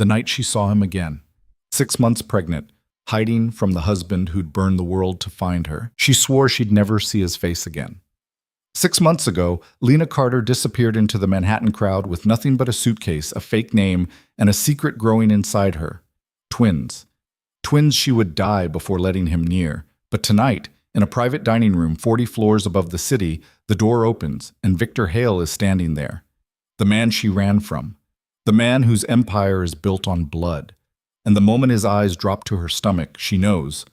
The night she saw him again. 6 months pregnant, hiding from the husband who'd burned the world to find her. She swore she'd never see his face again. 6 months ago, Lena Carter disappeared into the Manhattan crowd with nothing but a suitcase, a fake name, and a secret growing inside her. Twins. Twins she would die before letting him near. But tonight, in a private dining room 40 floors above the city, the door opens, and Victor Hale is standing there. The man she ran from. The man whose empire is built on blood. And the moment his eyes drop to her stomach, she knows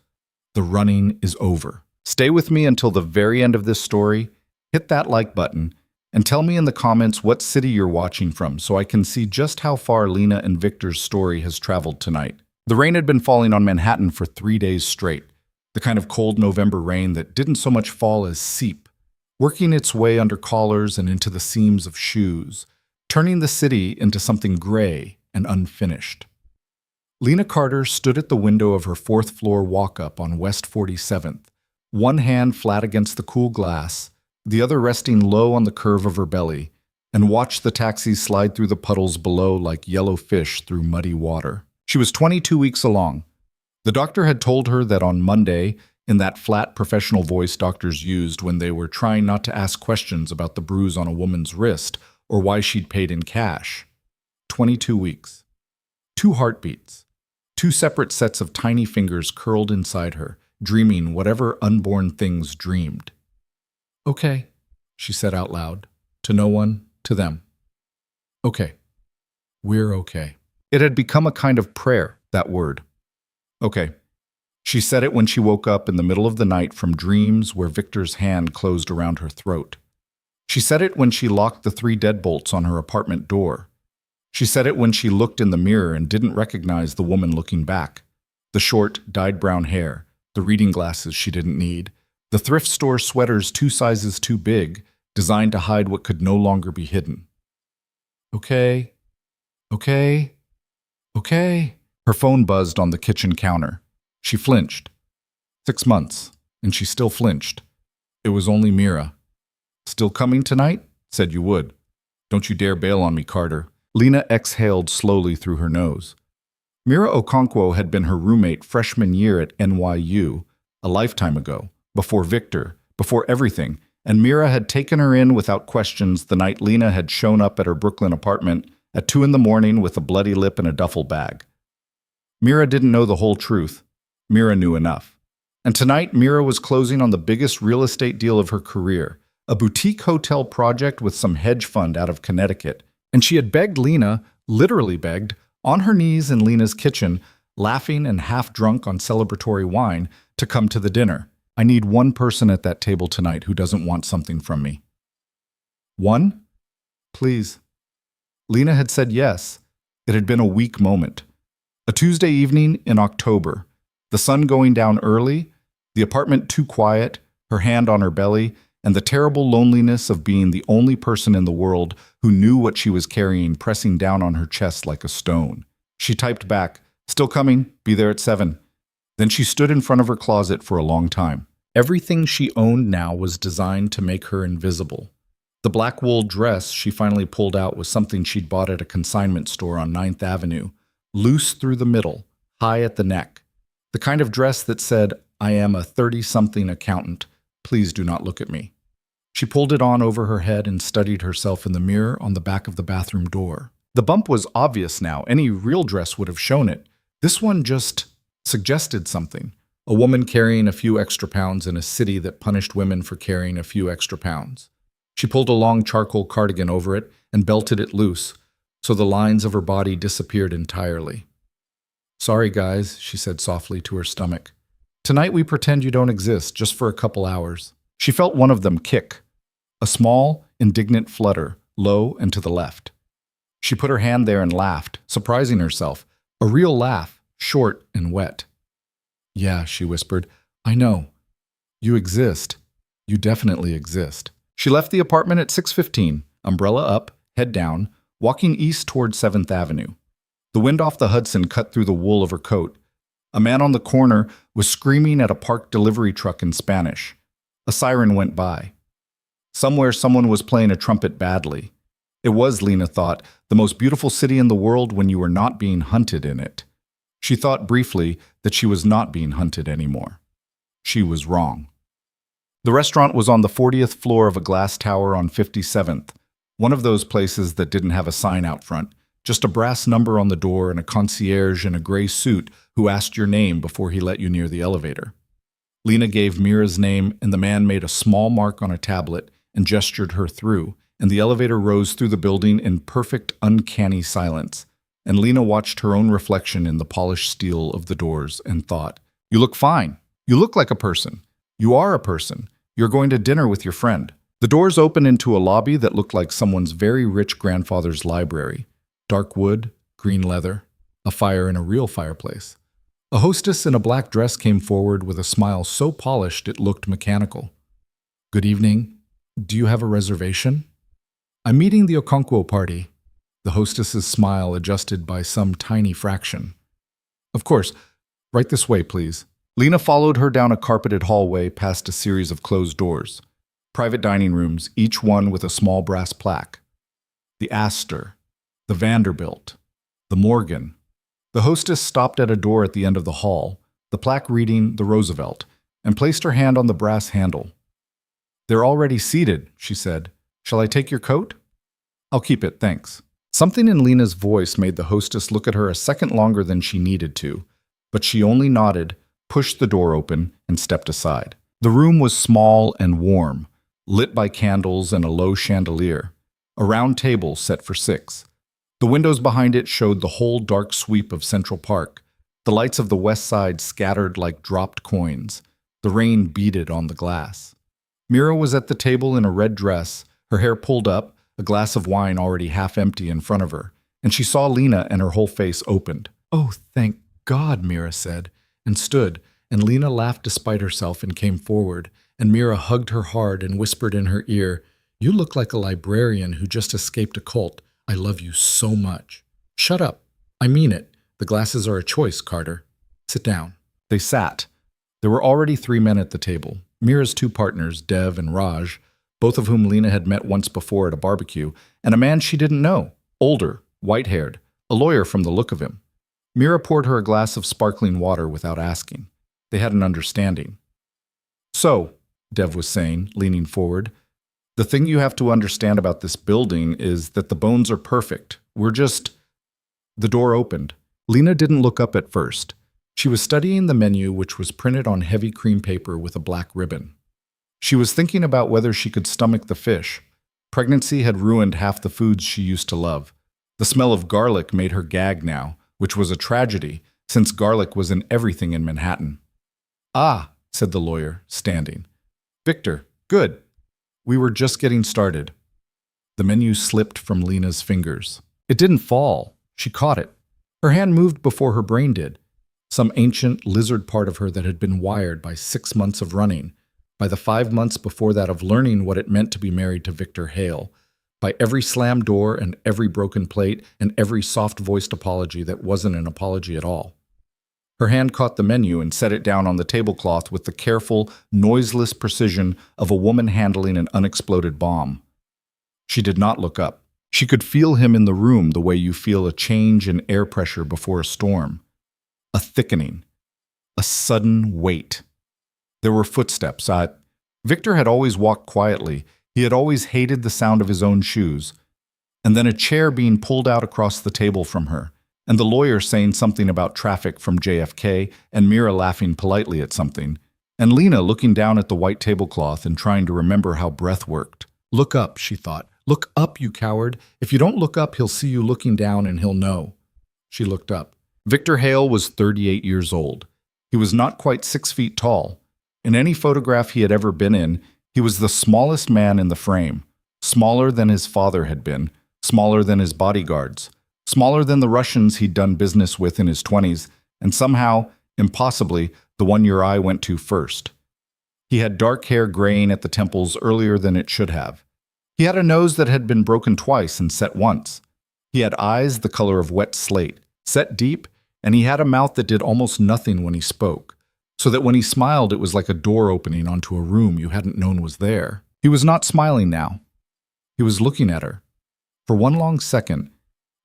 the running is over. Stay with me until the very end of this story. Hit that like button, and tell me in the comments what city you're watching from so I can see just how far Lena and Victor's story has traveled tonight. The rain had been falling on Manhattan for 3 days straight. The kind of cold November rain that didn't so much fall as seep, working its way under collars and into the seams of shoes, turning the city into something gray and unfinished. Lena Carter stood at the window of her 4th-floor walk-up on West 47th, one hand flat against the cool glass, the other resting low on the curve of her belly, and watched the taxis slide through the puddles below like yellow fish through muddy water. She was 22 weeks along. The doctor had told her that on Monday, in that flat professional voice doctors used when they were trying not to ask questions about the bruise on a woman's wrist or why she'd paid in cash. 22 weeks. 2 heartbeats. 2 separate sets of tiny fingers curled inside her, dreaming whatever unborn things dreamed. "Okay," she said out loud, to no one, to them. "Okay. We're okay." It had become a kind of prayer, that word. Okay. She said it when she woke up in the middle of the night from dreams where Victor's hand closed around her throat. She said it when she locked the 3 deadbolts on her apartment door. She said it when she looked in the mirror and didn't recognize the woman looking back. The short, dyed brown hair, the reading glasses she didn't need, the thrift store sweaters 2 sizes too big, designed to hide what could no longer be hidden. Okay. Okay. Okay. Her phone buzzed on the kitchen counter. She flinched. 6 months, and she still flinched. It was only Meera. "Still coming tonight?" "Said you would. Don't you dare bail on me, Carter." Lena exhaled slowly through her nose. Meera Okonkwo had been her roommate freshman year at NYU, a lifetime ago, before Victor, before everything, and Meera had taken her in without questions the night Lena had shown up at her Brooklyn apartment at 2 in the morning with a bloody lip and a duffel bag. Meera didn't know the whole truth. Meera knew enough. And tonight, Meera was closing on the biggest real estate deal of her career, a boutique hotel project with some hedge fund out of Connecticut. And she had begged Lena, literally begged, on her knees in Lena's kitchen, laughing and half drunk on celebratory wine, to come to the dinner. "I need one person at that table tonight who doesn't want something from me." "One? Please." Lena had said yes. It had been a weak moment. A Tuesday evening in October, the sun going down early, the apartment too quiet, her hand on her belly, and the terrible loneliness of being the only person in the world who knew what she was carrying pressing down on her chest like a stone. She typed back, "Still coming, be there at 7. Then she stood in front of her closet for a long time. Everything she owned now was designed to make her invisible. The black wool dress she finally pulled out was something she'd bought at a consignment store on 9th Avenue, loose through the middle, high at the neck. The kind of dress that said, "I am a 30-something accountant. Please do not look at me." She pulled it on over her head and studied herself in the mirror on the back of the bathroom door. The bump was obvious now. Any real dress would have shown it. This one just suggested something. A woman carrying a few extra pounds in a city that punished women for carrying a few extra pounds. She pulled a long charcoal cardigan over it and belted it loose, so the lines of her body disappeared entirely. "Sorry, guys," she said softly to her stomach. "Tonight we pretend you don't exist, just for a couple hours." She felt one of them kick. A small, indignant flutter, low and to the left. She put her hand there and laughed, surprising herself. A real laugh, short and wet. "Yeah," she whispered. "I know. You exist. You definitely exist." She left the apartment at 6:15, umbrella up, head down, walking east toward 7th Avenue. The wind off the Hudson cut through the wool of her coat. A man on the corner was screaming at a parked delivery truck in Spanish. A siren went by. Somewhere someone was playing a trumpet badly. It was, Lena thought, the most beautiful city in the world when you were not being hunted in it. She thought briefly that she was not being hunted anymore. She was wrong. The restaurant was on the 40th floor of a glass tower on 57th, one of those places that didn't have a sign out front, just a brass number on the door and a concierge in a gray suit who asked your name before he let you near the elevator. Lena gave Meera's name, and the man made a small mark on a tablet and gestured her through, and the elevator rose through the building in perfect, uncanny silence. And Lena watched her own reflection in the polished steel of the doors and thought, "You look fine. You look like a person. You are a person. You're going to dinner with your friend." The doors opened into a lobby that looked like someone's very rich grandfather's library. Dark wood, green leather, a fire in a real fireplace. A hostess in a black dress came forward with a smile so polished it looked mechanical. "Good evening. Do you have a reservation?" "I'm meeting the Okonkwo party." The hostess's smile adjusted by some tiny fraction. "Of course. Right this way, please." Lena followed her down a carpeted hallway past a series of closed doors. Private dining rooms, each one with a small brass plaque. The Astor, the Vanderbilt, the Morgan. The hostess stopped at a door at the end of the hall, the plaque reading the Roosevelt, and placed her hand on the brass handle. "They're already seated," she said. "Shall I take your coat?" "I'll keep it, thanks." Something in Lena's voice made the hostess look at her a second longer than she needed to, but she only nodded, pushed the door open, and stepped aside. The room was small and warm, lit by candles and a low chandelier, a round table set for 6. The windows behind it showed the whole dark sweep of Central Park, the lights of the west side scattered like dropped coins. The rain beaded on the glass. Meera was at the table in a red dress, her hair pulled up, a glass of wine already half empty in front of her, and she saw Lena and her whole face opened. "Oh, thank God," Meera said, and stood, and Lena laughed despite herself and came forward, and Meera hugged her hard and whispered in her ear, "You look like a librarian who just escaped a cult. I love you so much." "Shut up. I mean it. The glasses are a choice, Carter. Sit down." They sat. There were already 3 men at the table. Meera's 2 partners, Dev and Raj, both of whom Lena had met once before at a barbecue, and a man she didn't know, older, white-haired, a lawyer from the look of him. Meera poured her a glass of sparkling water without asking. They had an understanding. "So," Dev was saying, leaning forward, "the thing you have to understand about this building is that the bones are perfect. We're just—" The door opened. Lena didn't look up at first. She was studying the menu, which was printed on heavy cream paper with a black ribbon. She was thinking about whether she could stomach the fish. Pregnancy had ruined half the foods she used to love. The smell of garlic made her gag now, which was a tragedy, since garlic was in everything in Manhattan. "Ah," said the lawyer, standing. "Victor, good. We were just getting started." The menu slipped from Lena's fingers. It didn't fall. She caught it. Her hand moved before her brain did. Some ancient lizard part of her that had been wired by 6 months of running, by the 5 months before that of learning what it meant to be married to Victor Hale, by every slammed door and every broken plate and every soft-voiced apology that wasn't an apology at all. Her hand caught the menu and set it down on the tablecloth with the careful, noiseless precision of a woman handling an unexploded bomb. She did not look up. She could feel him in the room the way you feel a change in air pressure before a storm. A thickening. A sudden weight. There were footsteps. Victor had always walked quietly. He had always hated the sound of his own shoes. And then a chair being pulled out across the table from her, and the lawyer saying something about traffic from JFK, and Meera laughing politely at something, and Lena looking down at the white tablecloth and trying to remember how breath worked. "Look up," she thought. "Look up, you coward. If you don't look up, he'll see you looking down and he'll know." She looked up. Victor Hale was 38 years old. He was not quite 6 feet tall. In any photograph he had ever been in, he was the smallest man in the frame, smaller than his father had been, smaller than his bodyguards, smaller than the Russians he'd done business with in his 20s, and somehow, impossibly, the one your eye went to first. He had dark hair graying at the temples earlier than it should have. He had a nose that had been broken twice and set once. He had eyes the color of wet slate, set deep, and he had a mouth that did almost nothing when he spoke, so that when he smiled it was like a door opening onto a room you hadn't known was there. He was not smiling now. He was looking at her. For one long second,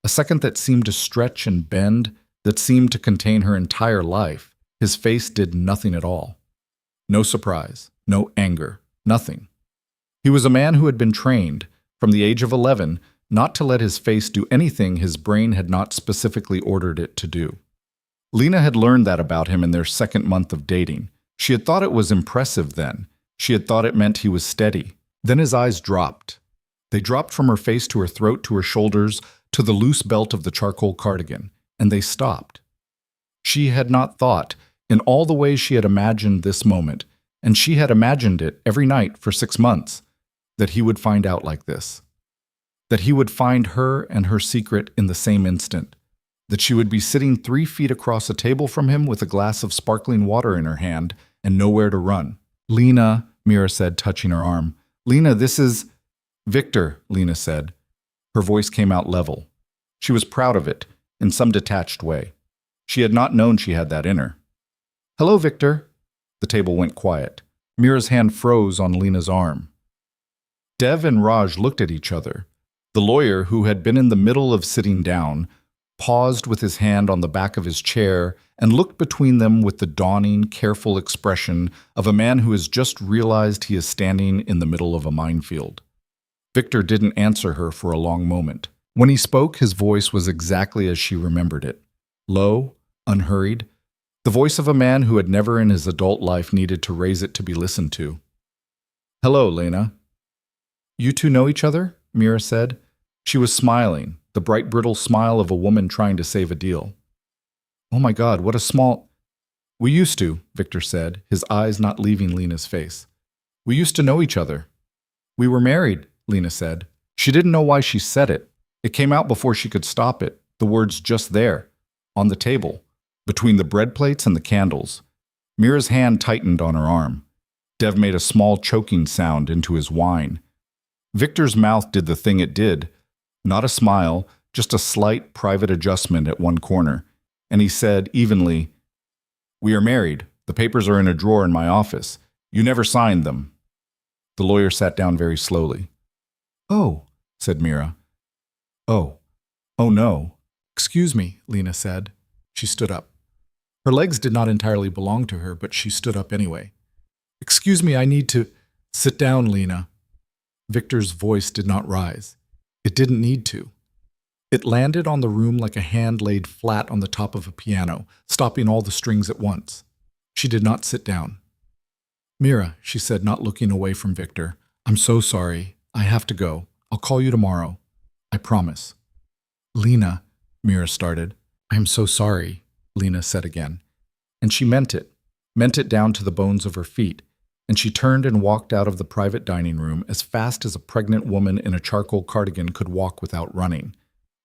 a second that seemed to stretch and bend, that seemed to contain her entire life, his face did nothing at all. No surprise, no anger, nothing. He was a man who had been trained, from the age of 11, not to let his face do anything his brain had not specifically ordered it to do. Lena had learned that about him in their second month of dating. She had thought it was impressive then. She had thought it meant he was steady. Then his eyes dropped. They dropped from her face to her throat to her shoulders to the loose belt of the charcoal cardigan, and they stopped. She had not thought, in all the ways she had imagined this moment, and she had imagined it every night for 6 months, that he would find out like this. That he would find her and her secret in the same instant. That she would be sitting 3 feet across a table from him with a glass of sparkling water in her hand and nowhere to run. "Lena," Meera said, touching her arm. "Lena, this is—" "Victor," Lena said. Her voice came out level. She was proud of it, in some detached way. She had not known she had that in her. "Hello, Victor." The table went quiet. Meera's hand froze on Lena's arm. Dev and Raj looked at each other. The lawyer, who had been in the middle of sitting down, paused with his hand on the back of his chair and looked between them with the dawning, careful expression of a man who has just realized he is standing in the middle of a minefield. Victor didn't answer her for a long moment. When he spoke, his voice was exactly as she remembered it. Low, unhurried, the voice of a man who had never in his adult life needed to raise it to be listened to. "Hello, Lena." "You two know each other?" Meera said. She was smiling, the bright, brittle smile of a woman trying to save a deal. "Oh my God, what a small—" "We used to," Victor said, his eyes not leaving Lena's face. "We used to know each other." "We were married," Lena said. She didn't know why she said it. It came out before she could stop it, the words just there, on the table, between the bread plates and the candles. Meera's hand tightened on her arm. Dev made a small choking sound into his wine. Victor's mouth did the thing it did. Not a smile, just a slight private adjustment at one corner. And he said evenly, "We are married. The papers are in a drawer in my office. You never signed them." The lawyer sat down very slowly. "Oh," said Meera. "Oh. Oh no." "Excuse me," Lena said. She stood up. Her legs did not entirely belong to her, but she stood up anyway. "Excuse me, I need to—" "Sit down, Lena." Victor's voice did not rise. It didn't need to. It landed on the room like a hand laid flat on the top of a piano, stopping all the strings at once. She did not sit down. "Meera," she said, not looking away from Victor, "I'm so sorry. I have to go. I'll call you tomorrow. I promise." "Lena," Meera started. "I am so sorry," Lena said again. And she meant it down to the bones of her feet, and she turned and walked out of the private dining room as fast as a pregnant woman in a charcoal cardigan could walk without running.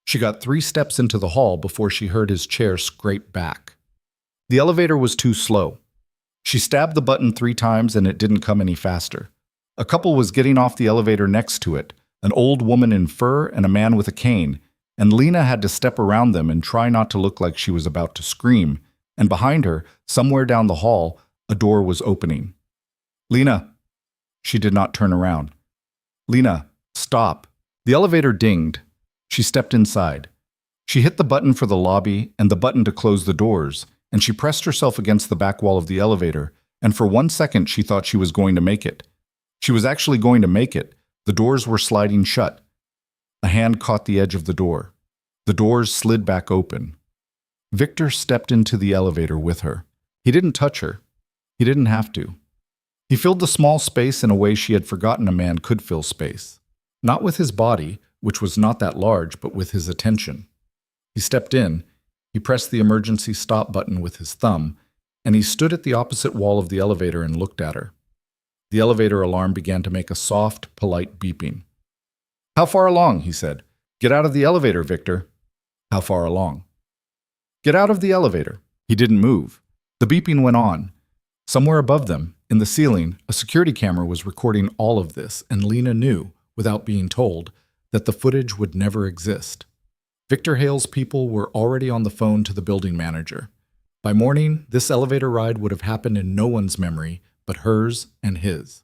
She got 3 steps into the hall before she heard his chair scrape back. The elevator was too slow. She stabbed the button 3 times and it didn't come any faster. A couple was getting off the elevator next to it, an old woman in fur and a man with a cane, and Lena had to step around them and try not to look like she was about to scream, and behind her, somewhere down the hall, a door was opening. "Lena." She did not turn around. "Lena, stop." The elevator dinged. She stepped inside. She hit the button for the lobby and the button to close the doors, and she pressed herself against the back wall of the elevator, and for 1 second she thought she was going to make it. She was actually going to make it. The doors were sliding shut. A hand caught the edge of the door. The doors slid back open. Victor stepped into the elevator with her. He didn't touch her. He didn't have to. He filled the small space in a way she had forgotten a man could fill space. Not with his body, which was not that large, but with his attention. He stepped in, he pressed the emergency stop button with his thumb, and he stood at the opposite wall of the elevator and looked at her. The elevator alarm began to make a soft, polite beeping. "How far along?" he said. "Get out of the elevator, Victor." "How far along?" "Get out of the elevator." He didn't move. The beeping went on. Somewhere above them, in the ceiling, a security camera was recording all of this, and Lena knew, without being told, that the footage would never exist. Victor Hale's people were already on the phone to the building manager. By morning, this elevator ride would have happened in no one's memory but hers and his.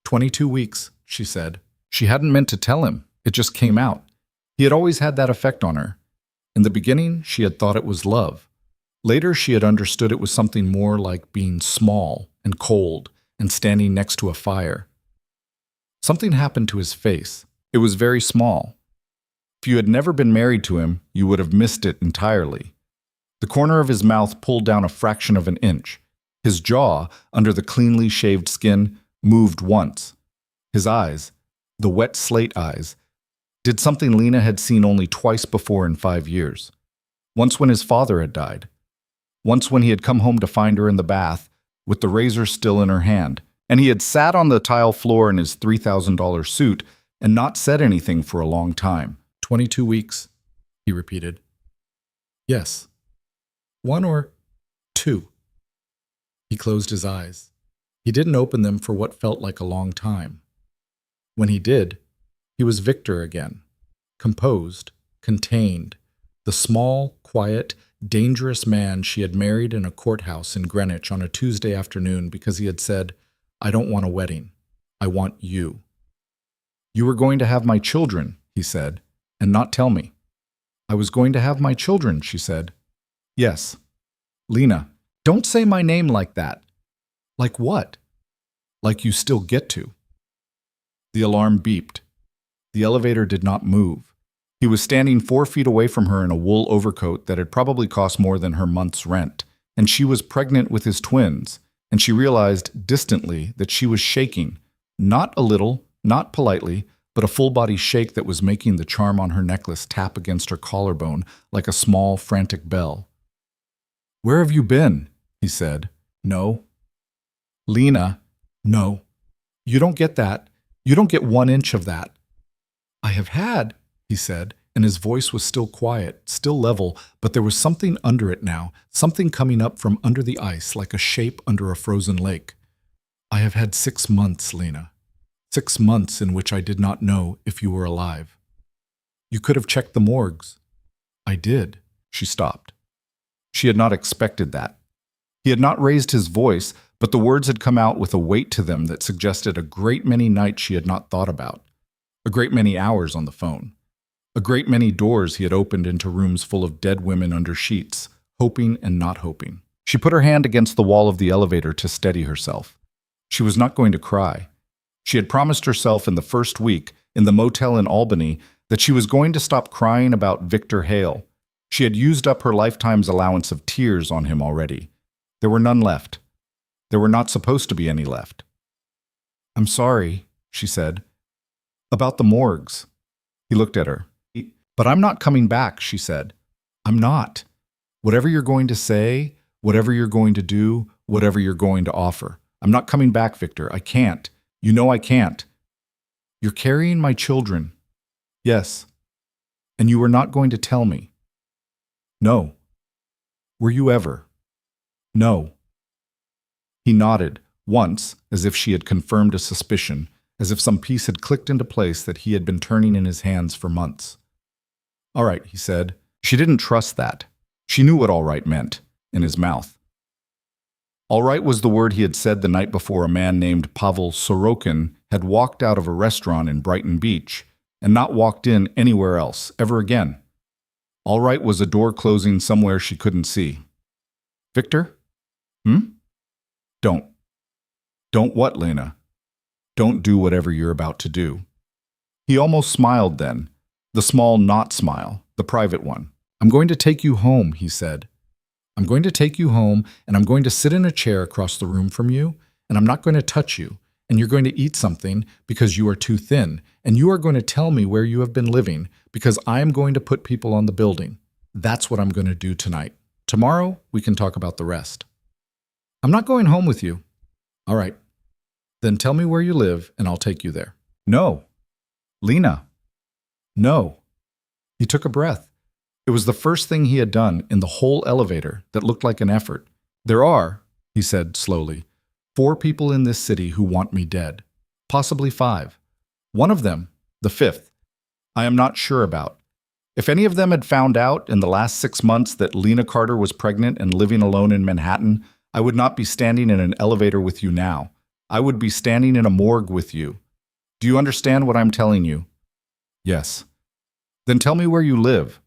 22 weeks, she said. She hadn't meant to tell him. It just came out. He had always had that effect on her. In the beginning, she had thought it was love. Later, she had understood it was something more like being small and cold and standing next to a fire. Something happened to his face. It was very small. If you had never been married to him, you would have missed it entirely. The corner of his mouth pulled down a fraction of an inch. His jaw, under the cleanly shaved skin, moved once. His eyes, the wet slate eyes, did something Lena had seen only twice before in 5 years. Once when his father had died. Once when he had come home to find her in the bath, with the razor still in her hand, and he had sat on the tile floor in his $3,000 suit and not said anything for a long time. 22 weeks, he repeated. Yes. 1 or 2. He closed his eyes. He didn't open them for what felt like a long time. When he did, he was Victor again, composed, contained, the small, quiet, dangerous man she had married in a courthouse in Greenwich on a Tuesday afternoon because he had said, "I don't want a wedding. I want you." "You were going to have my children," he said, "and not tell me." "I was going to have my children," she said. "Yes." "Lena, don't say my name like that." "Like what?" "Like you still get to." The alarm beeped. The elevator did not move. He was standing 4 feet away from her in a wool overcoat that had probably cost more than her month's rent, and she was pregnant with his twins, and she realized distantly that she was shaking, not a little, not politely, but a full-body shake that was making the charm on her necklace tap against her collarbone like a small, frantic bell. "Where have you been?" he said. "No." "Lena, no. You don't get that. You don't get 1 inch of that." "I have had," he said, and his voice was still quiet, still level, but there was something under it now, something coming up from under the ice like a shape under a frozen lake. "I have had 6 months, Lena. 6 months in which I did not know if you were alive. You could have checked the morgues." "I did." She stopped. She had not expected that. He had not raised his voice, but the words had come out with a weight to them that suggested a great many nights she had not thought about, a great many hours on the phone, a great many doors he had opened into rooms full of dead women under sheets, hoping and not hoping. She put her hand against the wall of the elevator to steady herself. She was not going to cry. She had promised herself in the first week, in the motel in Albany, that she was going to stop crying about Victor Hale. She had used up her lifetime's allowance of tears on him already. There were none left. There were not supposed to be any left. "I'm sorry," she said. "About the morgues." He looked at her. "But I'm not coming back," she said. "I'm not. Whatever you're going to say, whatever you're going to do, whatever you're going to offer. I'm not coming back, Victor. I can't. You know I can't." "You're carrying my children." "Yes." "And you were not going to tell me." "No." "Were you ever?" "No." He nodded, once, as if she had confirmed a suspicion, as if some piece had clicked into place that he had been turning in his hands for months. "All right," he said. She didn't trust that. She knew what all right meant, in his mouth. All right was the word he had said the night before a man named Pavel Sorokin had walked out of a restaurant in Brighton Beach and not walked in anywhere else, ever again. All right was a door closing somewhere she couldn't see. "Victor? Don't. Don't what, Lena? Don't do whatever you're about to do." He almost smiled then, the small not smile, the private one. "I'm going to take you home," he said. "I'm going to take you home, and I'm going to sit in a chair across the room from you, and I'm not going to touch you, and you're going to eat something because you are too thin, and you are going to tell me where you have been living because I am going to put people on the building. That's what I'm going to do tonight. Tomorrow, we can talk about the rest." "I'm not going home with you." "All right. Then tell me where you live, and I'll take you there." "No." "Lena." "No." He took a breath. It was the first thing he had done in the whole elevator that looked like an effort. "There are," he said slowly, "4 people in this city who want me dead. Possibly 5. One of them, the 5th, I am not sure about. If any of them had found out in the last 6 months that Lena Carter was pregnant and living alone in Manhattan, I would not be standing in an elevator with you now. I would be standing in a morgue with you. Do you understand what I'm telling you?" "Yes." Then tell me where you live.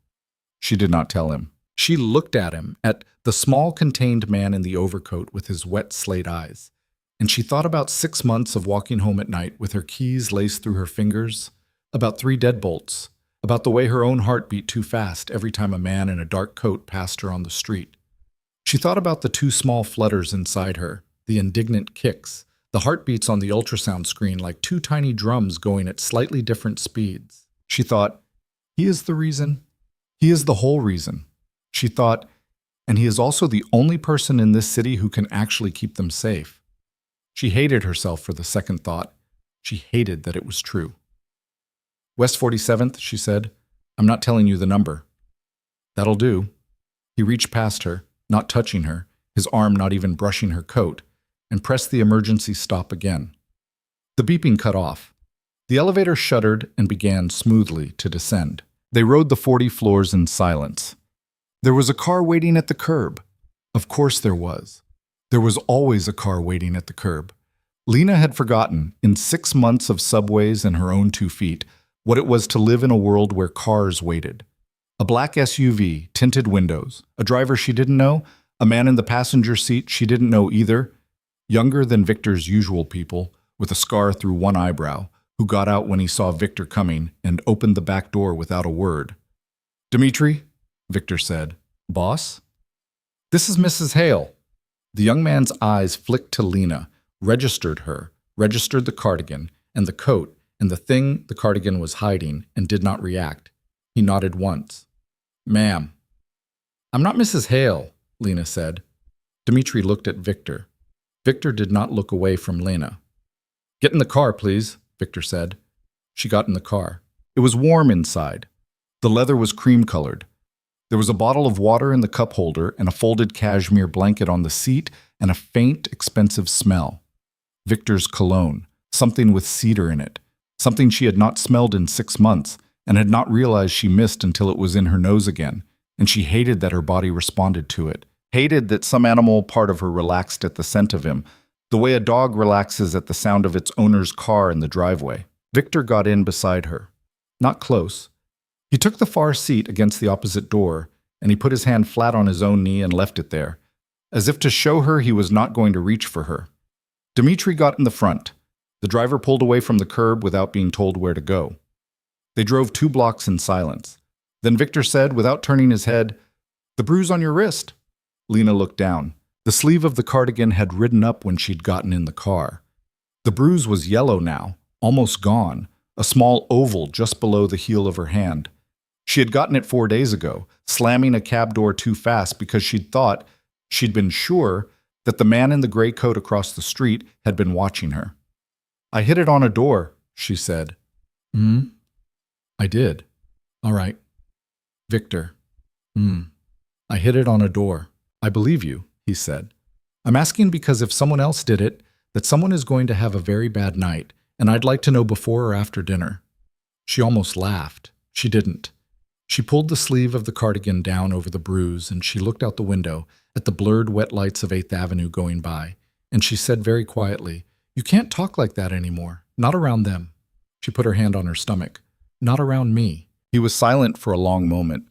She did not tell him. She looked at him, at the small, contained man in the overcoat with his wet slate eyes, and she thought about 6 months of walking home at night with her keys laced through her fingers, about 3 deadbolts, about the way her own heart beat too fast every time a man in a dark coat passed her on the street. She thought about the 2 small flutters inside her, the indignant kicks, the heartbeats on the ultrasound screen like 2 tiny drums going at slightly different speeds. She thought, he is the reason. He is the whole reason. She thought, and he is also the only person in this city who can actually keep them safe. She hated herself for the second thought. She hated that it was true. West 47th, she said. I'm not telling you the number. That'll do. He reached past her, not touching her, his arm not even brushing her coat, and pressed the emergency stop again. The beeping cut off. The elevator shuddered and began smoothly to descend. They rode the 40 floors in silence. There was a car waiting at the curb. Of course there was. There was always a car waiting at the curb. Lena had forgotten, in 6 months of subways and her own 2 feet, what it was to live in a world where cars waited. A black SUV, tinted windows, a driver she didn't know, a man in the passenger seat she didn't know either, younger than Victor's usual people, with a scar through one eyebrow, who got out when he saw Victor coming and opened the back door without a word. Dimitri, Victor said. Boss? This is Mrs. Hale. The young man's eyes flicked to Lena, registered her, registered the cardigan, and the coat, and the thing the cardigan was hiding, and did not react. He nodded once. Ma'am. I'm not Mrs. Hale, Lena said. Dimitri looked at Victor. Victor did not look away from Lena. Get in the car, please, Victor said. She got in the car. It was warm inside. The leather was cream-colored. There was a bottle of water in the cup holder and a folded cashmere blanket on the seat and a faint, expensive smell. Victor's cologne, something with cedar in it, something she had not smelled in 6 months and had not realized she missed until it was in her nose again, and she hated that her body responded to it, hated that some animal part of her relaxed at the scent of him, the way a dog relaxes at the sound of its owner's car in the driveway. Victor got in beside her. Not close. He took the far seat against the opposite door, and he put his hand flat on his own knee and left it there, as if to show her he was not going to reach for her. Dimitri got in the front. The driver pulled away from the curb without being told where to go. They drove 2 blocks in silence. Then Victor said, without turning his head, "The bruise on your wrist." Lena looked down. The sleeve of the cardigan had ridden up when she'd gotten in the car. The bruise was yellow now, almost gone, a small oval just below the heel of her hand. She had gotten it 4 days ago, slamming a cab door too fast because she'd been sure that the man in the gray coat across the street had been watching her. I hit it on a door, she said. I did. All right. Victor. I hit it on a door. I believe you, he said. I'm asking because if someone else did it, that someone is going to have a very bad night, and I'd like to know before or after dinner. She almost laughed. She didn't. She pulled the sleeve of the cardigan down over the bruise, and she looked out the window at the blurred wet lights of 8th Avenue going by, and she said very quietly, "You can't talk like that anymore. Not around them." She put her hand on her stomach. "Not around me." He was silent for a long moment.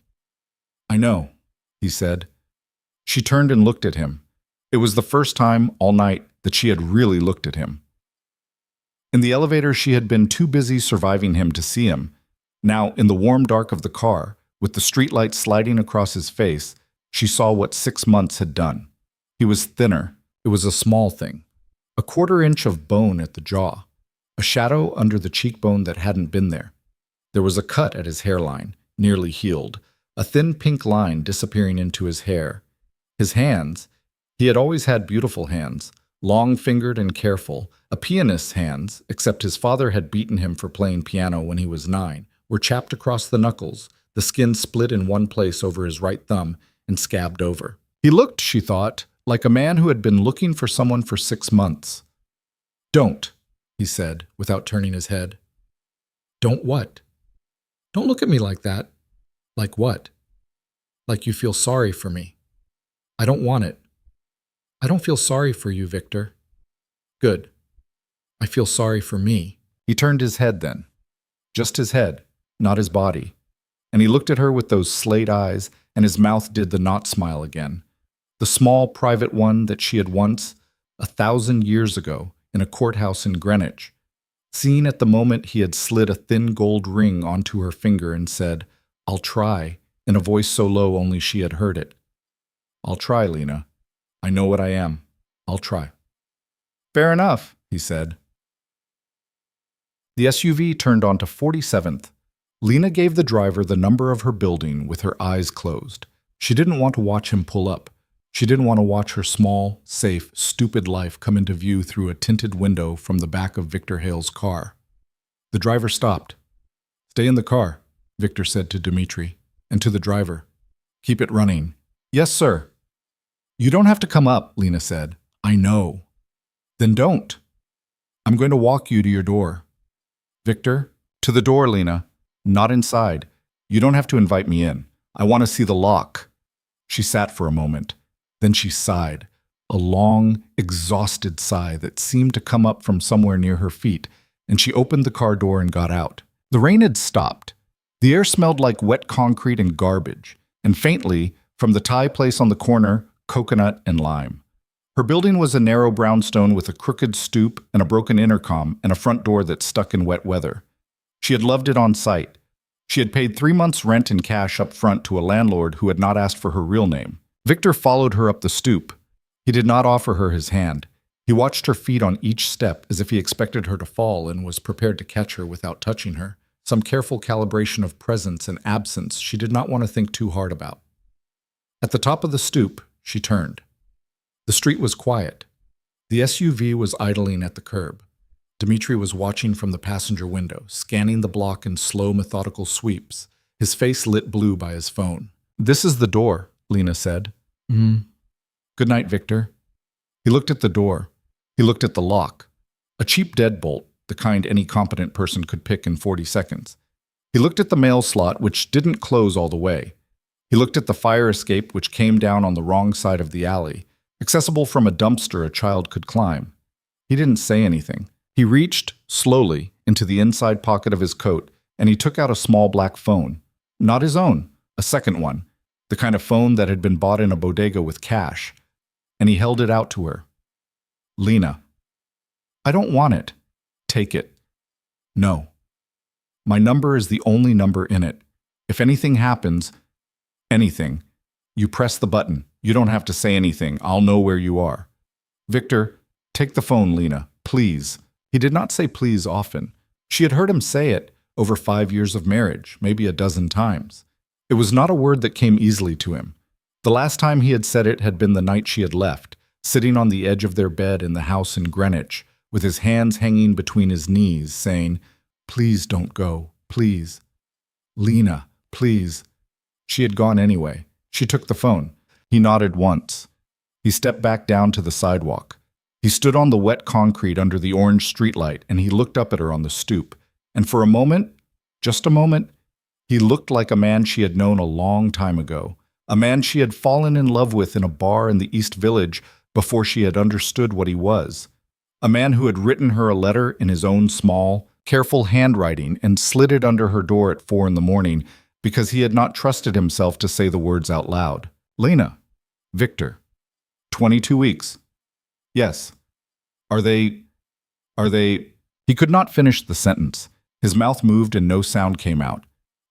"I know," he said. She turned and looked at him. It was the first time all night that she had really looked at him. In the elevator, she had been too busy surviving him to see him. Now, in the warm dark of the car, with the streetlight sliding across his face, she saw what 6 months had done. He was thinner. It was a small thing. A 1/4 inch of bone at the jaw. A shadow under the cheekbone that hadn't been there. There was a cut at his hairline, nearly healed. A thin pink line disappearing into his hair. His hands, he had always had beautiful hands, long-fingered and careful, a pianist's hands, except his father had beaten him for playing piano when he was 9, were chapped across the knuckles, the skin split in one place over his right thumb and scabbed over. He looked, she thought, like a man who had been looking for someone for 6 months. "Don't," he said, without turning his head. "Don't what?" "Don't look at me like that." "Like what?" "Like you feel sorry for me." "I don't want it." "I don't feel sorry for you, Victor." "Good. I feel sorry for me." He turned his head then. Just his head, not his body. and he looked at her with those slate eyes, and his mouth did the not smile again. The small, private one that she had once, 1,000 years ago, in a courthouse in Greenwich, seen at the moment he had slid a thin gold ring onto her finger and said, "I'll try," in a voice so low only she had heard it. "I'll try, Lena. I know what I am. I'll try." "Fair enough," he said. The SUV turned onto 47th. Lena gave the driver the number of her building with her eyes closed. She didn't want to watch him pull up. She didn't want to watch her small, safe, stupid life come into view through a tinted window from the back of Victor Hale's car. The driver stopped. "Stay in the car," Victor said to Dimitri, and to the driver. "Keep it running." "Yes, sir." "You don't have to come up," Lena said. "I know." "Then don't." "I'm going to walk you to your door." "Victor, to the door, Lena. Not inside. You don't have to invite me in. I want to see the lock." She sat for a moment. Then she sighed, a long, exhausted sigh that seemed to come up from somewhere near her feet, and she opened the car door and got out. The rain had stopped. The air smelled like wet concrete and garbage, and faintly, from the Thai place on the corner, coconut and lime. Her building was a narrow brownstone with a crooked stoop and a broken intercom and a front door that stuck in wet weather. She had loved it on sight. She had paid 3 months' rent in cash up front to a landlord who had not asked for her real name. Victor followed her up the stoop. He did not offer her his hand. He watched her feet on each step as if he expected her to fall and was prepared to catch her without touching her. Some careful calibration of presence and absence she did not want to think too hard about. At the top of the stoop, she turned. The street was quiet. The SUV was idling at the curb. Dimitri was watching from the passenger window, scanning the block in slow, methodical sweeps, his face lit blue by his phone. "This is the door," Lena said. "Good night, Victor." He looked at the door. He looked at the lock. A cheap deadbolt, the kind any competent person could pick in 40 seconds. He looked at the mail slot, which didn't close all the way. He looked at the fire escape, which came down on the wrong side of the alley, accessible from a dumpster a child could climb. He didn't say anything. He reached, slowly, into the inside pocket of his coat, and he took out a small black phone. Not his own, a second one, the kind of phone that had been bought in a bodega with cash. And he held it out to her. "Lena." "I don't want it." "Take it." "No. My number is the only number in it. If anything happens, anything, you press the button. You don't have to say anything. I'll know where you are." "Victor, take the phone, Lena. Please." He did not say please often. She had heard him say it over 5 years of marriage, maybe a dozen times. It was not a word that came easily to him. The last time he had said it had been the night she had left, sitting on the edge of their bed in the house in Greenwich, with his hands hanging between his knees, saying, "Please don't go, please. Lena, please." She had gone anyway. She took the phone. He nodded once. He stepped back down to the sidewalk. He stood on the wet concrete under the orange streetlight, and he looked up at her on the stoop. And for a moment, just a moment, he looked like a man she had known a long time ago, a man she had fallen in love with in a bar in the East Village before she had understood what he was, a man who had written her a letter in his own small, careful handwriting and slid it under her door at 4 a.m. because he had not trusted himself to say the words out loud. "Lena." "Victor." 22 weeks. "Yes." Are they... He could not finish the sentence. His mouth moved and no sound came out.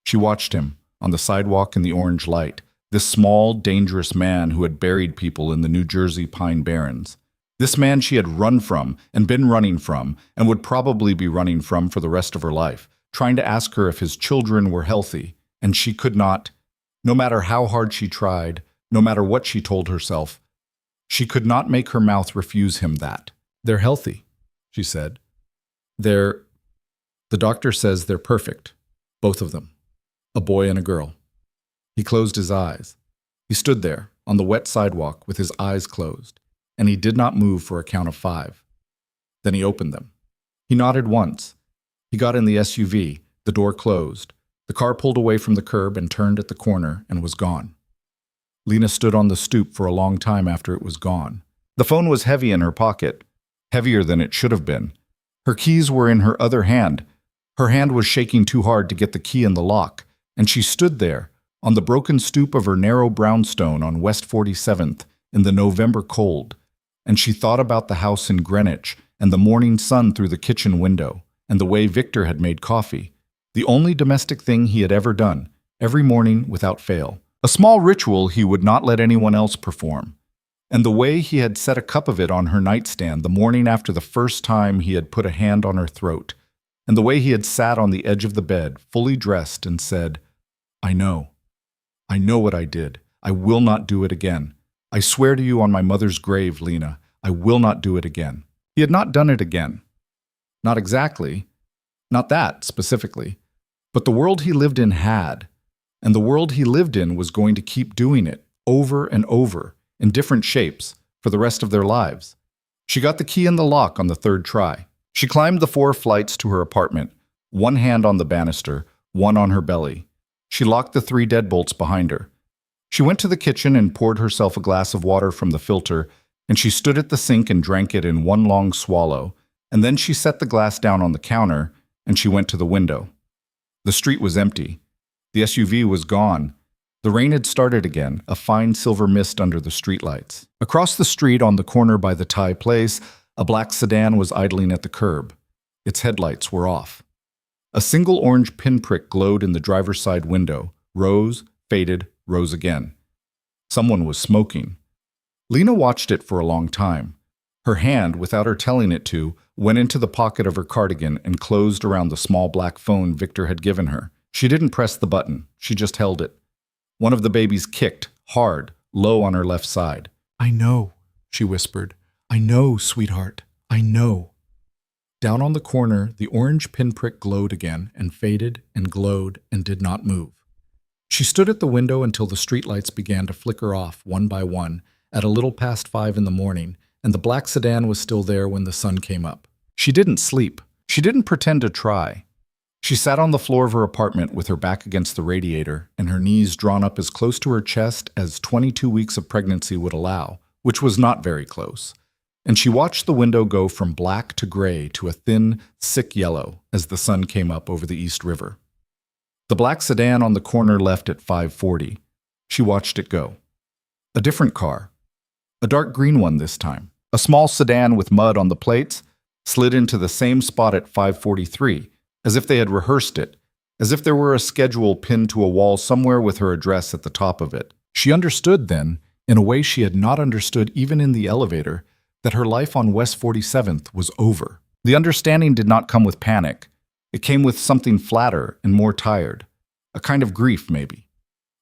She watched him, on the sidewalk in the orange light, this small, dangerous man who had buried people in the New Jersey Pine Barrens. This man she had run from and been running from and would probably be running from for the rest of her life, trying to ask her if his children were healthy, and she could not, no matter how hard she tried, no matter what she told herself, she could not make her mouth refuse him that. "They're healthy," she said. The doctor says they're perfect, both of them, a boy and a girl." He closed his eyes. He stood there, on the wet sidewalk, with his eyes closed, and he did not move for a count of 5. Then he opened them. He nodded once. He got in the SUV, the door closed. The car pulled away from the curb and turned at the corner and was gone. Lena stood on the stoop for a long time after it was gone. The phone was heavy in her pocket, heavier than it should have been. Her keys were in her other hand. Her hand was shaking too hard to get the key in the lock, and she stood there, on the broken stoop of her narrow brownstone on West 47th, in the November cold, and she thought about the house in Greenwich, and the morning sun through the kitchen window, and the way Victor had made coffee, the only domestic thing he had ever done, every morning without fail. A small ritual he would not let anyone else perform. And the way he had set a cup of it on her nightstand the morning after the first time he had put a hand on her throat, and the way he had sat on the edge of the bed, fully dressed, and said, I know what I did. I will not do it again. I swear to you on my mother's grave, Lena, I will not do it again. He had not done it again. Not exactly. Not that, specifically. But the world he lived in had. And the world he lived in was going to keep doing it, over and over, in different shapes, for the rest of their lives. She got the key in the lock on the third try. She climbed the 4 flights to her apartment, one hand on the banister, one on her belly. She locked the 3 deadbolts behind her. She went to the kitchen and poured herself a glass of water from the filter, and she stood at the sink and drank it in one long swallow, and then she set the glass down on the counter, and she went to the window. The street was empty. The SUV was gone. The rain had started again, a fine silver mist under the streetlights. Across the street on the corner by the Thai place, a black sedan was idling at the curb. Its headlights were off. A single orange pinprick glowed in the driver's side window, rose, faded, rose again. Someone was smoking. Lena watched it for a long time. Her hand, without her telling it to, went into the pocket of her cardigan and closed around the small black phone Victor had given her. She didn't press the button. She just held it. One of the babies kicked, hard, low on her left side. I know, she whispered. I know, sweetheart. I know. Down on the corner, the orange pinprick glowed again and faded and glowed and did not move. She stood at the window until the streetlights began to flicker off one by one at a little past 5 in the morning, and the black sedan was still there when the sun came up. She didn't sleep. She didn't pretend to try. She sat on the floor of her apartment with her back against the radiator and her knees drawn up as close to her chest as 22 weeks of pregnancy would allow, which was not very close. And she watched the window go from black to gray to a thin, sick yellow as the sun came up over the East River. The black sedan on the corner left at 5:40. She watched it go. A different car. A dark green one this time. A small sedan with mud on the plates slid into the same spot at 5:43, as if they had rehearsed it, as if there were a schedule pinned to a wall somewhere with her address at the top of it. She understood then, in a way she had not understood even in the elevator, that her life on West 47th was over. The understanding did not come with panic. It came with something flatter and more tired. A kind of grief, maybe.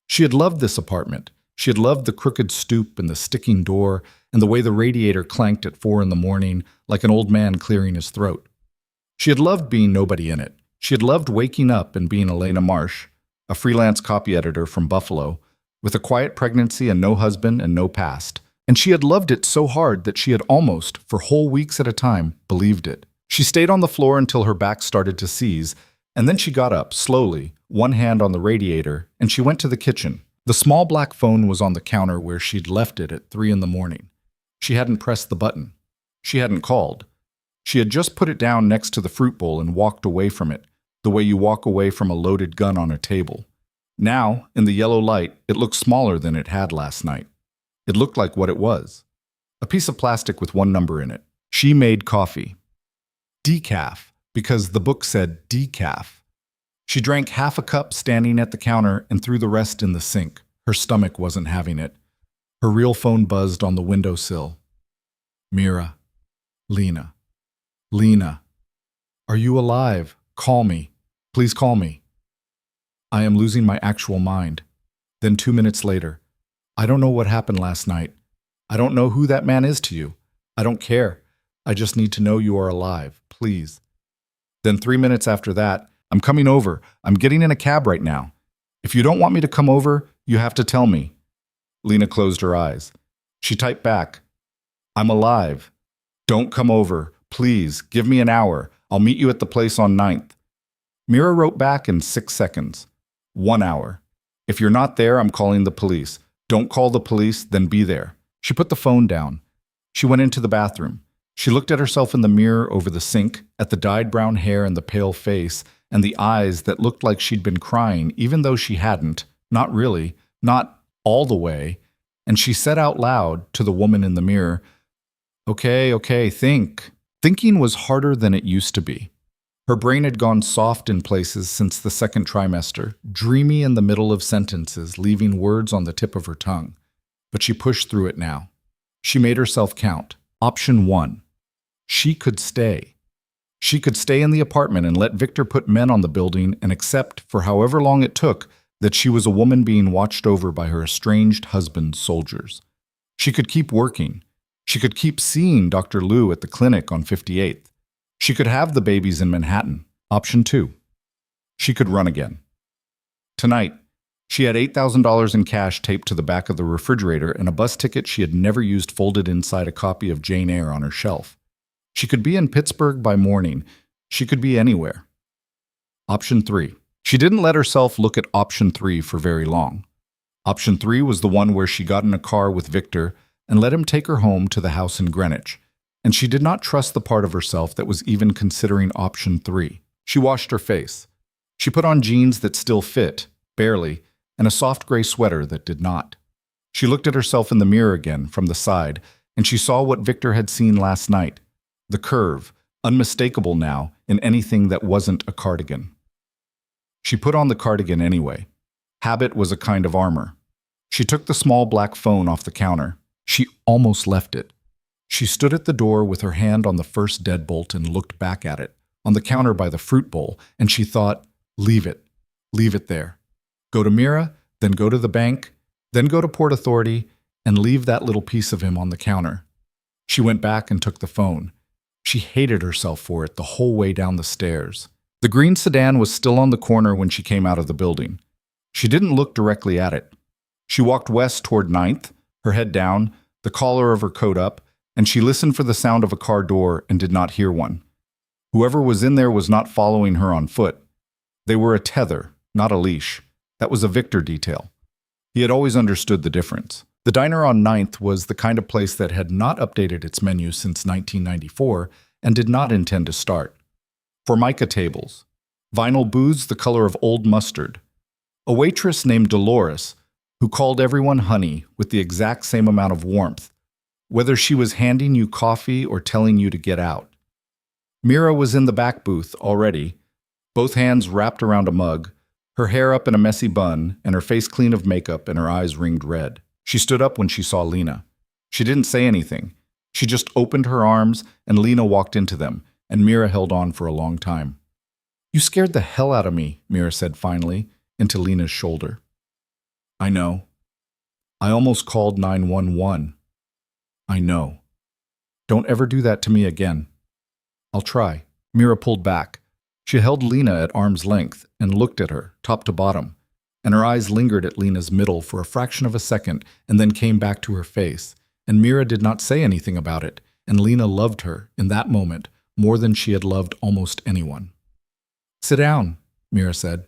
She had loved this apartment. She had loved the crooked stoop and the sticking door and the way the radiator clanked at 4 in the morning like an old man clearing his throat. She had loved being nobody in it. She had loved waking up and being Lena Marsh, a freelance copy editor from Buffalo, with a quiet pregnancy and no husband and no past. And she had loved it so hard that she had almost, for whole weeks at a time, believed it. She stayed on the floor until her back started to seize, and then she got up, slowly, one hand on the radiator, and she went to the kitchen. The small black phone was on the counter where she'd left it at 3 in the morning. She hadn't pressed the button. She hadn't called. She had just put it down next to the fruit bowl and walked away from it, the way you walk away from a loaded gun on a table. Now, in the yellow light, it looked smaller than it had last night. It looked like what it was. A piece of plastic with one number in it. She made coffee. Decaf, because the book said decaf. She drank half a cup standing at the counter and threw the rest in the sink. Her stomach wasn't having it. Her real phone buzzed on the windowsill. Meera. Lena. Lena. Are you alive? Call me. Please call me. I am losing my actual mind. Then 2 minutes later. I don't know what happened last night. I don't know who that man is to you. I don't care. I just need to know you are alive, please. Then 3 minutes after that, I'm coming over. I'm getting in a cab right now. If you don't want me to come over, you have to tell me. Lena closed her eyes. She typed back, I'm alive. Don't come over. Please, give me an hour. I'll meet you at the place on 9th. Meera wrote back in 6 seconds. 1 hour. If you're not there, I'm calling the police. Don't call the police, then be there. She put the phone down. She went into the bathroom. She looked at herself in the mirror over the sink, at the dyed brown hair and the pale face, and the eyes that looked like she'd been crying even though she hadn't, not really, not all the way, and she said out loud to the woman in the mirror, "Okay, okay, think." Thinking was harder than it used to be. Her brain had gone soft in places since the second trimester, dreamy in the middle of sentences, leaving words on the tip of her tongue. But she pushed through it now. She made herself count. Option 1. She could stay. She could stay in the apartment and let Victor put men on the building and accept, for however long it took, that she was a woman being watched over by her estranged husband's soldiers. She could keep working. She could keep seeing Dr. Liu at the clinic on 58th. She could have the babies in Manhattan. Option 2. She could run again. Tonight, she had $8,000 in cash taped to the back of the refrigerator and a bus ticket she had never used folded inside a copy of Jane Eyre on her shelf. She could be in Pittsburgh by morning. She could be anywhere. Option 3. She didn't let herself look at option 3 for very long. Option 3 was the one where she got in a car with Victor and let him take her home to the house in Greenwich. And she did not trust the part of herself that was even considering option 3. She washed her face. She put on jeans that still fit, barely, and a soft gray sweater that did not. She looked at herself in the mirror again from the side, and she saw what Victor had seen last night. The curve, unmistakable now in anything that wasn't a cardigan. She put on the cardigan anyway. Habit was a kind of armor. She took the small black phone off the counter. She almost left it. She stood at the door with her hand on the first deadbolt and looked back at it, on the counter by the fruit bowl, and she thought, leave it there. Go to Meera, then go to the bank, then go to Port Authority, and leave that little piece of him on the counter. She went back and took the phone. She hated herself for it the whole way down the stairs. The green sedan was still on the corner when she came out of the building. She didn't look directly at it. She walked west toward 9th, her head down, the collar of her coat up, and she listened for the sound of a car door and did not hear one. Whoever was in there was not following her on foot. They were a tether, not a leash. That was a Victor detail. He had always understood the difference. The diner on 9th was the kind of place that had not updated its menu since 1994 and did not intend to start. Formica tables. Vinyl booths the color of old mustard. A waitress named Dolores, who called everyone honey with the exact same amount of warmth, whether she was handing you coffee or telling you to get out. Meera was in the back booth already, both hands wrapped around a mug, her hair up in a messy bun, and her face clean of makeup and her eyes ringed red. She stood up when she saw Lena. She didn't say anything. She just opened her arms, and Lena walked into them, and Meera held on for a long time. "You scared the hell out of me," Meera said finally, into Lena's shoulder. "I know. I almost called 911. I know. Don't ever do that to me again." "I'll try." Meera pulled back. She held Lena at arm's length and looked at her, top to bottom, and her eyes lingered at Lena's middle for a fraction of a second and then came back to her face, and Meera did not say anything about it, and Lena loved her, in that moment, more than she had loved almost anyone. "Sit down," Meera said.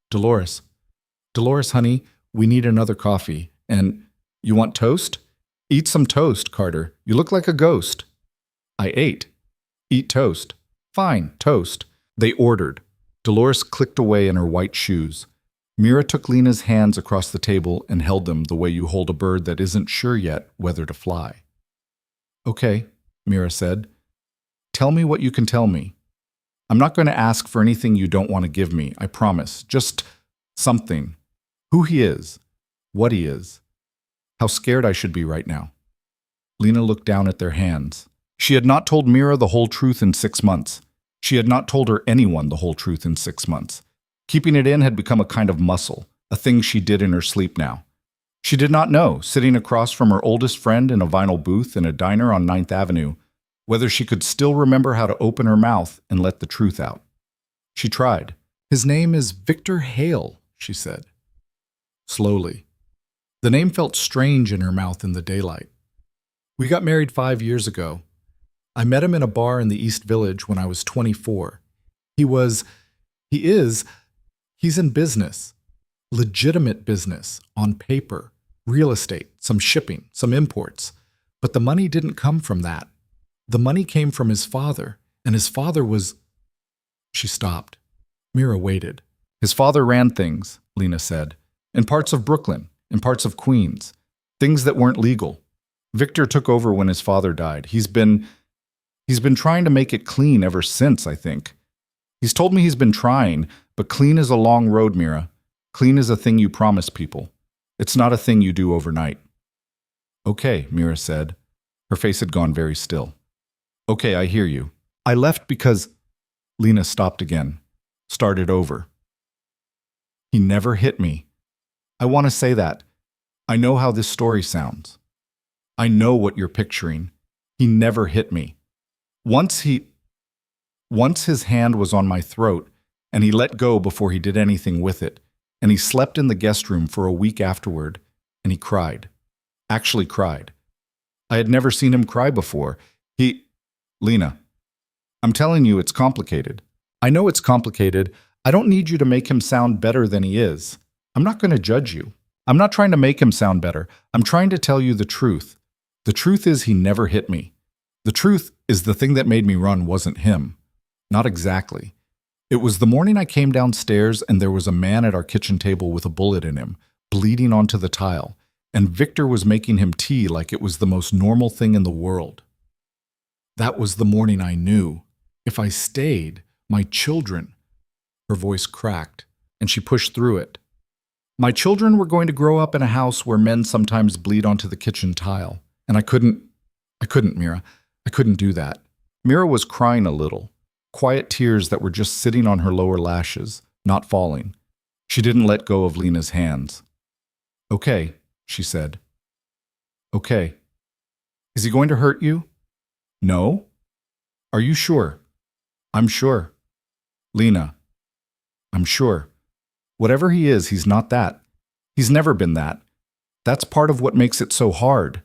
Dolores, honey, we need another coffee. And you want toast? Eat some toast, Carter. You look like a ghost." "I ate." "Eat toast." "Fine, toast." They ordered. Dolores clicked away in her white shoes. Meera took Lena's hands across the table and held them the way you hold a bird that isn't sure yet whether to fly. "Okay," Meera said. "Tell me what you can tell me. I'm not going to ask for anything you don't want to give me, I promise. Just something. Who he is. What he is. How scared I should be right now." Lena looked down at their hands. She had not told Meera the whole truth in 6 months. She had not told her anyone the whole truth in 6 months. Keeping it in had become a kind of muscle, a thing she did in her sleep now. She did not know, sitting across from her oldest friend in a vinyl booth in a diner on 9th Avenue, whether she could still remember how to open her mouth and let the truth out. She tried. "His name is Victor Hale," she said. Slowly. The name felt strange in her mouth in the daylight. "We got married 5 years ago. I met him in a bar in the East Village when I was 24. He's in business. Legitimate business, on paper, real estate, some shipping, some imports. But the money didn't come from that. The money came from his father, and his father was..." She stopped. Meera waited. His father ran things, Lena said, in parts of Brooklyn, in parts of Queens, things that weren't legal. Victor took over when his father died. He's been trying to make it clean ever since, I think. He's told me he's been trying, but clean is a long road, Meera. Clean is a thing you promise people. It's not a thing you do overnight. Okay, Meera said. Her face had gone very still. Okay, I hear you. I left because… Lena stopped again, started over. He never hit me. I want to say that. I know how this story sounds. I know what you're picturing. He never hit me. Once his hand was on my throat, and he let go before he did anything with it, and he slept in the guest room for a week afterward, and he cried. Actually cried. I had never seen him cry before. Lena, I'm telling you it's complicated. I know it's complicated. I don't need you to make him sound better than he is. I'm not going to judge you. I'm not trying to make him sound better. I'm trying to tell you the truth. The truth is he never hit me. The truth is the thing that made me run wasn't him. Not exactly. It was the morning I came downstairs and there was a man at our kitchen table with a bullet in him, bleeding onto the tile, and Victor was making him tea like it was the most normal thing in the world. That was the morning I knew. If I stayed, my children… Her voice cracked, and she pushed through it. My children were going to grow up in a house where men sometimes bleed onto the kitchen tile, and I couldn't, Meera. I couldn't do that. Meera was crying a little, quiet tears that were just sitting on her lower lashes, not falling. She didn't let go of Lena's hands. Okay, she said. Okay. Is he going to hurt you? No? Are you sure? I'm sure. Lena, I'm sure. Whatever he is, he's not that. He's never been that. That's part of what makes it so hard.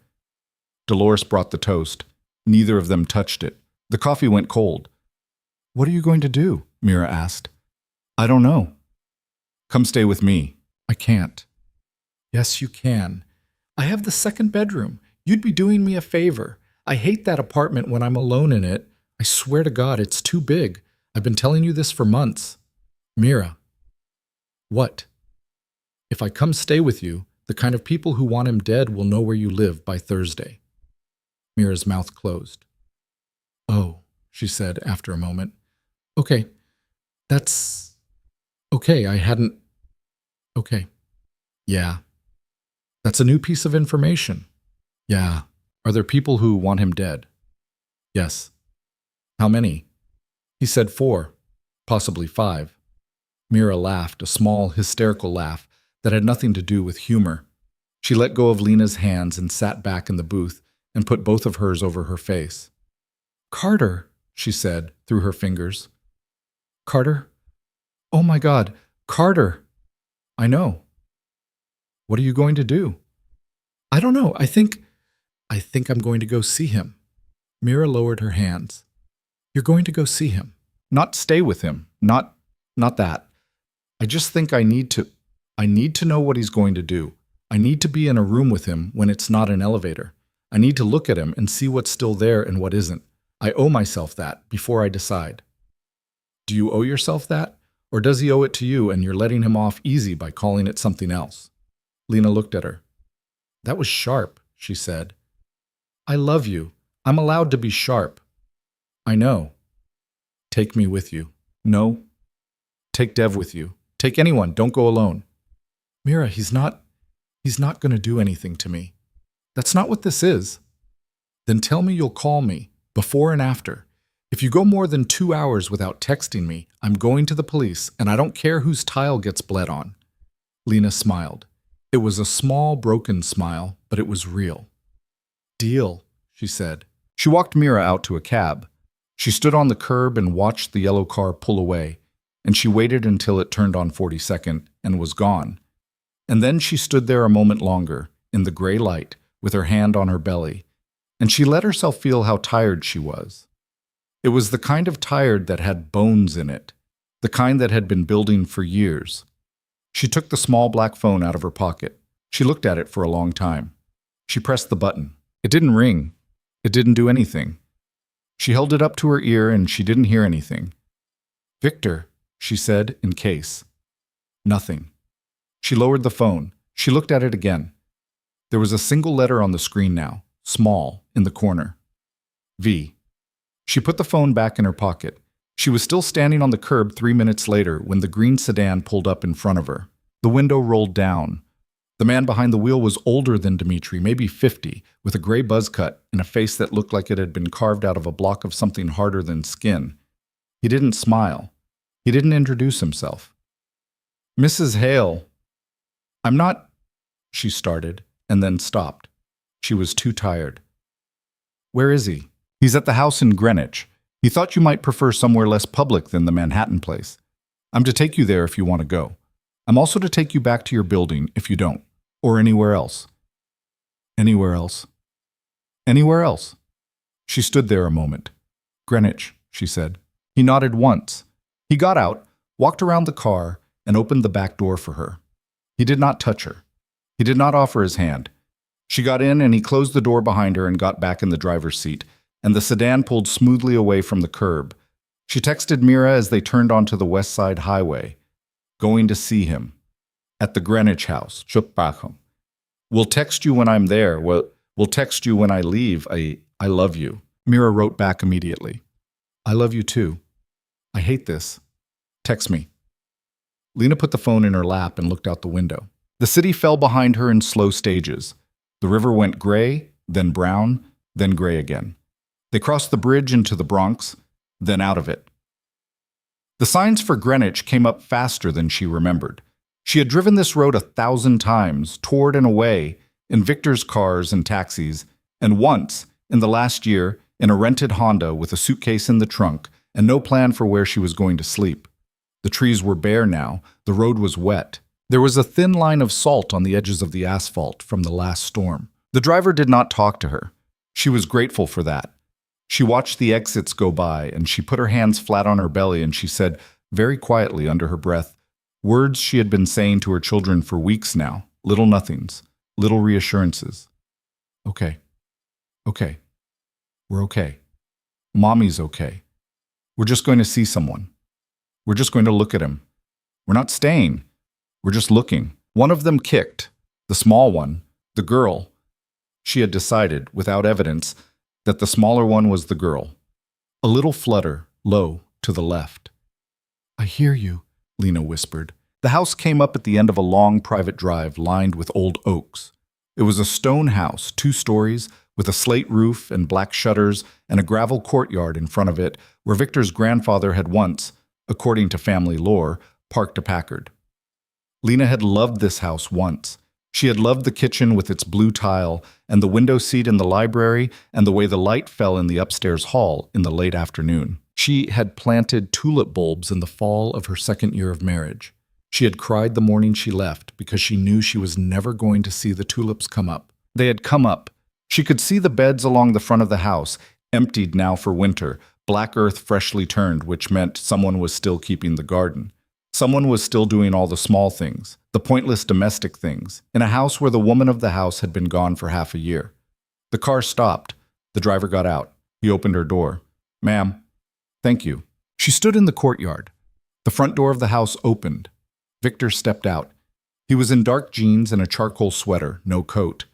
Dolores brought the toast. Neither of them touched it. The coffee went cold. What are you going to do? Meera asked. I don't know. Come stay with me. I can't. Yes, you can. I have the second bedroom. You'd be doing me a favor. I hate that apartment when I'm alone in it. I swear to God, it's too big. I've been telling you this for months. Meera. What? If I come stay with you, the kind of people who want him dead will know where you live by Thursday. Meera's mouth closed. Oh, she said after a moment. Okay. That's… Okay, I hadn't… Okay. Yeah. That's a new piece of information. Yeah. Are there people who want him dead? Yes. How many? He said 4, possibly 5. Meera laughed, a small, hysterical laugh that had nothing to do with humor. She let go of Lena's hands and sat back in the booth and put both of hers over her face. Carter, she said through her fingers. Carter? Oh my God, Carter! I know. What are you going to do? I don't know. I think I'm going to go see him. Meera lowered her hands. You're going to go see him. Not stay with him. Not that. I just think I need to know what he's going to do. I need to be in a room with him when it's not an elevator. I need to look at him and see what's still there and what isn't. I owe myself that before I decide. Do you owe yourself that? Or does he owe it to you and you're letting him off easy by calling it something else? Lena looked at her. That was sharp, she said. I love you. I'm allowed to be sharp. I know. Take me with you. No. Take Dev with you. Take anyone. Don't go alone. Meera, he's not going to do anything to me. That's not what this is. Then tell me you'll call me, before and after. If you go more than 2 hours without texting me, I'm going to the police, and I don't care whose tile gets bled on. Lena smiled. It was a small, broken smile, but it was real. Deal, she said. She walked Meera out to a cab. She stood on the curb and watched the yellow car pull away, and she waited until it turned on 42nd and was gone. And then she stood there a moment longer, in the gray light, with her hand on her belly, and she let herself feel how tired she was. It was the kind of tired that had bones in it, the kind that had been building for years. She took the small black phone out of her pocket. She looked at it for a long time. She pressed the button. It didn't ring. It didn't do anything. She held it up to her ear and she didn't hear anything. Victor, she said, in case. Nothing. She lowered the phone. She looked at it again. There was a single letter on the screen now, small, in the corner. V. She put the phone back in her pocket. She was still standing on the curb 3 minutes later when the green sedan pulled up in front of her. The window rolled down. The man behind the wheel was older than Dmitri, maybe 50, with a gray buzz cut and a face that looked like it had been carved out of a block of something harder than skin. He didn't smile. He didn't introduce himself. Mrs. Hale. I'm not, she started, and then stopped. She was too tired. Where is he? He's at the house in Greenwich. He thought you might prefer somewhere less public than the Manhattan place. I'm to take you there if you want to go. I'm also to take you back to your building if you don't, or anywhere else. Anywhere else. Anywhere else. She stood there a moment. Greenwich, she said. He nodded once. He got out, walked around the car, and opened the back door for her. He did not touch her. He did not offer his hand. She got in and he closed the door behind her and got back in the driver's seat, and the sedan pulled smoothly away from the curb. She texted Meera as they turned onto the West Side Highway. Going to see him. At the Greenwich house. We'll text you when I'm there. We'll text you when I leave. I love you. Meera wrote back immediately. I love you too. I hate this. Text me. Lena put the phone in her lap and looked out the window. The city fell behind her in slow stages. The river went gray, then brown, then gray again. They crossed the bridge into the Bronx, then out of it. The signs for Greenwich came up faster than she remembered. She had driven this road 1,000 times, toward and away, in Victor's cars and taxis, and once, in the last year, in a rented Honda with a suitcase in the trunk and no plan for where she was going to sleep. The trees were bare now, the road was wet. There was a thin line of salt on the edges of the asphalt from the last storm. The driver did not talk to her. She was grateful for that. She watched the exits go by, and she put her hands flat on her belly and she said, very quietly under her breath, words she had been saying to her children for weeks now, little nothings, little reassurances. Okay. Okay. We're okay. Mommy's okay. We're just going to see someone. We're just going to look at him. We're not staying. We're just looking. One of them kicked. The small one. The girl. She had decided, without evidence, that the smaller one was the girl. A little flutter, low, to the left. I hear you, Lena whispered. The house came up at the end of a long private drive lined with old oaks. It was a stone house, 2 stories, with a slate roof and black shutters and a gravel courtyard in front of it where Victor's grandfather had once, according to family lore, parked a Packard. Lena had loved this house once. She had loved the kitchen with its blue tile and the window seat in the library and the way the light fell in the upstairs hall in the late afternoon. She had planted tulip bulbs in the fall of her 2nd year of marriage. She had cried the morning she left because she knew she was never going to see the tulips come up. They had come up. She could see the beds along the front of the house, emptied now for winter, black earth freshly turned, which meant someone was still keeping the garden. Someone was still doing all the small things, the pointless domestic things, in a house where the woman of the house had been gone for half a year. The car stopped. The driver got out. He opened her door. Ma'am. Thank you. She stood in the courtyard. The front door of the house opened. Victor stepped out. He was in dark jeans and a charcoal sweater, no coat,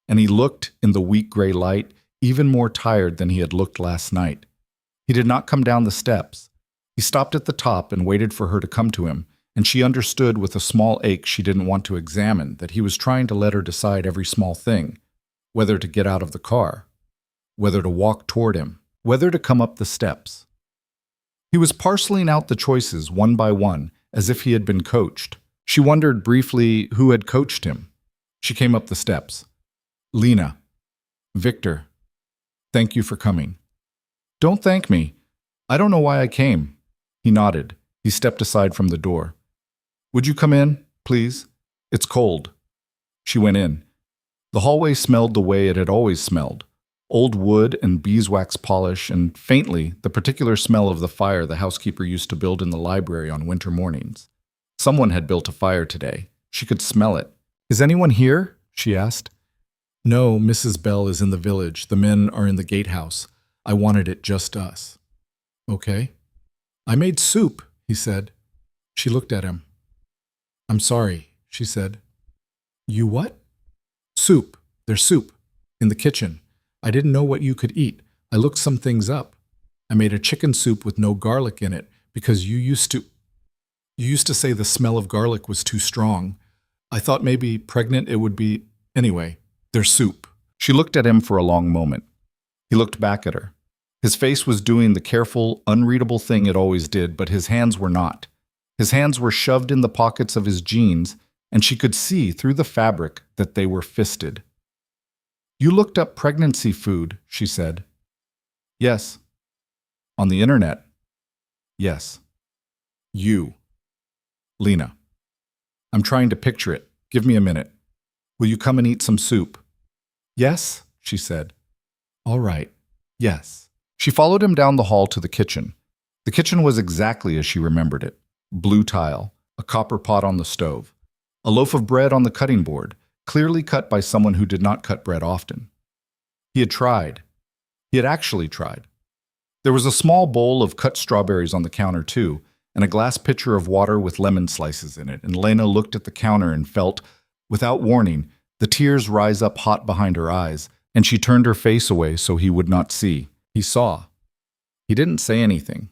and he looked, in the weak gray light, even more tired than he had looked last night. He did not come down the steps. He stopped at the top and waited for her to come to him, and she understood with a small ache she didn't want to examine that he was trying to let her decide every small thing, whether to get out of the car, whether to walk toward him, whether to come up the steps. He was parceling out the choices one by one, as if he had been coached. She wondered briefly who had coached him. She came up the steps. Lena. Victor. Thank you for coming. Don't thank me. I don't know why I came. He nodded. He stepped aside from the door. Would you come in, please? It's cold. She went in. The hallway smelled the way it had always smelled. Old wood and beeswax polish, and faintly, the particular smell of the fire the housekeeper used to build in the library on winter mornings. Someone had built a fire today. She could smell it. Is anyone here? She asked. No, Mrs. Bell is in the village. The men are in the gatehouse. I wanted it just us. Okay. I made soup, he said. She looked at him. I'm sorry, she said. You what? Soup. There's soup. In the kitchen. I didn't know what you could eat. I looked some things up. I made a chicken soup with no garlic in it because you used to say the smell of garlic was too strong. I thought maybe pregnant it would be. Anyway, there's soup. She looked at him for a long moment. He looked back at her. His face was doing the careful, unreadable thing it always did, but his hands were not. His hands were shoved in the pockets of his jeans, and she could see through the fabric that they were fisted. You looked up pregnancy food, she said. Yes. On the internet? Yes. You. Lena. I'm trying to picture it. Give me a minute. Will you come and eat some soup? Yes, she said. All right. Yes. She followed him down the hall to the kitchen. The kitchen was exactly as she remembered it. Blue tile, a copper pot on the stove, a loaf of bread on the cutting board, clearly cut by someone who did not cut bread often. He had tried. He had actually tried. There was a small bowl of cut strawberries on the counter too, and a glass pitcher of water with lemon slices in it, and Lena looked at the counter and felt, without warning, the tears rise up hot behind her eyes, and she turned her face away so he would not see. He saw. He didn't say anything.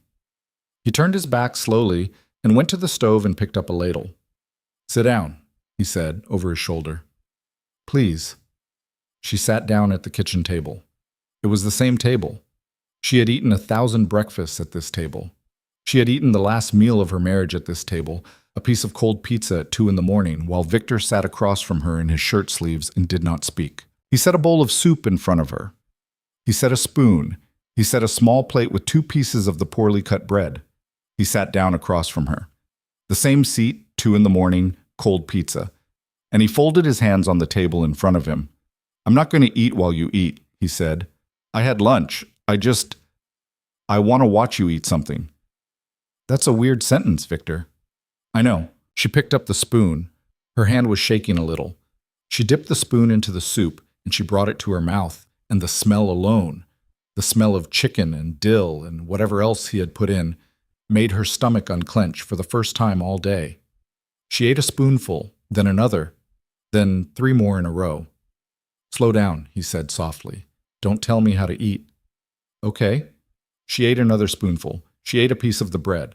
He turned his back slowly and went to the stove and picked up a ladle. Sit down, he said over his shoulder. Please. She sat down at the kitchen table. It was the same table. She had eaten 1,000 breakfasts at this table. She had eaten the last meal of her marriage at this table, a piece of cold pizza at 2 a.m, while Victor sat across from her in his shirt sleeves and did not speak. He set a bowl of soup in front of her. He set a spoon. He set a small plate with 2 pieces of the poorly cut bread. He sat down across from her. The same seat, 2 a.m, cold pizza. And he folded his hands on the table in front of him. I'm not going to eat while you eat, he said. I had lunch. I want to watch you eat something. That's a weird sentence, Victor. I know. She picked up the spoon. Her hand was shaking a little. She dipped the spoon into the soup, and she brought it to her mouth, and the smell alone, the smell of chicken and dill and whatever else he had put in, made her stomach unclench for the first time all day. She ate a spoonful, then another, then 3 more in a row. Slow down, he said softly. Don't tell me how to eat. Okay. She ate another spoonful. She ate a piece of the bread.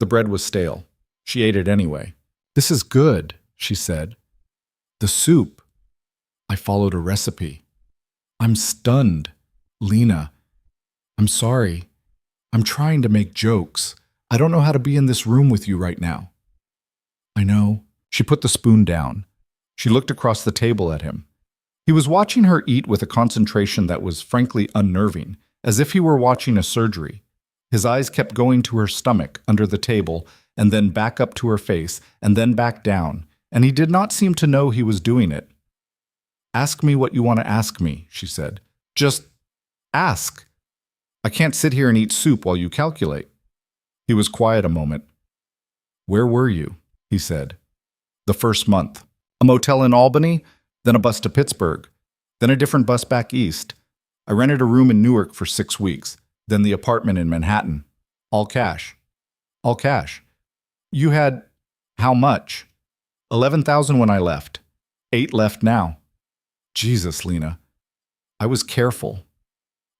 The bread was stale. She ate it anyway. This is good, she said. The soup. I followed a recipe. I'm stunned. Lena. I'm sorry. I'm trying to make jokes. I don't know how to be in this room with you right now. I know. She put the spoon down. She looked across the table at him. He was watching her eat with a concentration that was frankly unnerving, as if he were watching a surgery. His eyes kept going to her stomach under the table, and then back up to her face, and then back down, and he did not seem to know he was doing it. Ask me what you want to ask me, she said. Just ask. I can't sit here and eat soup while you calculate. He was quiet a moment. Where were you? He said. The first month. A motel in Albany, then a bus to Pittsburgh, then a different bus back east. I rented a room in Newark for 6 weeks, then the apartment in Manhattan. All cash. All cash. You had how much? 11,000 when I left. 8 left now. Jesus, Lena. I was careful.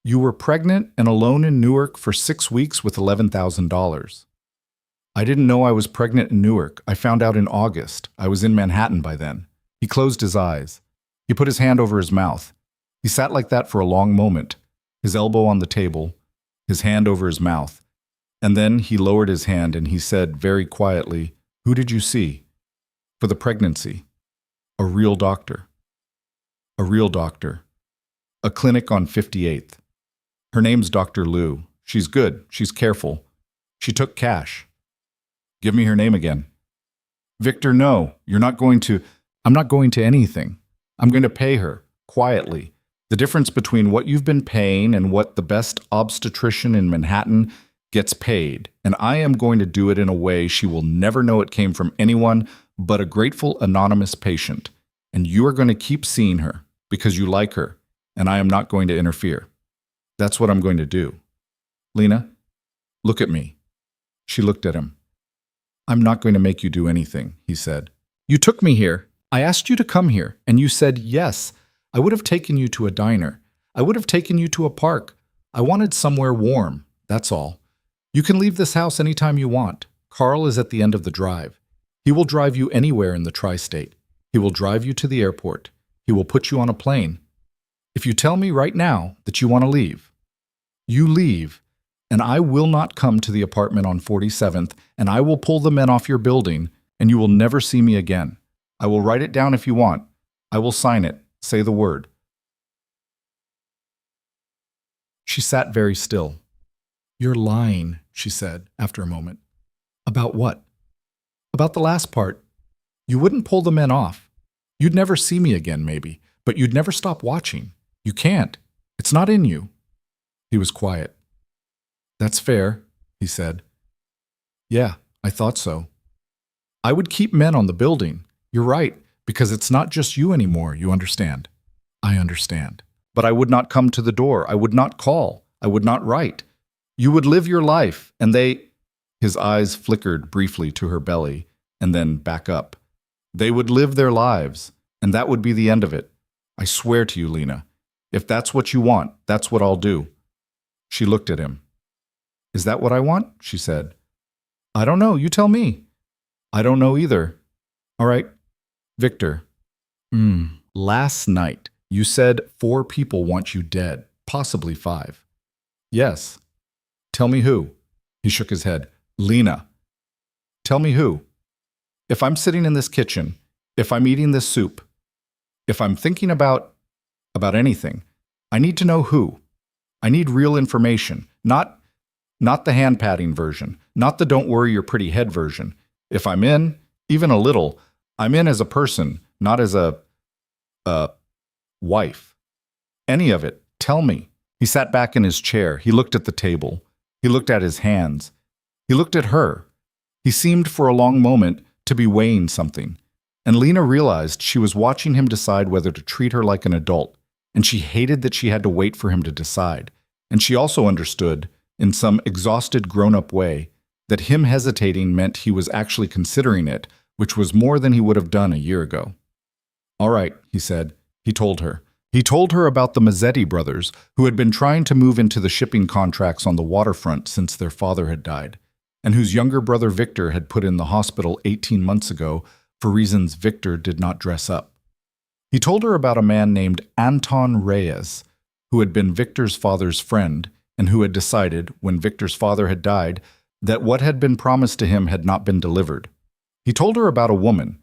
You were pregnant and alone in Newark for 6 weeks with $11,000. I didn't know I was pregnant in Newark. I found out in August. I was in Manhattan by then. He closed his eyes. He put his hand over his mouth. He sat like that for a long moment, his elbow on the table, his hand over his mouth. And then he lowered his hand and he said very quietly, Who did you see? For the pregnancy. A real doctor. A real doctor. A clinic on 58th. Her name's Dr. Lou. She's good. She's careful. She took cash. Give me her name again. Victor, no. You're not going to. I'm not going to anything. I'm going to pay her, quietly. The difference between what you've been paying and what the best obstetrician in Manhattan gets paid. And I am going to do it in a way she will never know it came from anyone but a grateful anonymous patient. And you are going to keep seeing her because you like her, and I am not going to interfere. That's what I'm going to do. Lena, look at me. She looked at him. I'm not going to make you do anything, he said. You took me here. I asked you to come here, and you said yes. I would have taken you to a diner. I would have taken you to a park. I wanted somewhere warm, that's all. You can leave this house anytime you want. Carl is at the end of the drive. He will drive you anywhere in the tri-state. He will drive you to the airport. He will put you on a plane. If you tell me right now that you want to leave, you leave, and I will not come to the apartment on 47th, and I will pull the men off your building, and you will never see me again. I will write it down if you want. I will sign it. Say the word. She sat very still. You're lying, she said after a moment. About what? About the last part. You wouldn't pull the men off. You'd never see me again, maybe, but you'd never stop watching. You can't. It's not in you. He was quiet. That's fair, he said. Yeah, I thought so. I would keep men on the building. You're right, because it's not just you anymore, you understand. I understand. But I would not come to the door. I would not call. I would not write. You would live your life, and they... His eyes flickered briefly to her belly, and then back up. They would live their lives, and that would be the end of it. I swear to you, Lena, if that's what you want, that's what I'll do. She looked at him. Is that what I want? She said. I don't know. You tell me. I don't know either. All right. Victor. Last night, you said 4 people want you dead, possibly 5. Yes. Tell me who. He shook his head. Lena. Tell me who. If I'm sitting in this kitchen, if I'm eating this soup, if I'm thinking about anything, I need to know who. I need real information, not the hand-patting version, not the don't worry your pretty head version. If I'm in, even a little, I'm in as a person, not as a wife. Any of it, tell me. He sat back in his chair. He looked at the table. He looked at his hands. He looked at her. He seemed for a long moment to be weighing something. And Lena realized she was watching him decide whether to treat her like an adult, and she hated that she had to wait for him to decide. And she also understood, in some exhausted grown-up way, that him hesitating meant he was actually considering it, which was more than he would have done a year ago. All right, he said. He told her. He told her about the Mazzetti brothers, who had been trying to move into the shipping contracts on the waterfront since their father had died, and whose younger brother Victor had put in the hospital 18 months ago for reasons Victor did not dress up. He told her about a man named Anton Reyes, who had been Victor's father's friend and who had decided, when Victor's father had died, that what had been promised to him had not been delivered. He told her about a woman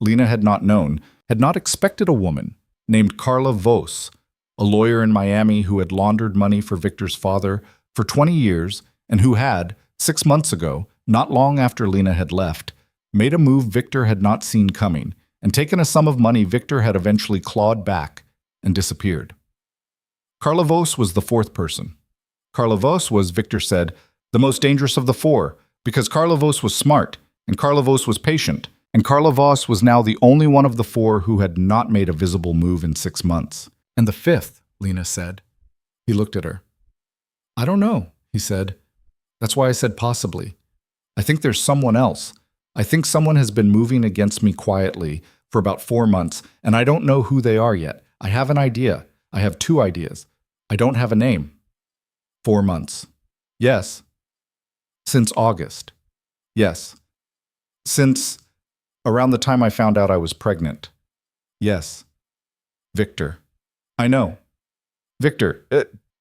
Lena had not known, had not expected a woman, named Carla Vos, a lawyer in Miami who had laundered money for Victor's father for 20 years and who had, 6 months ago, not long after Lena had left, made a move Victor had not seen coming and taken a sum of money Victor had eventually clawed back and disappeared. Carla Vos was the 4th person. Carla Vos was, Victor said, the most dangerous of the 4 because Carla Vos was smart and Carla Vos was patient, and Carla Vos was now the only one of the 4 who had not made a visible move in 6 months. And the 5th, Lena said. He looked at her. I don't know, he said. That's why I said possibly. I think there's someone else. I think someone has been moving against me quietly for about 4 months, and I don't know who they are yet. I have an idea. I have 2 ideas. I don't have a name. 4 months. Yes. Since August. Yes. Since around the time I found out I was pregnant. Yes. Victor. I know. Victor,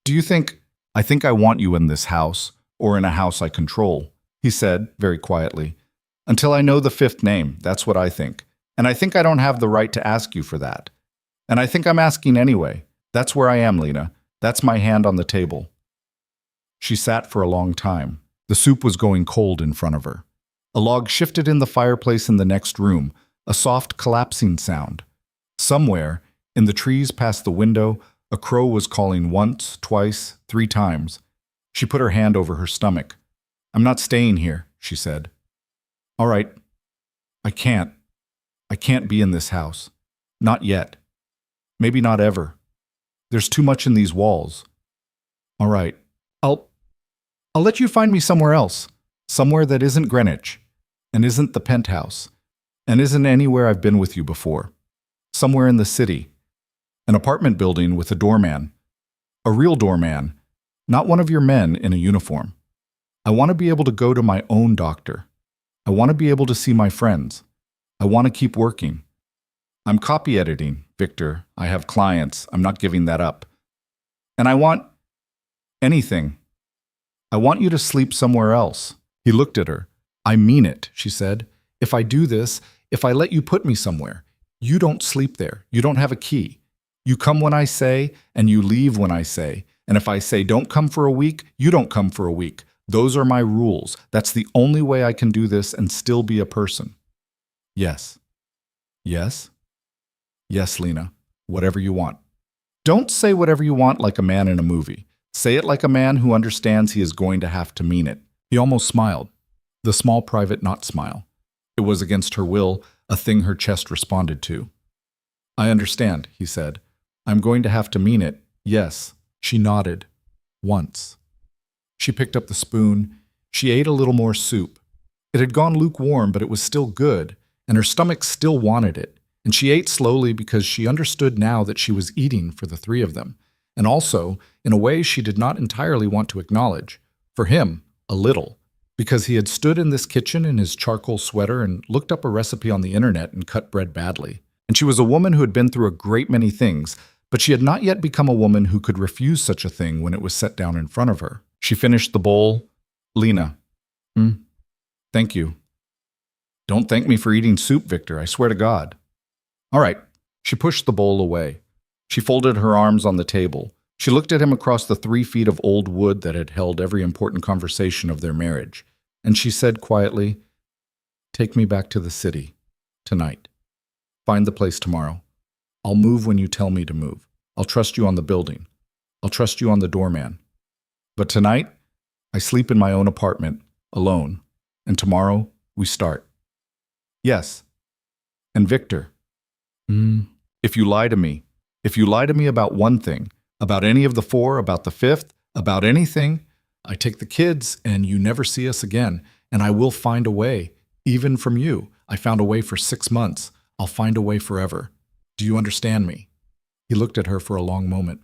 do you think... I think I want you in this house, or in a house I control, he said, very quietly. Until I know the 5th name, that's what I think. And I think I don't have the right to ask you for that. And I think I'm asking anyway. That's where I am, Lena. That's my hand on the table. She sat for a long time. The soup was going cold in front of her. A log shifted in the fireplace in the next room, a soft collapsing sound. Somewhere, in the trees past the window, a crow was calling once, twice, 3 times. She put her hand over her stomach. I'm not staying here, she said. All right. I can't be in this house. Not yet. Maybe not ever. There's too much in these walls. All right. I'll let you find me somewhere else. Somewhere that isn't Greenwich. And isn't the penthouse? And isn't anywhere I've been with you before? Somewhere in the city. An apartment building with a doorman. A real doorman, not one of your men in a uniform. I want to be able to go to my own doctor. I want to be able to see my friends. I want to keep working. I'm copy editing, Victor. I have clients. I'm not giving that up. And I want anything. I want you to sleep somewhere else. He looked at her. I mean it, she said. If I do this, if I let you put me somewhere, you don't sleep there. You don't have a key. You come when I say, and you leave when I say. And if I say don't come for a week, you don't come for a week. Those are my rules. That's the only way I can do this and still be a person. Yes. Yes? Yes, Lena. Whatever you want. Don't say whatever you want like a man in a movie. Say it like a man who understands he is going to have to mean it. He almost smiled. The small private not smile. It was against her will, a thing her chest responded to. I understand, he said. I'm going to have to mean it. Yes. She nodded. Once. She picked up the spoon. She ate a little more soup. It had gone lukewarm, but it was still good, and her stomach still wanted it. And she ate slowly because she understood now that she was eating for the three of them, and also, in a way she did not entirely want to acknowledge. For him, a little. Because he had stood in this kitchen in his charcoal sweater and looked up a recipe on the internet and cut bread badly. And she was a woman who had been through a great many things, but she had not yet become a woman who could refuse such a thing when it was set down in front of her. She finished the bowl. Lena. Thank you. Don't thank me for eating soup, Victor, I swear to God. All right. She pushed the bowl away. She folded her arms on the table. She looked at him across the 3 feet of old wood that had held every important conversation of their marriage, and she said quietly, Take me back to the city. Tonight. Find the place tomorrow. I'll move when you tell me to move. I'll trust you on the building. I'll trust you on the doorman. But tonight, I sleep in my own apartment, alone, and tomorrow we start. Yes. And Victor, if you lie to me about one thing, about any of the 4, about the 5th, about anything, I take the kids and you never see us again, and I will find a way, even from you. I found a way for 6 months. I'll find a way forever. Do you understand me? He looked at her for a long moment.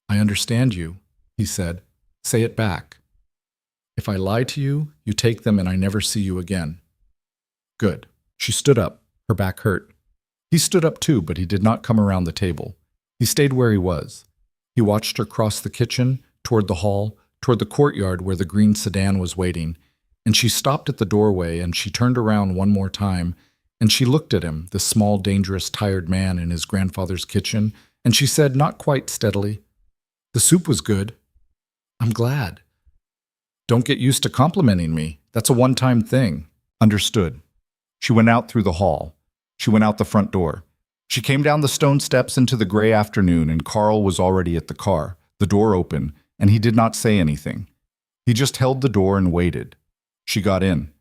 I understand you, he said. Say it back. If I lie to you, you take them and I never see you again. Good. She stood up. Her back hurt. He stood up too, but he did not come around the table. He stayed where he was. He watched her cross the kitchen, toward the hall, toward the courtyard where the green sedan was waiting, and she stopped at the doorway and she turned around one more time, and she looked at him, this small, dangerous, tired man in his grandfather's kitchen, and she said, not quite steadily, The soup was good. I'm glad. Don't get used to complimenting me. That's a one-time thing. Understood. She went out through the hall. She went out the front door. She came down the stone steps into the gray afternoon, and Carl was already at the car, the door open, and he did not say anything. He just held the door and waited. She got in.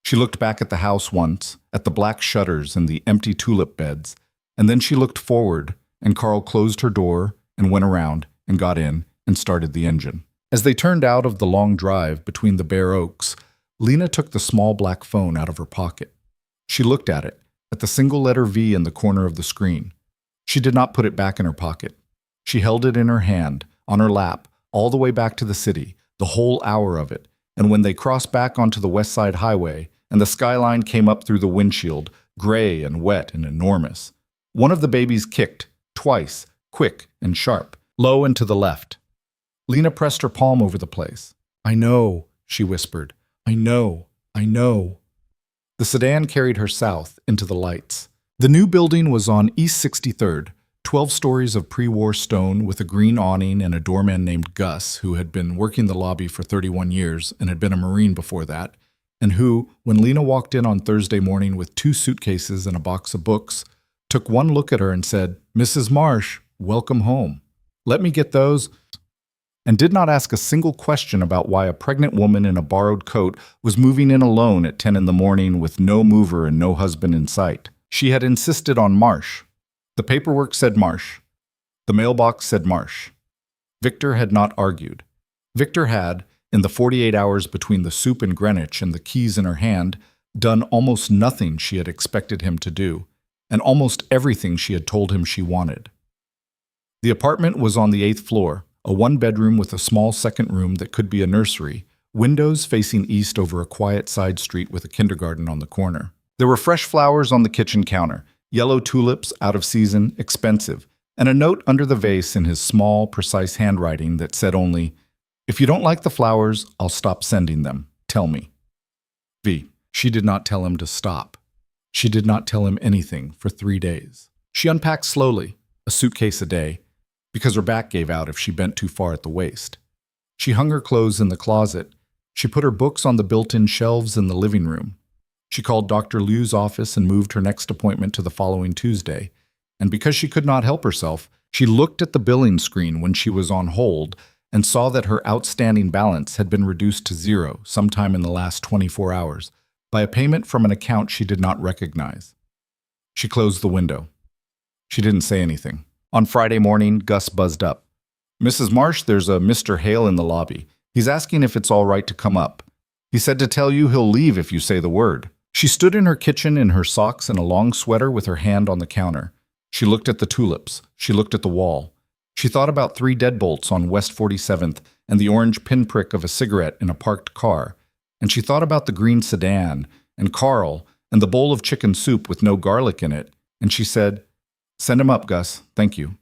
She looked back at the house once, at the black shutters and the empty tulip beds, and then she looked forward, and Carl closed her door and went around and got in and started the engine. As they turned out of the long drive between the bare oaks, Lena took the small black phone out of her pocket. She looked at it, at the single letter V in the corner of the screen. She did not put it back in her pocket. She held it in her hand, on her lap, all the way back to the city, the whole hour of it, and when they crossed back onto the West Side Highway, and the skyline came up through the windshield, gray and wet and enormous. One of the babies kicked, twice, quick and sharp, low and to the left. Lena pressed her palm over the place. I know, she whispered. I know, I know. The sedan carried her south into the lights. The new building was on East 63rd, 12 stories of pre-war stone with a green awning and a doorman named Gus, who had been working the lobby for 31 years and had been a Marine before that, and who, when Lena walked in on Thursday morning with 2 suitcases and a box of books, took one look at her and said, Mrs. Marsh, welcome home. Let me get those, and did not ask a single question about why a pregnant woman in a borrowed coat was moving in alone at 10 in the morning with no mover and no husband in sight. She had insisted on Marsh. The paperwork said Marsh. The mailbox said Marsh. Victor had not argued. Victor had, in the 48 hours between the soup in Greenwich and the keys in her hand, done almost nothing she had expected him to do, and almost everything she had told him she wanted. The apartment was on the 8th floor, a one-bedroom with a small second room that could be a nursery, windows facing east over a quiet side street with a kindergarten on the corner. There were fresh flowers on the kitchen counter, yellow tulips, out of season, expensive, and a note under the vase in his small, precise handwriting that said only, "If you don't like the flowers, I'll stop sending them. Tell me." V. She did not tell him to stop. She did not tell him anything for 3 days. She unpacked slowly, a suitcase a day, because her back gave out if she bent too far at the waist. She hung her clothes in the closet. She put her books on the built-in shelves in the living room. She called Dr. Liu's office and moved her next appointment to the following Tuesday. And because she could not help herself, she looked at the billing screen when she was on hold and saw that her outstanding balance had been reduced to 0 sometime in the last 24 hours by a payment from an account she did not recognize. She closed the window. She didn't say anything. On Friday morning, Gus buzzed up. "Mrs. Marsh, there's a Mr. Hale in the lobby. He's asking if it's all right to come up. He said to tell you he'll leave if you say the word." She stood in her kitchen in her socks and a long sweater with her hand on the counter. She looked at the tulips. She looked at the wall. She thought about 3 deadbolts on West 47th and the orange pinprick of a cigarette in a parked car. And she thought about the green sedan and Carl and the bowl of chicken soup with no garlic in it. And she said, "Send him up, Gus. Thank you."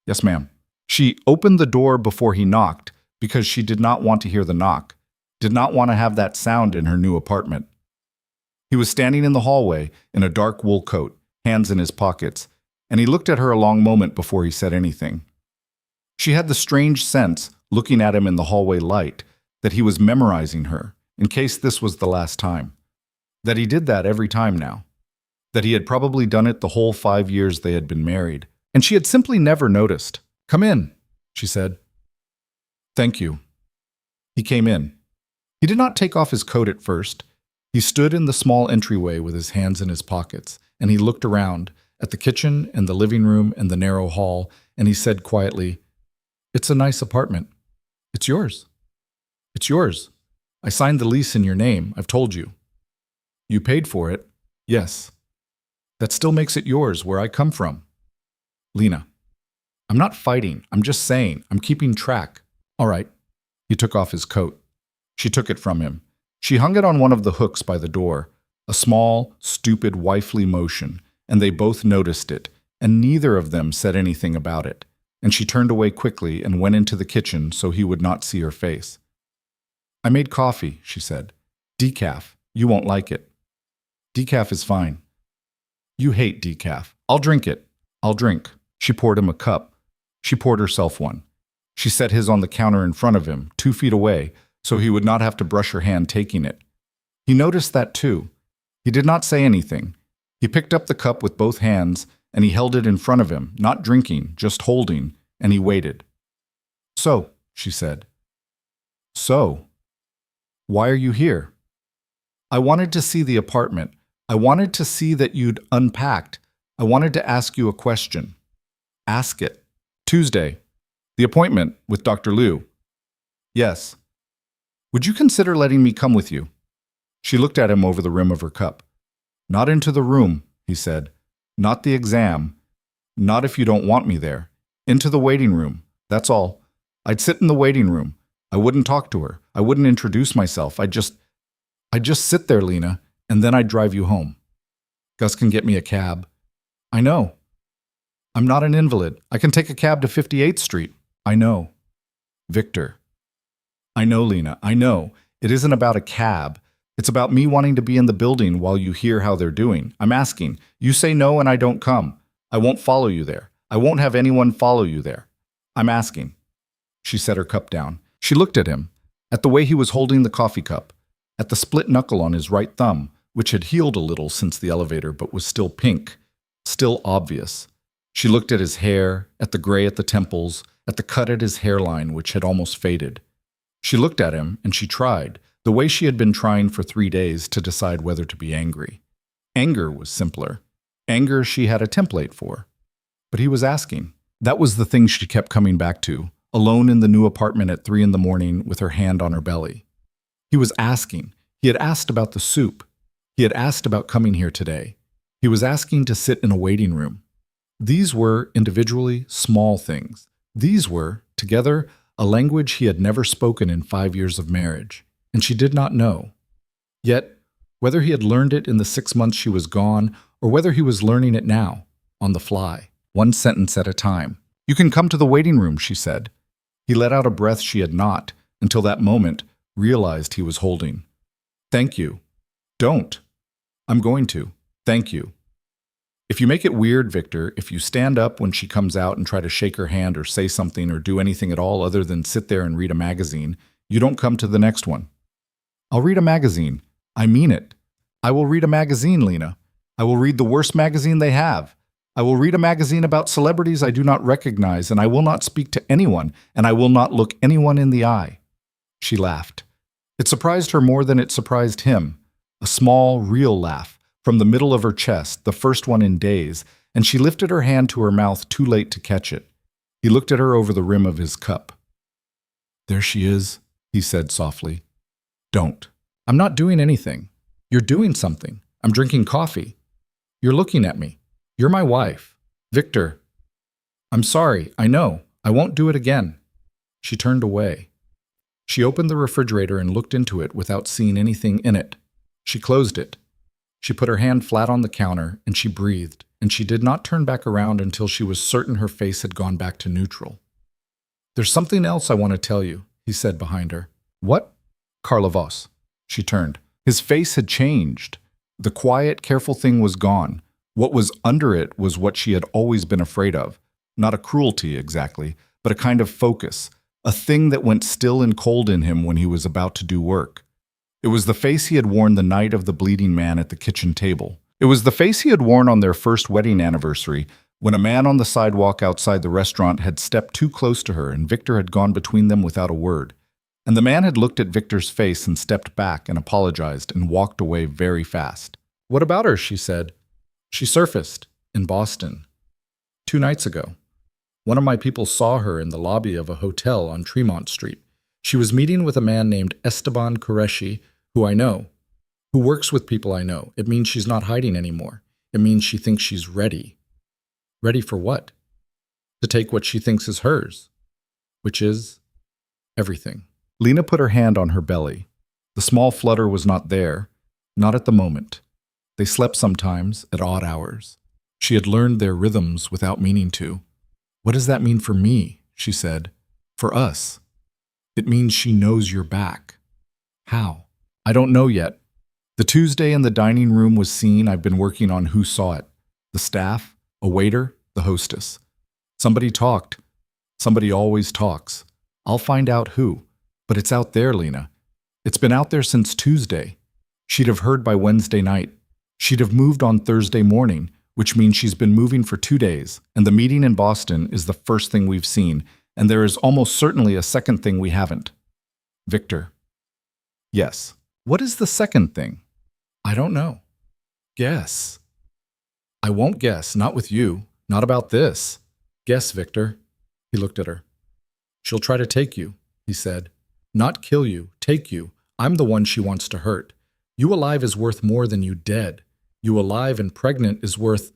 "Yes, ma'am." She opened the door before he knocked because she did not want to hear the knock, did not want to have that sound in her new apartment. He was standing in the hallway in a dark wool coat, hands in his pockets, and he looked at her a long moment before he said anything. She had the strange sense, looking at him in the hallway light, that he was memorizing her, in case this was the last time. That he did that every time now. That he had probably done it the whole 5 years they had been married, and she had simply never noticed. "Come in," she said. "Thank you." He came in. He did not take off his coat at first. He stood in the small entryway with his hands in his pockets, and he looked around at the kitchen and the living room and the narrow hall, and he said quietly, "It's a nice apartment. It's yours. It's yours. I signed the lease in your name, I've told you." "You paid for it?" "Yes." "That still makes it yours where I come from." "Lena, I'm not fighting. I'm just saying. I'm keeping track." "All right." He took off his coat. She took it from him. She hung it on one of the hooks by the door, a small, stupid, wifely motion, and they both noticed it, and neither of them said anything about it. And she turned away quickly and went into the kitchen so he would not see her face. "I made coffee," she said. "Decaf. You won't like it." "Decaf is fine." "You hate decaf." "I'll drink it. I'll drink." She poured him a cup. She poured herself one. She set his on the counter in front of him, 2 feet away, so he would not have to brush her hand taking it. He noticed that too. He did not say anything. He picked up the cup with both hands, and he held it in front of him, not drinking, just holding, and he waited. "So," she said. "So? Why are you here?" "I wanted to see the apartment. I wanted to see that you'd unpacked. I wanted to ask you a question." "Ask it." "Tuesday. The appointment with Dr. Liu." "Yes." "Would you consider letting me come with you?" She looked at him over the rim of her cup. "Not into the room," he said. "Not the exam. Not if you don't want me there. Into the waiting room. That's all. I'd sit in the waiting room. I wouldn't talk to her. I wouldn't introduce myself. I'd just sit there, Lena, and then I'd drive you home. Gus can get me a cab." "I know." "I'm not an invalid. I can take a cab to 58th Street. "I know." "Victor." "I know, Lena. I know. It isn't about a cab. It's about me wanting to be in the building while you hear how they're doing. I'm asking. You say no and I don't come. I won't follow you there. I won't have anyone follow you there. I'm asking." She set her cup down. She looked at him, at the way he was holding the coffee cup, at the split knuckle on his right thumb, which had healed a little since the elevator but was still pink, still obvious. She looked at his hair, at the gray at the temples, at the cut at his hairline, which had almost faded. She looked at him, and she tried, the way she had been trying for 3 days, to decide whether to be angry. Anger was simpler. Anger she had a template for. But he was asking. That was the thing she kept coming back to, alone in the new apartment at 3 in the morning with her hand on her belly. He was asking. He had asked about the soup. He had asked about coming here today. He was asking to sit in a waiting room. These were, individually, small things. These were, together, a language he had never spoken in 5 years of marriage, and she did not know. Yet, whether he had learned it in the 6 months she was gone, or whether he was learning it now, on the fly, one sentence at a time. "You can come to the waiting room," she said. He let out a breath she had not, until that moment, realized he was holding. "Thank you." "Don't." "I'm going to. Thank you." If you make it weird, Victor, if you stand up when she comes out and try to shake her hand or say something or do anything at all other than sit there and read a magazine, you don't come to the next one. "I'll read a magazine. I mean it. I will read a magazine, Lena. I will read the worst magazine they have. I will read a magazine about celebrities I do not recognize, and I will not speak to anyone, and I will not look anyone in the eye." She laughed. It surprised her more than it surprised him. A small, real laugh, from the middle of her chest, the first one in days, and she lifted her hand to her mouth too late to catch it. He looked at her over the rim of his cup. "There she is," he said softly. "Don't. I'm not doing anything. You're doing something. I'm drinking coffee. You're looking at me. You're my wife. Victor. I'm sorry, I know. I won't do it again." She turned away. She opened the refrigerator and looked into it without seeing anything in it. She closed it. She put her hand flat on the counter, and she breathed, and she did not turn back around until she was certain her face had gone back to neutral. "There's something else I want to tell you," he said behind her. "What?" "Carla Voss." She turned. His face had changed. The quiet, careful thing was gone. What was under it was what she had always been afraid of. Not a cruelty, exactly, but a kind of focus, a thing that went still and cold in him when he was about to do work. It was the face he had worn the night of the bleeding man at the kitchen table. It was the face he had worn on their first wedding anniversary, when a man on the sidewalk outside the restaurant had stepped too close to her and Victor had gone between them without a word. And the man had looked at Victor's face and stepped back and apologized and walked away very fast. "What about her?" she said. "She surfaced in Boston 2 nights ago. One of my people saw her in the lobby of a hotel on Tremont Street. She was meeting with a man named Esteban Qureshi, who I know, who works with people I know. It means she's not hiding anymore. It means she thinks she's ready." "Ready for what?" "To take what she thinks is hers, which is everything." Lena put her hand on her belly. The small flutter was not there, not at the moment. They slept sometimes at odd hours. She had learned their rhythms without meaning to. "What does that mean for me?" she said. "For us." "It means she knows you're back." "How?" "I don't know yet. The Tuesday in the dining room was seen. I've been working on who saw it. The staff, a waiter, the hostess. Somebody talked. Somebody always talks. I'll find out who. But it's out there, Lena. It's been out there since Tuesday. She'd have heard by Wednesday night. She'd have moved on Thursday morning, which means she's been moving for 2 days, and the meeting in Boston is the first thing we've seen, and there is almost certainly a second thing we haven't." "Victor." "Yes." "What is the second thing?" "I don't know." "Guess." "I won't guess, not with you, not about this." "Guess, Victor." He looked at her. "She'll try to take you," he said. "Not kill you, take you. I'm the one she wants to hurt. You alive is worth more than you dead. You alive and pregnant is worth—"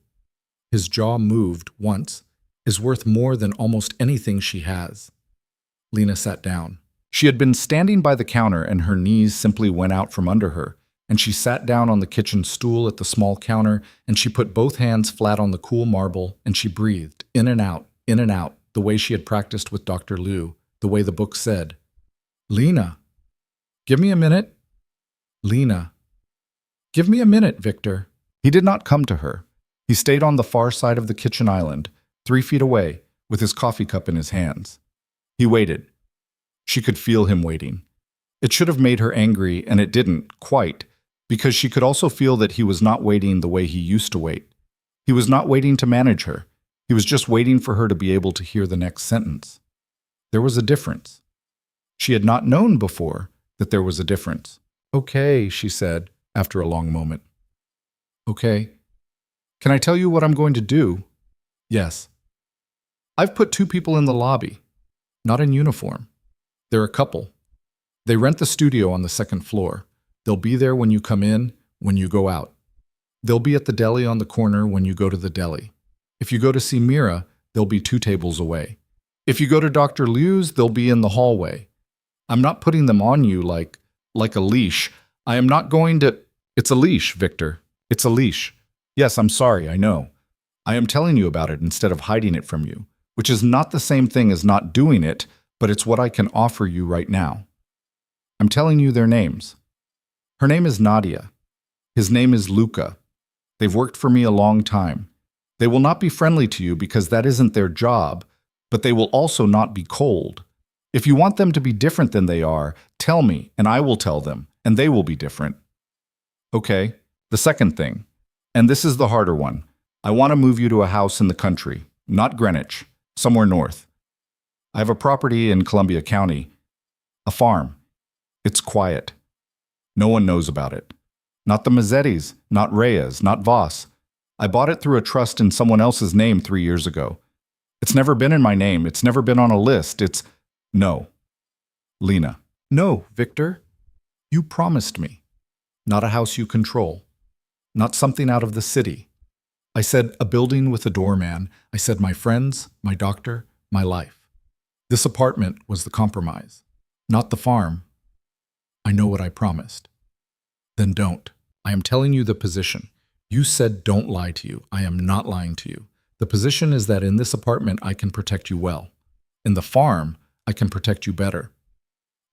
his jaw moved once, "is worth more than almost anything she has." Lena sat down. She had been standing by the counter and her knees simply went out from under her, and she sat down on the kitchen stool at the small counter, and she put both hands flat on the cool marble, and she breathed, in and out, the way she had practiced with Dr. Liu, the way the book said. "Lena, give me a minute." "Lena, give me a minute, Victor." He did not come to her. He stayed on the far side of the kitchen island, 3 feet away, with his coffee cup in his hands. He waited. She could feel him waiting. It should have made her angry, and it didn't, quite, because she could also feel that he was not waiting the way he used to wait. He was not waiting to manage her. He was just waiting for her to be able to hear the next sentence. There was a difference. She had not known before that there was a difference. "Okay," she said, after a long moment. "Okay. Can I tell you what I'm going to do?" "Yes." "I've put 2 people in the lobby. Not in uniform. They're a couple. They rent the studio on the 2nd floor. They'll be there when you come in, when you go out. They'll be at the deli on the corner when you go to the deli. If you go to see Meera, they'll be 2 tables away. If you go to Dr. Liu's, they'll be in the hallway. I'm not putting them on you like a leash. I am not going to... It's a leash, Victor. It's a leash. Yes, I'm sorry, I know. I am telling you about it instead of hiding it from you, which is not the same thing as not doing it, but it's what I can offer you right now. I'm telling you their names. Her name is Nadia. His name is Luca. They've worked for me a long time. They will not be friendly to you because that isn't their job, but they will also not be cold. If you want them to be different than they are, tell me, and I will tell them, and they will be different. Okay, the second thing, and this is the harder one. I want to move you to a house in the country, not Greenwich, somewhere north. I have a property in Columbia County, a farm. It's quiet. No one knows about it. Not the Mazzettis, not Reyes, not Voss. I bought it through a trust in someone else's name 3 years ago. It's never been in my name. It's never been on a list. No. Lena. No, Victor. You promised me. Not a house you control. Not something out of the city. I said a building with a doorman. I said my friends, my doctor, my life. This apartment was the compromise. Not the farm. I know what I promised. Then don't. I am telling you the position. You said don't lie to you. I am not lying to you. The position is that in this apartment I can protect you well. In the farm, I can protect you better.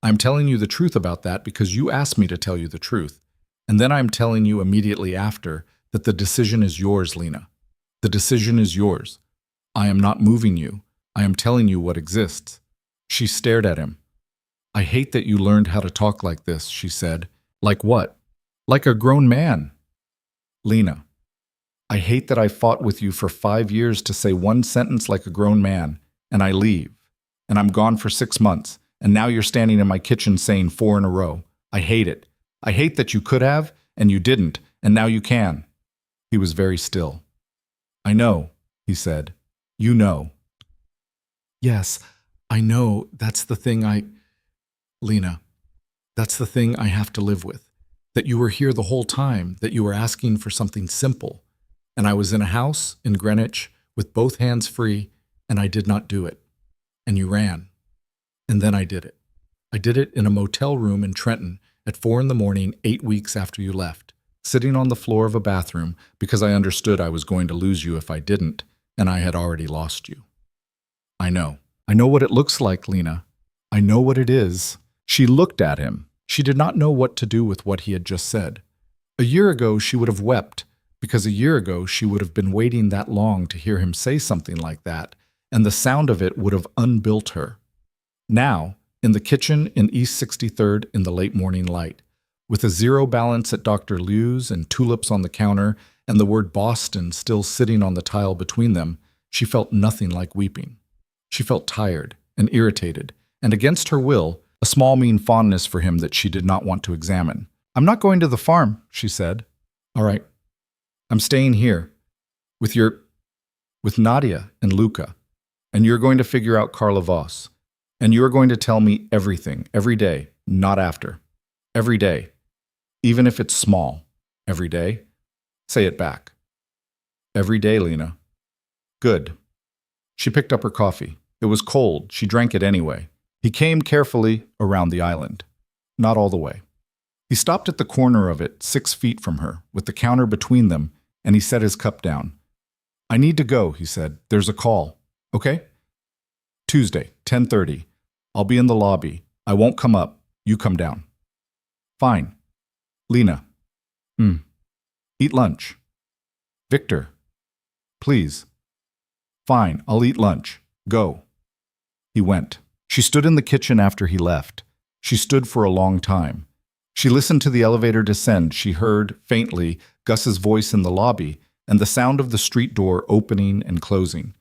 I'm telling you the truth about that because you asked me to tell you the truth. And then I'm telling you immediately after that the decision is yours, Lena. The decision is yours. I am not moving you. I am telling you what exists. She stared at him. I hate that you learned how to talk like this, she said. Like what? Like a grown man. Lena, I hate that I fought with you for 5 years to say one sentence like a grown man, and I leave. And I'm gone for 6 months, and now you're standing in my kitchen saying 4 in a row. I hate it. I hate that you could have, and you didn't, and now you can. He was very still. I know, he said. You know. Yes, I know. That's the thing Lena, that's the thing I have to live with. That you were here the whole time, that you were asking for something simple. And I was in a house in Greenwich with both hands free, and I did not do it. And you ran. And then I did it. I did it in a motel room in Trenton at 4 in the morning, 8 weeks after you left, sitting on the floor of a bathroom because I understood I was going to lose you if I didn't, and I had already lost you. I know. I know what it looks like, Lena. I know what it is. She looked at him. She did not know what to do with what he had just said. A year ago, she would have wept, because a year ago she would have been waiting that long to hear him say something like that, and the sound of it would have unbuilt her. Now, in the kitchen in East 63rd in the late morning light, with a zero balance at Dr. Liu's and tulips on the counter and the word Boston still sitting on the tile between them, she felt nothing like weeping. She felt tired and irritated, and against her will, a small mean fondness for him that she did not want to examine. I'm not going to the farm, she said. All right. I'm staying here with Nadia and Luca, and you're going to figure out Carla Voss, and you're going to tell me everything, every day, not after. Every day. Even if it's small. Every day. Say it back. Every day, Lena. Good. She picked up her coffee. It was cold. She drank it anyway. He came carefully around the island. Not all the way. He stopped at the corner of it, 6 feet from her, with the counter between them, and he set his cup down. I need to go, he said. There's a call. Okay? Tuesday, 10:30. I'll be in the lobby. I won't come up. You come down. Fine. Lena. Eat lunch. Victor. Please. Fine, I'll eat lunch. Go. He went. She stood in the kitchen after he left. She stood for a long time. She listened to the elevator descend. She heard, faintly, Gus's voice in the lobby and the sound of the street door opening and closing.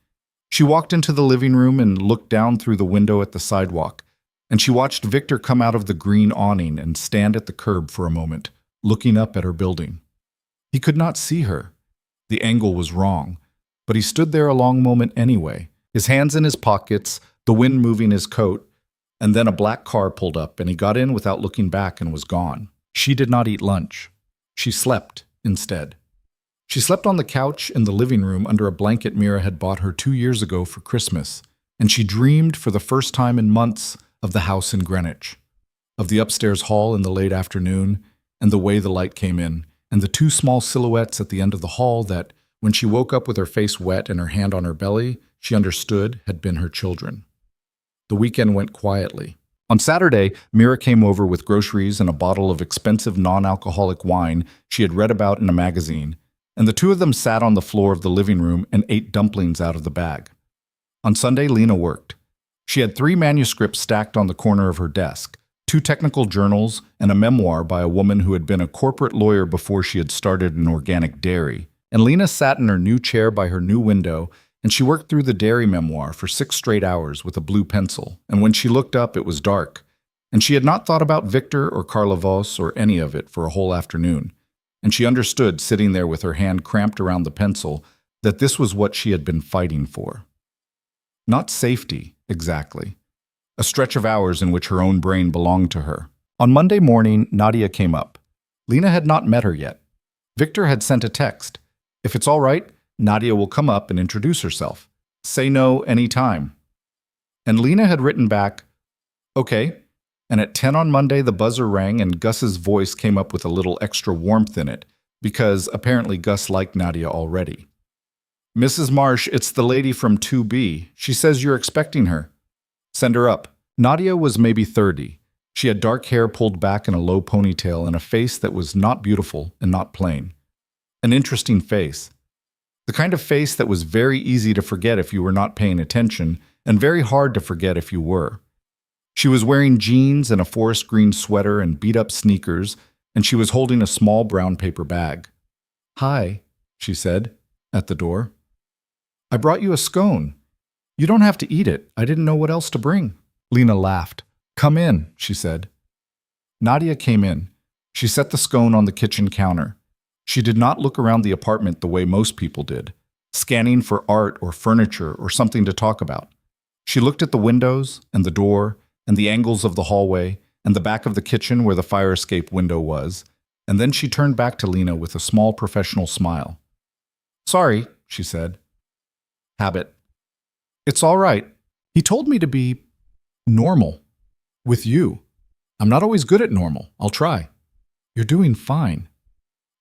She walked into the living room and looked down through the window at the sidewalk, and she watched Victor come out of the green awning and stand at the curb for a moment, looking up at her building. He could not see her. The angle was wrong, but he stood there a long moment anyway, his hands in his pockets, the wind moving his coat, and then a black car pulled up and he got in without looking back and was gone. She did not eat lunch. She slept instead. She slept on the couch in the living room under a blanket Meera had bought her 2 years ago for Christmas, and she dreamed for the first time in months of the house in Greenwich, of the upstairs hall in the late afternoon, and the way the light came in, and the two small silhouettes at the end of the hall that, when she woke up with her face wet and her hand on her belly, she understood had been her children. The weekend went quietly. On Saturday, Meera came over with groceries and a bottle of expensive non-alcoholic wine she had read about in a magazine, and the two of them sat on the floor of the living room and ate dumplings out of the bag. On Sunday, Lena worked. She had 3 manuscripts stacked on the corner of her desk, 2 technical journals, and a memoir by a woman who had been a corporate lawyer before she had started an organic dairy. And Lena sat in her new chair by her new window, and she worked through the dairy memoir for 6 straight hours with a blue pencil. And when she looked up, it was dark, and she had not thought about Victor or Carlavos or any of it for a whole afternoon. And she understood, sitting there with her hand cramped around the pencil, that this was what she had been fighting for. Not safety, exactly. A stretch of hours in which her own brain belonged to her. On Monday morning, Nadia came up. Lena had not met her yet. Victor had sent a text. If it's all right, Nadia will come up and introduce herself. Say no any time. And Lena had written back, okay. And at 10 on Monday, the buzzer rang and Gus's voice came up with a little extra warmth in it, because apparently Gus liked Nadia already. Mrs. Marsh, it's the lady from 2B. She says you're expecting her. Send her up. Nadia was maybe 30. She had dark hair pulled back in a low ponytail and a face that was not beautiful and not plain. An interesting face. The kind of face that was very easy to forget if you were not paying attention, and very hard to forget if you were. She was wearing jeans and a forest green sweater and beat-up sneakers, and she was holding a small brown paper bag. Hi, she said, at the door. I brought you a scone. You don't have to eat it. I didn't know what else to bring. Lena laughed. Come in, she said. Nadia came in. She set the scone on the kitchen counter. She did not look around the apartment the way most people did, scanning for art or furniture or something to talk about. She looked at the windows and the door and the angles of the hallway and the back of the kitchen where the fire escape window was, and then she turned back to Lena with a small professional smile. Sorry, she said. Habit. It's all right. He told me to be normal with you. I'm not always good at normal. I'll try. You're doing fine.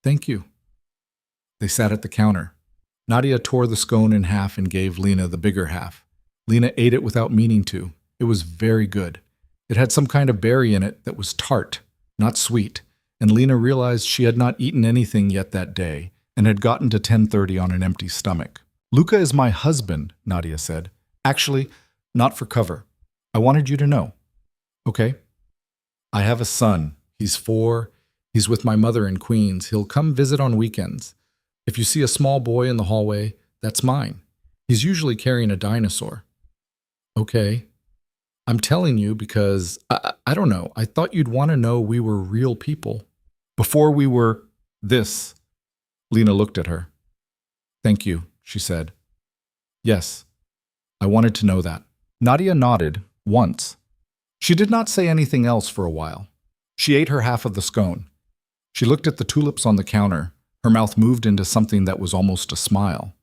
Thank you. They sat at the counter. Nadia tore the scone in half and gave Lena the bigger half. Lena ate it without meaning to. It was very good. It had some kind of berry in it that was tart, not sweet, and Lena realized she had not eaten anything yet that day and had gotten to 10:30 on an empty stomach. Luca is my husband, Nadia said. Actually, not for cover. I wanted you to know. Okay. I have a son. He's 4. He's with my mother in Queens. He'll come visit on weekends. If you see a small boy in the hallway, that's mine. He's usually carrying a dinosaur. Okay. I'm telling you because, I don't know, I thought you'd want to know we were real people. Before we were this. Lena looked at her. Thank you, she said. Yes, I wanted to know that. Nadia nodded, once. She did not say anything else for a while. She ate her half of the scone. She looked at the tulips on the counter. Her mouth moved into something that was almost a smile.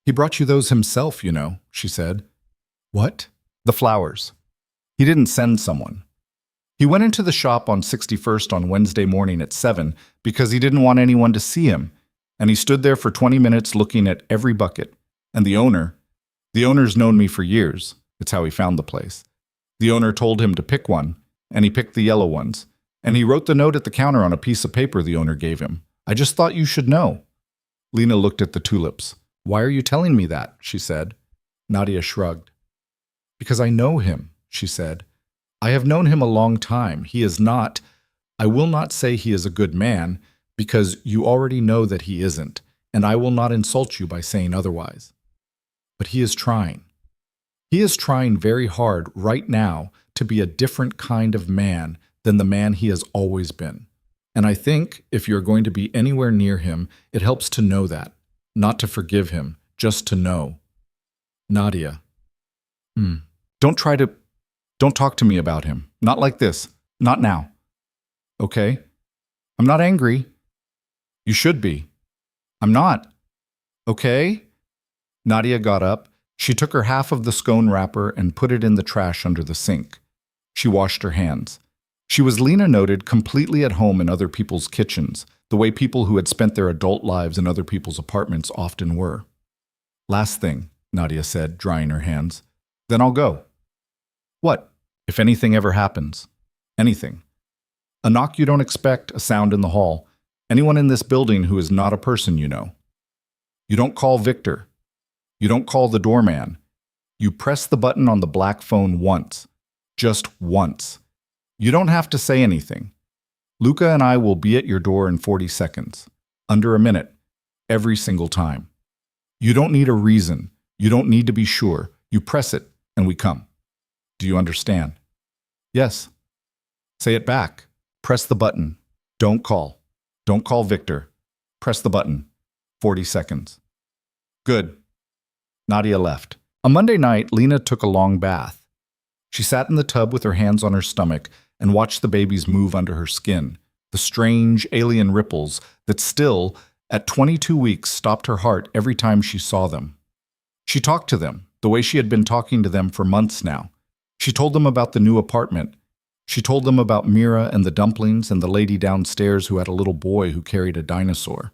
He brought you those himself, you know, she said. What? The flowers. He didn't send someone. He went into the shop on 61st on Wednesday morning at 7 because he didn't want anyone to see him, and he stood there for 20 minutes looking at every bucket. And the owner's known me for years. It's how he found the place. The owner told him to pick one, and he picked the yellow ones. And he wrote the note at the counter on a piece of paper the owner gave him. I just thought you should know. Lena looked at the tulips. Why are you telling me that? She said. Nadia shrugged. Because I know him, she said. I have known him a long time. He is not, I will not say he is a good man, because you already know that he isn't, and I will not insult you by saying otherwise. But he is trying. He is trying very hard right now to be a different kind of man than the man he has always been. And I think if you're going to be anywhere near him, it helps to know that, not to forgive him, just to know. Nadia. Don't talk to me about him. Not like this. Not now. Okay? I'm not angry. You should be. I'm not. Okay? Nadia got up. She took her half of the scone wrapper and put it in the trash under the sink. She washed her hands. She was, Lena noted, completely at home in other people's kitchens, the way people who had spent their adult lives in other people's apartments often were. Last thing, Nadia said, drying her hands. Then I'll go. What? If anything ever happens. Anything. A knock you don't expect, a sound in the hall. Anyone in this building who is not a person you know. You don't call Victor. You don't call the doorman. You press the button on the black phone once. Just once. You don't have to say anything. Luca and I will be at your door in 40 seconds. Under a minute. Every single time. You don't need a reason. You don't need to be sure. You press it, and we come. Do you understand? Yes. Say it back. Press the button. Don't call. Don't call Victor. Press the button. 40 seconds. Good. Nadia left. On Monday night, Lena took a long bath. She sat in the tub with her hands on her stomach and watched the babies move under her skin, the strange alien ripples that still, at 22 weeks, stopped her heart every time she saw them. She talked to them, the way she had been talking to them for months now. She told them about the new apartment. She told them about Meera and the dumplings and the lady downstairs who had a little boy who carried a dinosaur.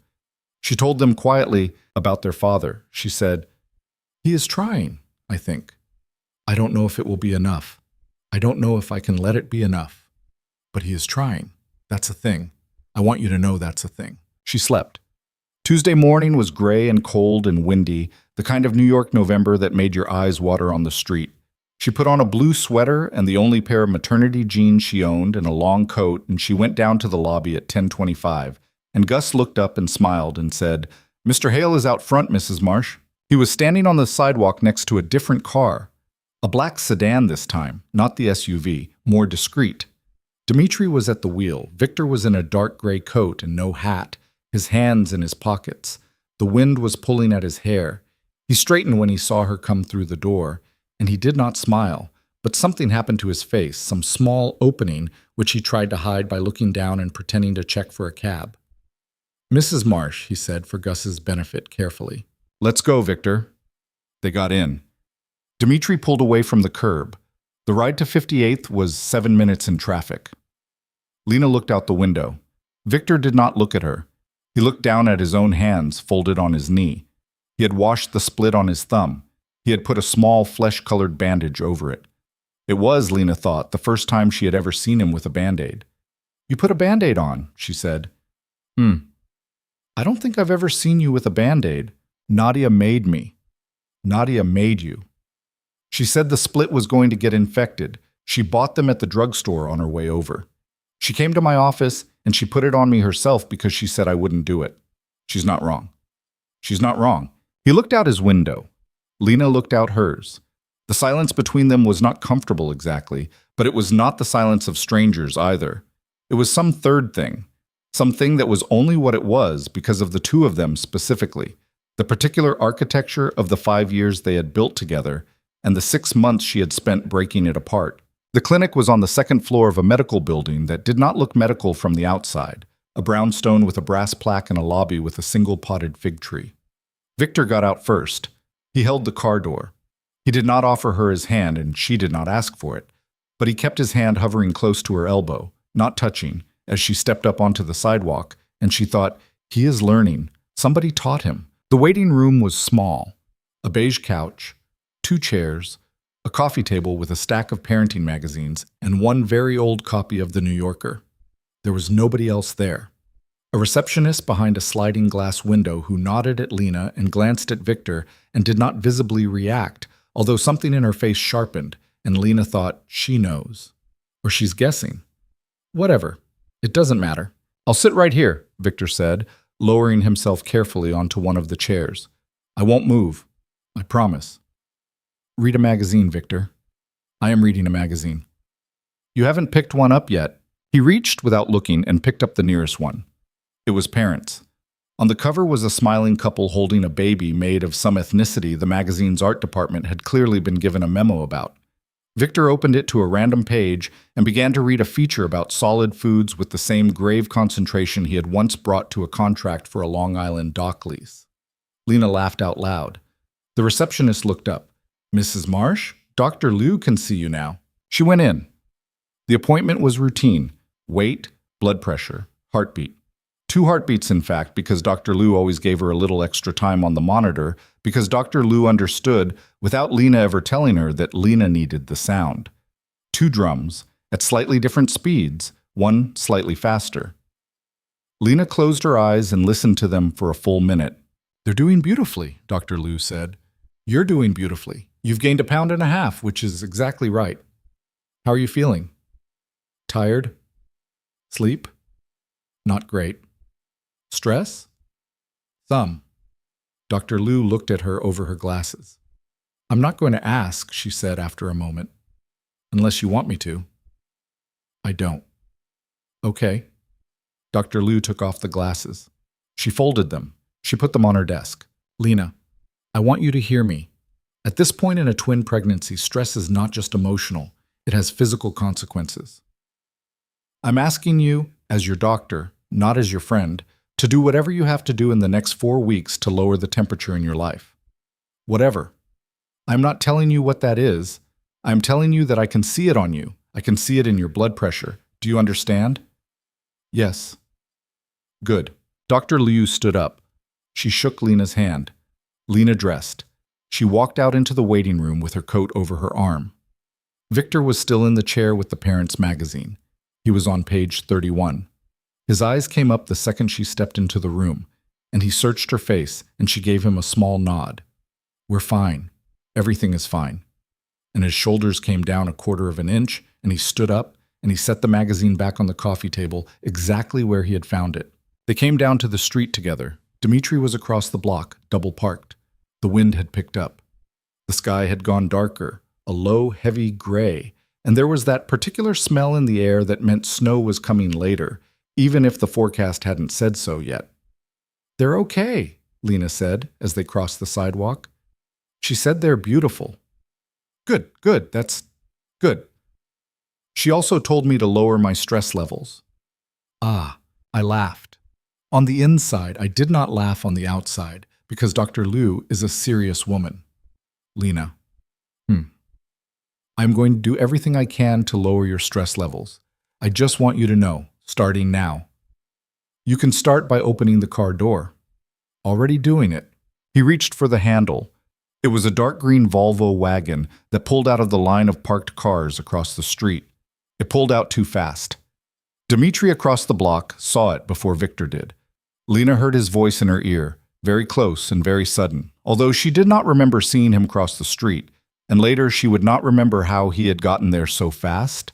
She told them quietly about their father. She said, "He is trying, I think. I don't know if it will be enough. I don't know if I can let it be enough. But he is trying. That's a thing. I want you to know that's a thing." She slept. Tuesday morning was gray and cold and windy, the kind of New York November that made your eyes water on the street. She put on a blue sweater and the only pair of maternity jeans she owned and a long coat, and she went down to the lobby at 10:25. And Gus looked up and smiled and said, "Mr. Hale is out front, Mrs. Marsh." He was standing on the sidewalk next to a different car. A black sedan this time, not the SUV, more discreet. Dmitri was at the wheel. Victor was in a dark gray coat and no hat, his hands in his pockets. The wind was pulling at his hair. He straightened when he saw her come through the door, and he did not smile, but something happened to his face, some small opening, which he tried to hide by looking down and pretending to check for a cab. "Mrs. Marsh," he said for Gus's benefit carefully. "Let's go, Victor." They got in. Dmitri pulled away from the curb. The ride to 58th was 7 minutes in traffic. Lena looked out the window. Victor did not look at her. He looked down at his own hands folded on his knee. He had washed the split on his thumb. He had put a small flesh-colored bandage over it. It was, Lena thought, the first time she had ever seen him with a Band-Aid. "You put a Band-Aid on," she said. "I don't think I've ever seen you with a Band-Aid. Nadia made me." "Nadia made you." She said the split was going to get infected. She bought them at the drugstore on her way over. She came to my office and she put it on me herself because she said I wouldn't do it. She's not wrong. She's not wrong. He looked out his window. Lena looked out hers. The silence between them was not comfortable exactly, but it was not the silence of strangers either. It was some third thing, something that was only what it was because of the two of them specifically, the particular architecture of the 5 years they had built together and the 6 months she had spent breaking it apart. The clinic was on the second floor of a medical building that did not look medical from the outside, a brownstone with a brass plaque and a lobby with a single potted fig tree. Victor got out first. He held the car door. He did not offer her his hand, and she did not ask for it, but he kept his hand hovering close to her elbow, not touching, as she stepped up onto the sidewalk, and she thought, he is learning. Somebody taught him. The waiting room was small. A beige couch, 2 chairs, a coffee table with a stack of parenting magazines, and one very old copy of The New Yorker. There was nobody else there. A receptionist behind a sliding glass window who nodded at Lena and glanced at Victor and did not visibly react, although something in her face sharpened, and Lena thought, she knows. Or she's guessing. Whatever. It doesn't matter. "I'll sit right here," Victor said, lowering himself carefully onto one of the chairs. "I won't move. I promise." "Read a magazine, Victor." "I am reading a magazine." "You haven't picked one up yet." He reached without looking and picked up the nearest one. It was Parents. On the cover was a smiling couple holding a baby made of some ethnicity the magazine's art department had clearly been given a memo about. Victor opened it to a random page and began to read a feature about solid foods with the same grave concentration he had once brought to a contract for a Long Island dock lease. Lena laughed out loud. The receptionist looked up. "Mrs. Marsh, Dr. Liu can see you now." She went in. The appointment was routine. Weight, blood pressure, heartbeat. 2 heartbeats, in fact, because Dr. Liu always gave her a little extra time on the monitor, because Dr. Liu understood, without Lena ever telling her, that Lena needed the sound. 2 drums, at slightly different speeds, one slightly faster. Lena closed her eyes and listened to them for a full minute. "They're doing beautifully," Dr. Liu said. "You're doing beautifully. You've gained 1.5 pounds, which is exactly right. How are you feeling? Tired? Sleep? Not great. Stress? Some." Dr. Liu looked at her over her glasses. "I'm not going to ask," she said after a moment, "unless you want me to." "I don't." "Okay." Dr. Liu took off the glasses. She folded them. She put them on her desk. "Lena, I want you to hear me. At this point in a twin pregnancy, stress is not just emotional. It has physical consequences. I'm asking you, as your doctor, not as your friend, to do whatever you have to do in the next 4 weeks to lower the temperature in your life. Whatever. I'm not telling you what that is. I'm telling you that I can see it on you. I can see it in your blood pressure. Do you understand?" "Yes." "Good." Dr. Liu stood up. She shook Lena's hand. Lena dressed. She walked out into the waiting room with her coat over her arm. Victor was still in the chair with the parents' magazine. He was on page 31. His eyes came up the second she stepped into the room, and he searched her face, and she gave him a small nod. "We're fine. Everything is fine." And his shoulders came down 1/4 inch, and he stood up, and he set the magazine back on the coffee table exactly where he had found it. They came down to the street together. Dmitri was across the block, double parked. The wind had picked up. The sky had gone darker, a low, heavy gray, and there was that particular smell in the air that meant snow was coming later, even if the forecast hadn't said so yet. "They're okay," Lena said as they crossed the sidewalk. She said they're beautiful. Good, that's good. She also told me to lower my stress levels." Ah, I laughed. On the inside, I did not laugh on the outside, because Dr. Liu is a serious woman. "Lena, I'm going to do everything I can to lower your stress levels. I just want you to know, starting now. You can start by opening the car door." "Already doing it." He reached for the handle. It was a dark green Volvo wagon that pulled out of the line of parked cars across the street. It pulled out too fast. Dmitri across the block saw it before Victor did. Lena heard his voice in her ear, very close and very sudden, although she did not remember seeing him cross the street, and later she would not remember how he had gotten there so fast.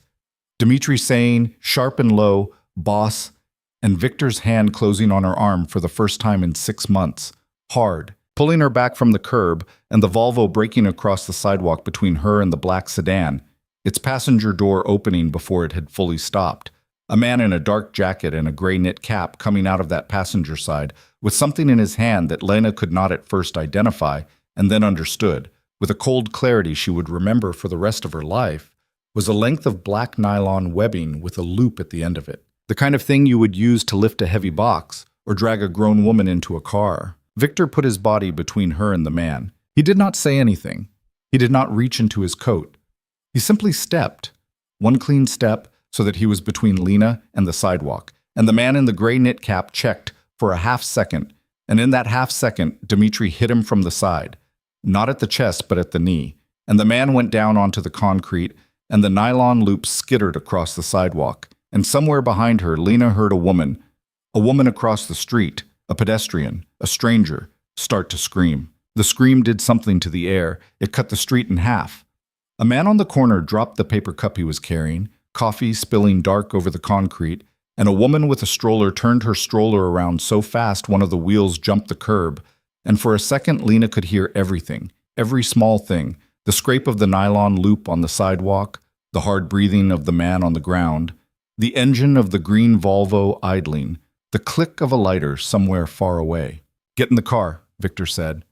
Dmitri saying, sharp and low, "Boss," and Victor's hand closing on her arm for the first time in 6 months, hard, pulling her back from the curb, and the Volvo braking across the sidewalk between her and the black sedan, its passenger door opening before it had fully stopped. A man in a dark jacket and a gray knit cap coming out of that passenger side with something in his hand that Lena could not at first identify and then understood, with a cold clarity she would remember for the rest of her life, was a length of black nylon webbing with a loop at the end of it. The kind of thing you would use to lift a heavy box or drag a grown woman into a car. Victor put his body between her and the man. He did not say anything. He did not reach into his coat. He simply stepped, one clean step, so that he was between Lena and the sidewalk, and the man in the gray knit cap checked for a half second, and in that half second, Dmitri hit him from the side, not at the chest but at the knee, and the man went down onto the concrete, and the nylon loop skittered across the sidewalk, and somewhere behind her, Lena heard a woman across the street, a pedestrian, a stranger, start to scream. The scream did something to the air. It cut the street in half. A man on the corner dropped the paper cup he was carrying, coffee spilling dark over the concrete, and a woman with a stroller turned her stroller around so fast one of the wheels jumped the curb, and for a second Lena could hear everything, every small thing, the scrape of the nylon loop on the sidewalk, the hard breathing of the man on the ground, the engine of the green Volvo idling, the click of a lighter somewhere far away. "Get in the car," Victor said.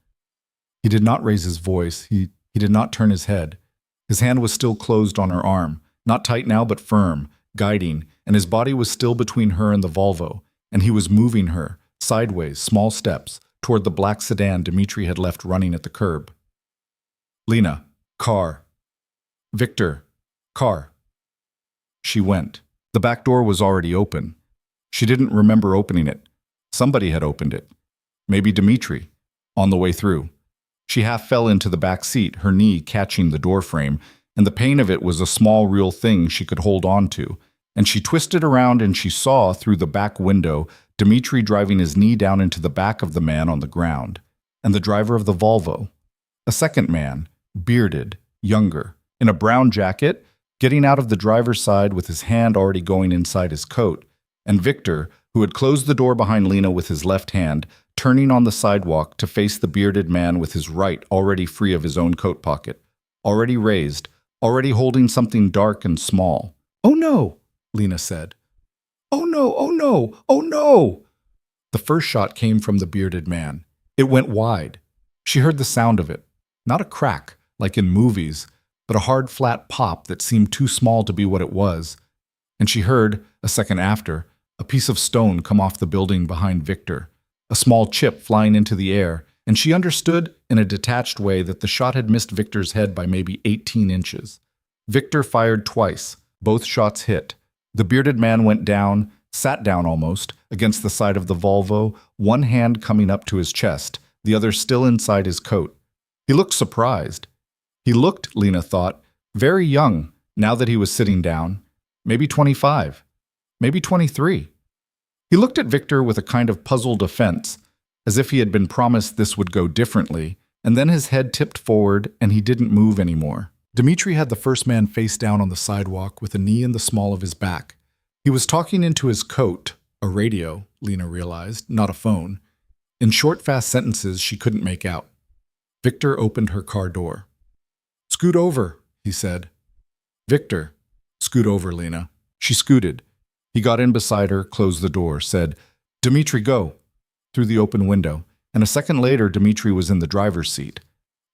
He did not raise his voice. He did not turn his head. His hand was still closed on her arm, not tight now but firm, guiding, and his body was still between her and the Volvo, and he was moving her, sideways, small steps, toward the black sedan Dmitri had left running at the curb. Lena, car. Victor, car. She went. The back door was already open. She didn't remember opening it. Somebody had opened it. Maybe Dmitri. On the way through. She half fell into the back seat, her knee catching the door frame, and the pain of it was a small real thing she could hold on to. And she twisted around and she saw, through the back window, Dmitri driving his knee down into the back of the man on the ground. And the driver of the Volvo. A second man, bearded, younger, in a brown jacket, getting out of the driver's side with his hand already going inside his coat. And Victor, who had closed the door behind Lena with his left hand, turning on the sidewalk to face the bearded man with his right already free of his own coat pocket, already raised, already holding something dark and small. "Oh no," Lena said. "Oh no, oh no, oh no!" The first shot came from the bearded man. It went wide. She heard the sound of it. Not a crack, like in movies, but a hard flat pop that seemed too small to be what it was. And she heard, a second after, a piece of stone come off the building behind Victor, a small chip flying into the air, and she understood in a detached way that the shot had missed Victor's head by maybe 18 inches. Victor fired twice. Both shots hit. The bearded man went down, sat down almost, against the side of the Volvo, one hand coming up to his chest, the other still inside his coat. He looked surprised. He looked, Lena thought, very young now that he was sitting down. Maybe 25. Maybe 23. He looked at Victor with a kind of puzzled offense, as if he had been promised this would go differently, and then his head tipped forward and he didn't move anymore. Dmitri had the first man face down on the sidewalk with a knee in the small of his back. He was talking into his coat, a radio, Lena realized, not a phone. In short, fast sentences she couldn't make out. Victor opened her car door. "Scoot over," he said. "Victor." "Scoot over, Lena." She scooted. He got in beside her, closed the door, said, "Dmitri, go," through the open window, and a second later Dmitri was in the driver's seat.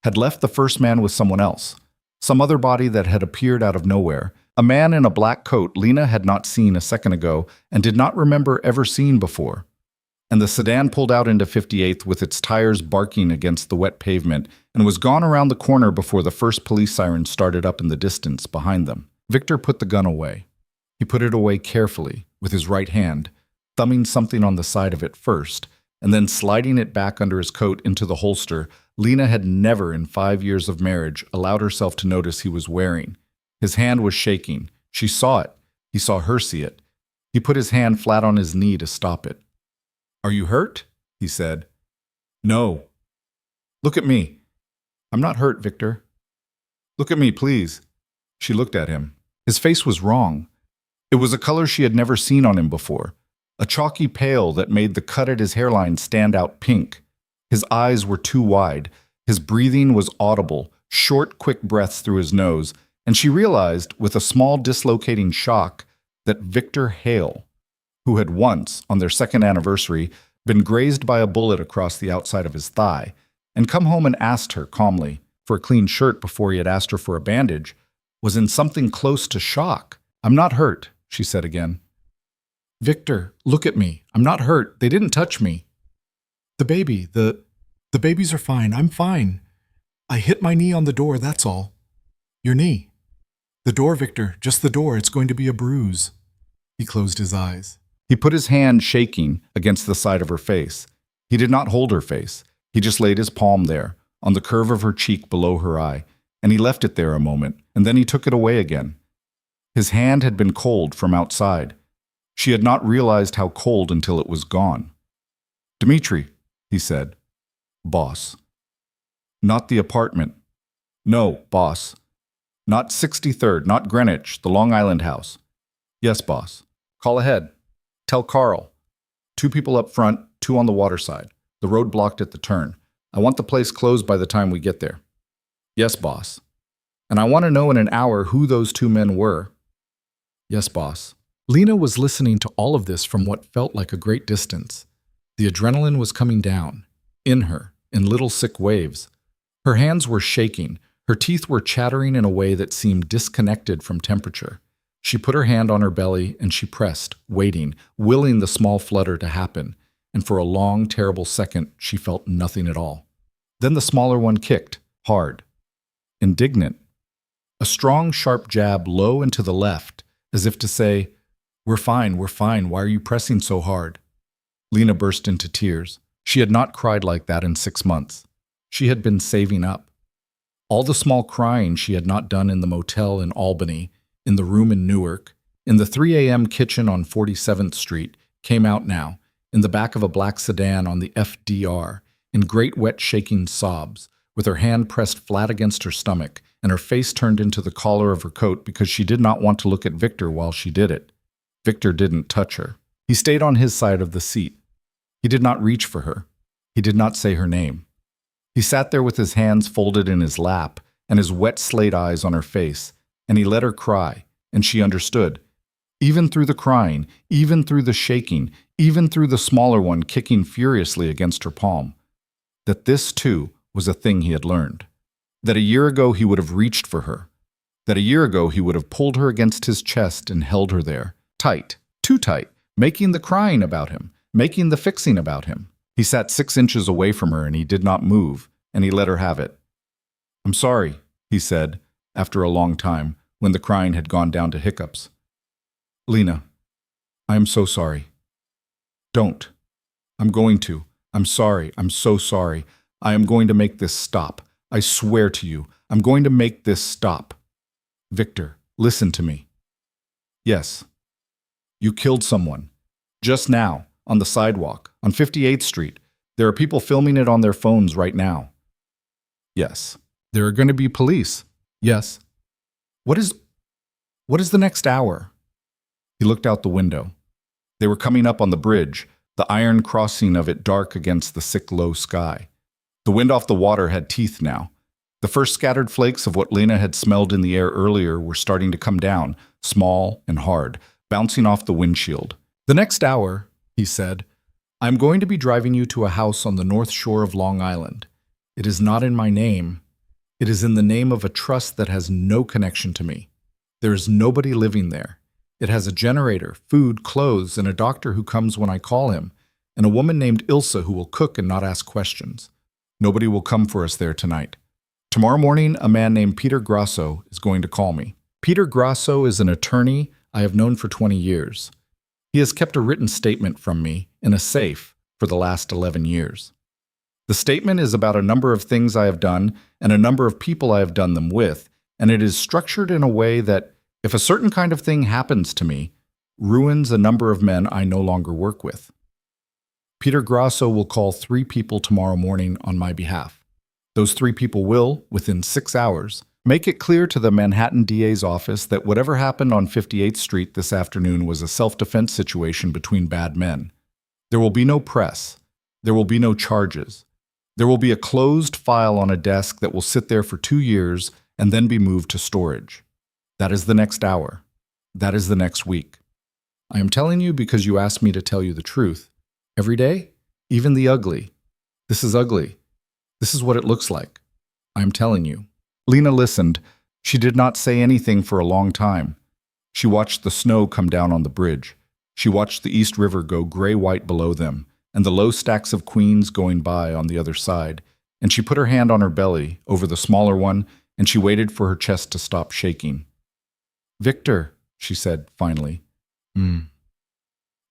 Had left the first man with someone else. Some other body that had appeared out of nowhere. A man in a black coat Lena had not seen a second ago and did not remember ever seeing before. And the sedan pulled out into 58th with its tires barking against the wet pavement and was gone around the corner before the first police siren started up in the distance behind them. Victor put the gun away. He put it away carefully, with his right hand, thumbing something on the side of it first, and then sliding it back under his coat into the holster Lena had never in 5 years of marriage allowed herself to notice he was wearing. His hand was shaking. She saw it. He saw her see it. He put his hand flat on his knee to stop it. "Are you hurt?" he said. "No." "Look at me." "I'm not hurt, Victor." "Look at me, please." She looked at him. His face was wrong. It was a color she had never seen on him before, a chalky pale that made the cut at his hairline stand out pink. His eyes were too wide. His breathing was audible, short, quick breaths through his nose, and she realized, with a small dislocating shock, that Victor Hale, who had once, on their second anniversary, been grazed by a bullet across the outside of his thigh, and come home and asked her calmly for a clean shirt before he had asked her for a bandage, was in something close to shock. "I'm not hurt," she said again. "Victor, look at me. I'm not hurt. They didn't touch me." "The baby, the babies are fine. I'm fine. I hit my knee on the door, that's all." "Your knee?" "The door, Victor, just the door. It's going to be a bruise." He closed his eyes. He put his hand shaking against the side of her face. He did not hold her face. He just laid his palm there, on the curve of her cheek below her eye, and he left it there a moment, and then he took it away again. His hand had been cold from outside. She had not realized how cold until it was gone. "Dmitri," he said. "Boss." "Not the apartment." "No, boss." "Not 63rd, not Greenwich, the Long Island house." "Yes, boss." "Call ahead. Tell Carl. 2 people up front, 2 on the water side. The road blocked at the turn. I want the place closed by the time we get there." "Yes, boss." "And I want to know in an hour who those 2 men were." "Yes, boss." Lena was listening to all of this from what felt like a great distance. The adrenaline was coming down, in her, in little sick waves. Her hands were shaking. Her teeth were chattering in a way that seemed disconnected from temperature. She put her hand on her belly and she pressed, waiting, willing the small flutter to happen, and for a long, terrible second she felt nothing at all. Then the smaller one kicked, hard. Indignant. A strong, sharp jab low and to the left, as if to say, we're fine, why are you pressing so hard? Lena burst into tears. She had not cried like that in 6 months. She had been saving up. All the small crying she had not done in the motel in Albany, in the room in Newark, in the 3 a.m. kitchen on 47th Street, came out now, in the back of a black sedan on the FDR, in great wet shaking sobs, with her hand pressed flat against her stomach, and her face turned into the collar of her coat because she did not want to look at Victor while she did it. Victor didn't touch her. He stayed on his side of the seat. He did not reach for her. He did not say her name. He sat there with his hands folded in his lap and his wet slate eyes on her face, and he let her cry, and she understood. Even through the crying, even through the shaking, even through the smaller one kicking furiously against her palm, that this, too, was a thing he had learned. That a year ago he would have reached for her. That a year ago he would have pulled her against his chest and held her there, tight, too tight, making the crying about him, making the fixing about him. He sat 6 inches away from her and he did not move, and he let her have it. I'm sorry, he said, after a long time, when the crying had gone down to hiccups. Lena, I am so sorry. Don't. I'm going to. I'm sorry. I'm so sorry. I am going to make this stop. I swear to you, I'm going to make this stop. Victor, listen to me. Yes. You killed someone. Just now, on the sidewalk, on 58th Street. There are people filming it on their phones right now. Yes. There are going to be police. Yes. What is the next hour? He looked out the window. They were coming up on the bridge, the iron crossing of it dark against the sick low sky. The wind off the water had teeth now. The first scattered flakes of what Lena had smelled in the air earlier were starting to come down, small and hard, bouncing off the windshield. The next hour, he said, I am going to be driving you to a house on the north shore of Long Island. It is not in my name. It is in the name of a trust that has no connection to me. There is nobody living there. It has a generator, food, clothes, and a doctor who comes when I call him, and a woman named Ilsa who will cook and not ask questions. Nobody will come for us there tonight. Tomorrow morning, a man named Peter Grasso is going to call me. Peter Grasso is an attorney I have known for 20 years. He has kept a written statement from me in a safe for the last 11 years. The statement is about a number of things I have done and a number of people I have done them with, and it is structured in a way that, if a certain kind of thing happens to me, ruins a number of men I no longer work with. Peter Grasso will call 3 people tomorrow morning on my behalf. Those 3 people will, within 6 hours, make it clear to the Manhattan DA's office that whatever happened on 58th Street this afternoon was a self-defense situation between bad men. There will be no press. There will be no charges. There will be a closed file on a desk that will sit there for 2 years and then be moved to storage. That is the next hour. That is the next week. I am telling you because you asked me to tell you the truth. Every day, even the ugly. This is ugly. This is what it looks like. I am telling you. Lena listened. She did not say anything for a long time. She watched the snow come down on the bridge. She watched the East River go gray-white below them, and the low stacks of queens going by on the other side, and she put her hand on her belly, over the smaller one, and she waited for her chest to stop shaking. Victor, she said finally,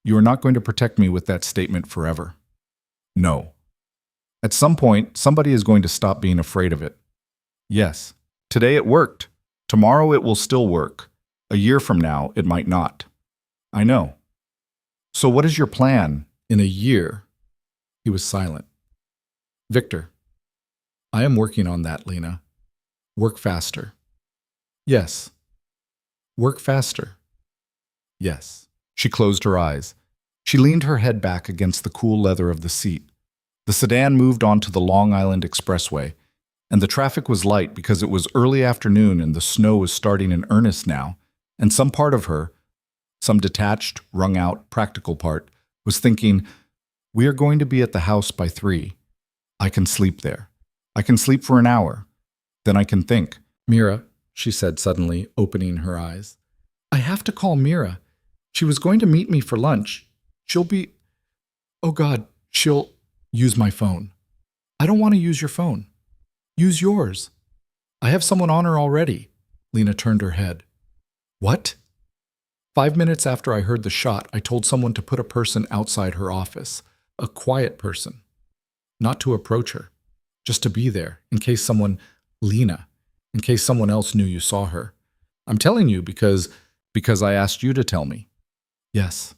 you are not going to protect me with that statement forever. No. At some point, somebody is going to stop being afraid of it. Yes, today it worked. Tomorrow it will still work. A year from now, it might not. I know. So what is your plan in a year? He was silent. Victor, I am working on that, Lena. Work faster. Yes. Work faster. Yes. She closed her eyes. She leaned her head back against the cool leather of the seat. The sedan moved onto the Long Island Expressway, and the traffic was light because it was early afternoon and the snow was starting in earnest now, and some part of her, some detached, wrung-out, practical part, was thinking, we are going to be at the house by 3. I can sleep there. I can sleep for an hour. Then I can think. Meera, she said suddenly, opening her eyes. I have to call Meera. She was going to meet me for lunch. She'll be... Oh God, she'll use my phone. I don't want to use your phone. Use yours. I have someone on her already. Lena turned her head. What? 5 minutes after I heard the shot, I told someone to put a person outside her office. A quiet person. Not to approach her. Just to be there, in case someone... Lena. In case someone else knew you saw her. I'm telling you because I asked you to tell me. Yes.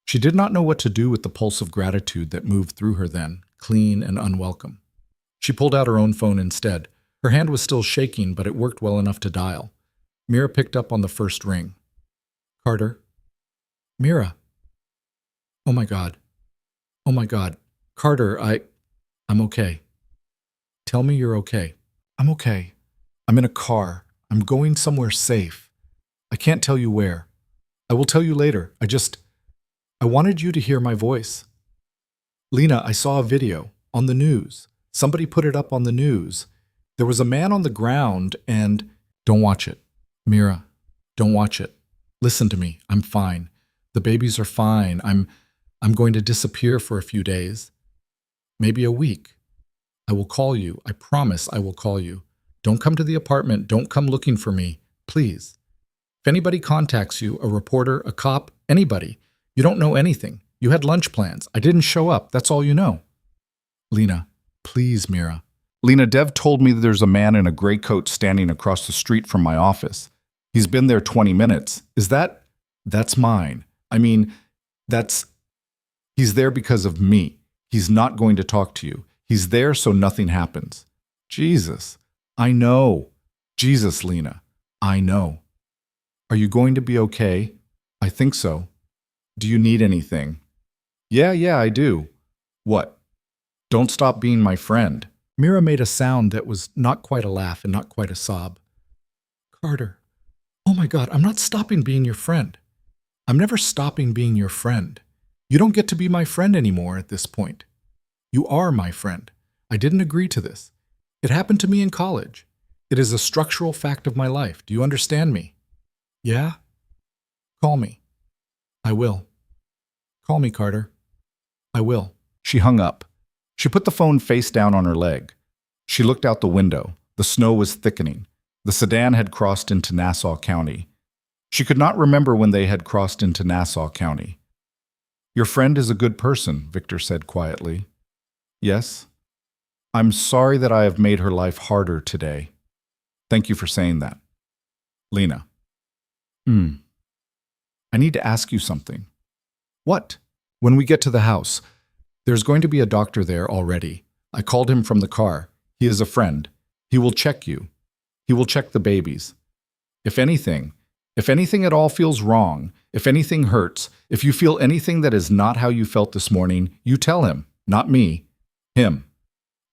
She did not know what to do with the pulse of gratitude that moved through her then, clean and unwelcome. She pulled out her own phone instead. Her hand was still shaking, but it worked well enough to dial. Meera picked up on the first ring. Carter? Meera? Oh my God. Oh my God. Carter, I'm okay. Tell me you're okay. I'm okay. I'm in a car. I'm going somewhere safe. I can't tell you where. I will tell you later. I wanted you to hear my voice. Lena, I saw a video on the news. Somebody put it up on the news. There was a man on the ground and... Don't watch it. Meera, don't watch it. Listen to me. I'm fine. The babies are fine. I'm going to disappear for a few days. Maybe a week. I will call you. I promise I will call you. Don't come to the apartment. Don't come looking for me. Please. If anybody contacts you, a reporter, a cop, anybody, you don't know anything. You had lunch plans. I didn't show up. That's all you know. Lena, please, Meera. Lena, Dev told me that there's a man in a gray coat standing across the street from my office. He's been there 20 minutes. That's mine. I mean, he's there because of me. He's not going to talk to you. He's there so nothing happens. Jesus, I know. Jesus, Lena, I know. Are you going to be okay? I think so. Do you need anything? Yeah, I do. What? Don't stop being my friend. Meera made a sound that was not quite a laugh and not quite a sob. Carter, oh my God, I'm not stopping being your friend. I'm never stopping being your friend. You don't get to be my friend anymore at this point. You are my friend. I didn't agree to this. It happened to me in college. It is a structural fact of my life. Do you understand me? Yeah? Call me. I will. Call me, Carter. I will. She hung up. She put the phone face down on her leg. She looked out the window. The snow was thickening. The sedan had crossed into Nassau County. She could not remember when they had crossed into Nassau County. Your friend is a good person, Victor said quietly. Yes? I'm sorry that I have made her life harder today. Thank you for saying that. Lena. I need to ask you something. What? When we get to the house, there's going to be a doctor there already. I called him from the car. He is a friend. He will check you. He will check the babies. If anything at all feels wrong, if anything hurts, if you feel anything that is not how you felt this morning, you tell him, not me, him.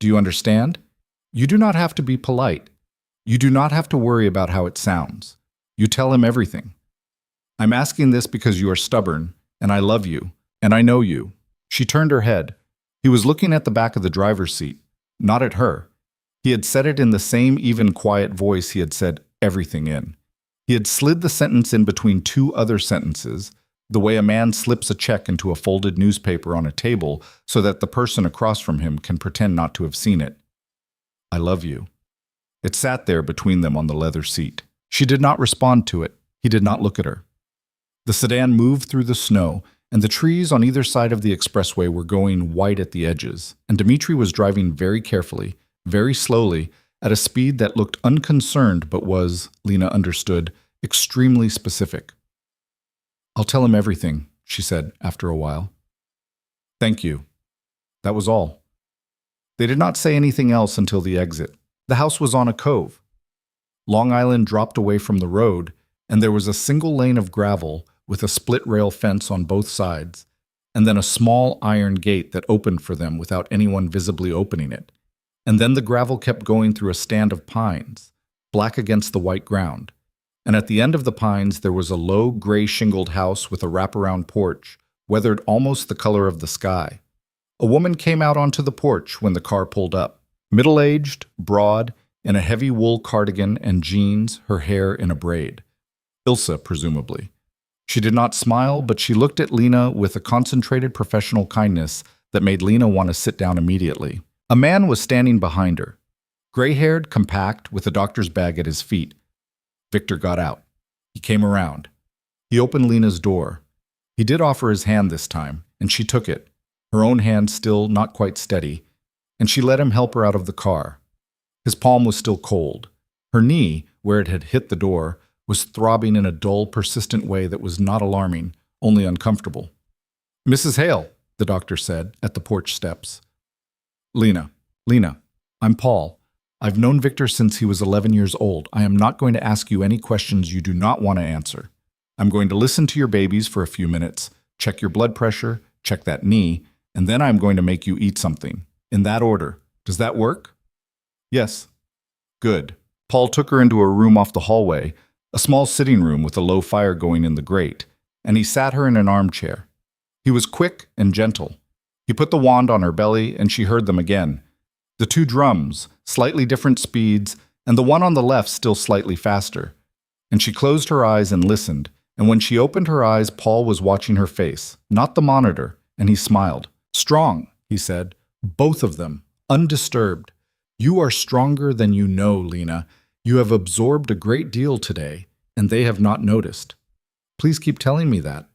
Do you understand? You do not have to be polite. You do not have to worry about how it sounds. You tell him everything. I'm asking this because you are stubborn, and I love you, and I know you. She turned her head. He was looking at the back of the driver's seat, not at her. He had said it in the same even quiet voice he had said everything in. He had slid the sentence in between two other sentences, the way a man slips a check into a folded newspaper on a table so that the person across from him can pretend not to have seen it. I love you. It sat there between them on the leather seat. She did not respond to it. He did not look at her. The sedan moved through the snow, and the trees on either side of the expressway were going white at the edges, and Dmitri was driving very carefully, very slowly, at a speed that looked unconcerned but was, Lena understood, extremely specific. I'll tell him everything, she said after a while. Thank you. That was all. They did not say anything else until the exit. The house was on a cove. Long Island dropped away from the road, and there was a single lane of gravel with a split-rail fence on both sides, and then a small iron gate that opened for them without anyone visibly opening it. And then the gravel kept going through a stand of pines, black against the white ground. And at the end of the pines there was a low, gray shingled house with a wraparound porch, weathered almost the color of the sky. A woman came out onto the porch when the car pulled up. Middle-aged, broad, in a heavy wool cardigan and jeans, her hair in a braid. Ilsa, presumably. She did not smile, but she looked at Lena with a concentrated professional kindness that made Lena want to sit down immediately. A man was standing behind her, gray-haired, compact, with a doctor's bag at his feet. Victor got out. He came around. He opened Lena's door. He did offer his hand this time, and she took it, her own hand still not quite steady, and she let him help her out of the car. His palm was still cold. Her knee, where it had hit the door, was throbbing in a dull, persistent way that was not alarming, only uncomfortable. "Mrs. Hale," the doctor said at the porch steps. Lena, I'm Paul. I've known Victor since he was 11 years old. I am not going to ask you any questions you do not want to answer. I'm going to listen to your babies for a few minutes, check your blood pressure, check that knee, and then I'm going to make you eat something. In that order. Does that work? Yes. Good. Paul took her into a room off the hallway, a small sitting room with a low fire going in the grate, and he sat her in an armchair. He was quick and gentle. He put the wand on her belly, and she heard them again. The two drums, slightly different speeds, and the one on the left still slightly faster. And she closed her eyes and listened, and when she opened her eyes, Paul was watching her face, not the monitor, and he smiled. "Strong," he said, "both of them, undisturbed. You are stronger than you know, Lena. You have absorbed a great deal today, and they have not noticed. Please keep telling me that.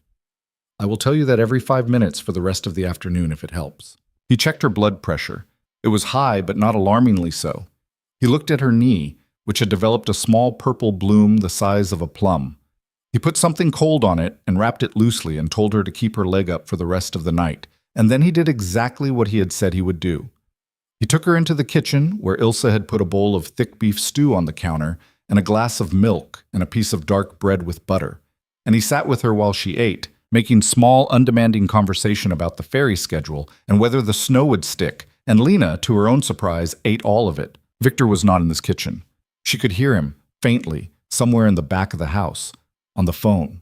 I will tell you that every 5 minutes for the rest of the afternoon if it helps." He checked her blood pressure. It was high, but not alarmingly so. He looked at her knee, which had developed a small purple bloom the size of a plum. He put something cold on it and wrapped it loosely and told her to keep her leg up for the rest of the night, and then he did exactly what he had said he would do. He took her into the kitchen, where Ilsa had put a bowl of thick beef stew on the counter and a glass of milk and a piece of dark bread with butter, and he sat with her while she ate, making small, undemanding conversation about the ferry schedule and whether the snow would stick, and Lena, to her own surprise, ate all of it. Victor was not in this kitchen. She could hear him, faintly, somewhere in the back of the house, on the phone.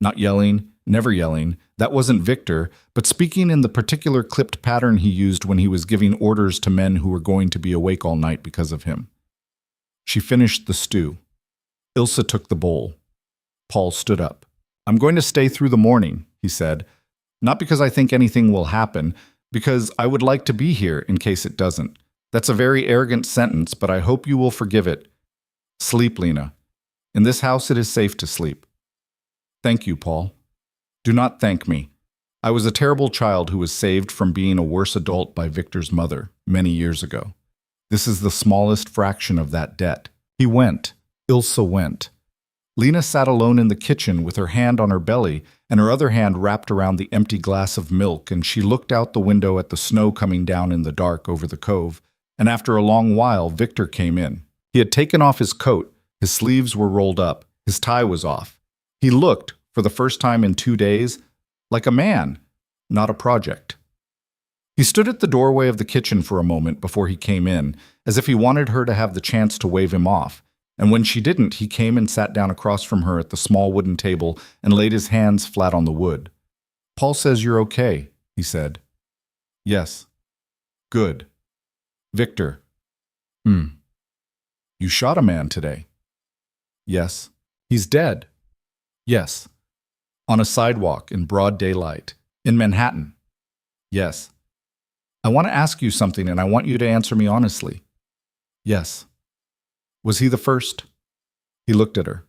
Not yelling, never yelling, that wasn't Victor, but speaking in the particular clipped pattern he used when he was giving orders to men who were going to be awake all night because of him. She finished the stew. Ilsa took the bowl. Paul stood up. "I'm going to stay through the morning," he said. "Not because I think anything will happen, because I would like to be here in case it doesn't. That's a very arrogant sentence, but I hope you will forgive it. Sleep, Lena. In this house it is safe to sleep." "Thank you, Paul." "Do not thank me. I was a terrible child who was saved from being a worse adult by Victor's mother many years ago. This is the smallest fraction of that debt." He went. Ilsa went. Lena sat alone in the kitchen with her hand on her belly and her other hand wrapped around the empty glass of milk, and she looked out the window at the snow coming down in the dark over the cove, and after a long while Victor came in. He had taken off his coat, his sleeves were rolled up, his tie was off. He looked, for the first time in 2 days, like a man, not a project. He stood at the doorway of the kitchen for a moment before he came in, as if he wanted her to have the chance to wave him off. And when she didn't, he came and sat down across from her at the small wooden table and laid his hands flat on the wood. "Paul says you're okay," he said. "Yes." "Good." "Victor." "You shot a man today." "Yes." "He's dead." "Yes." "On a sidewalk in broad daylight. In Manhattan." "Yes." "I want to ask you something and I want you to answer me honestly." "Yes." "Was he the first?" He looked at her.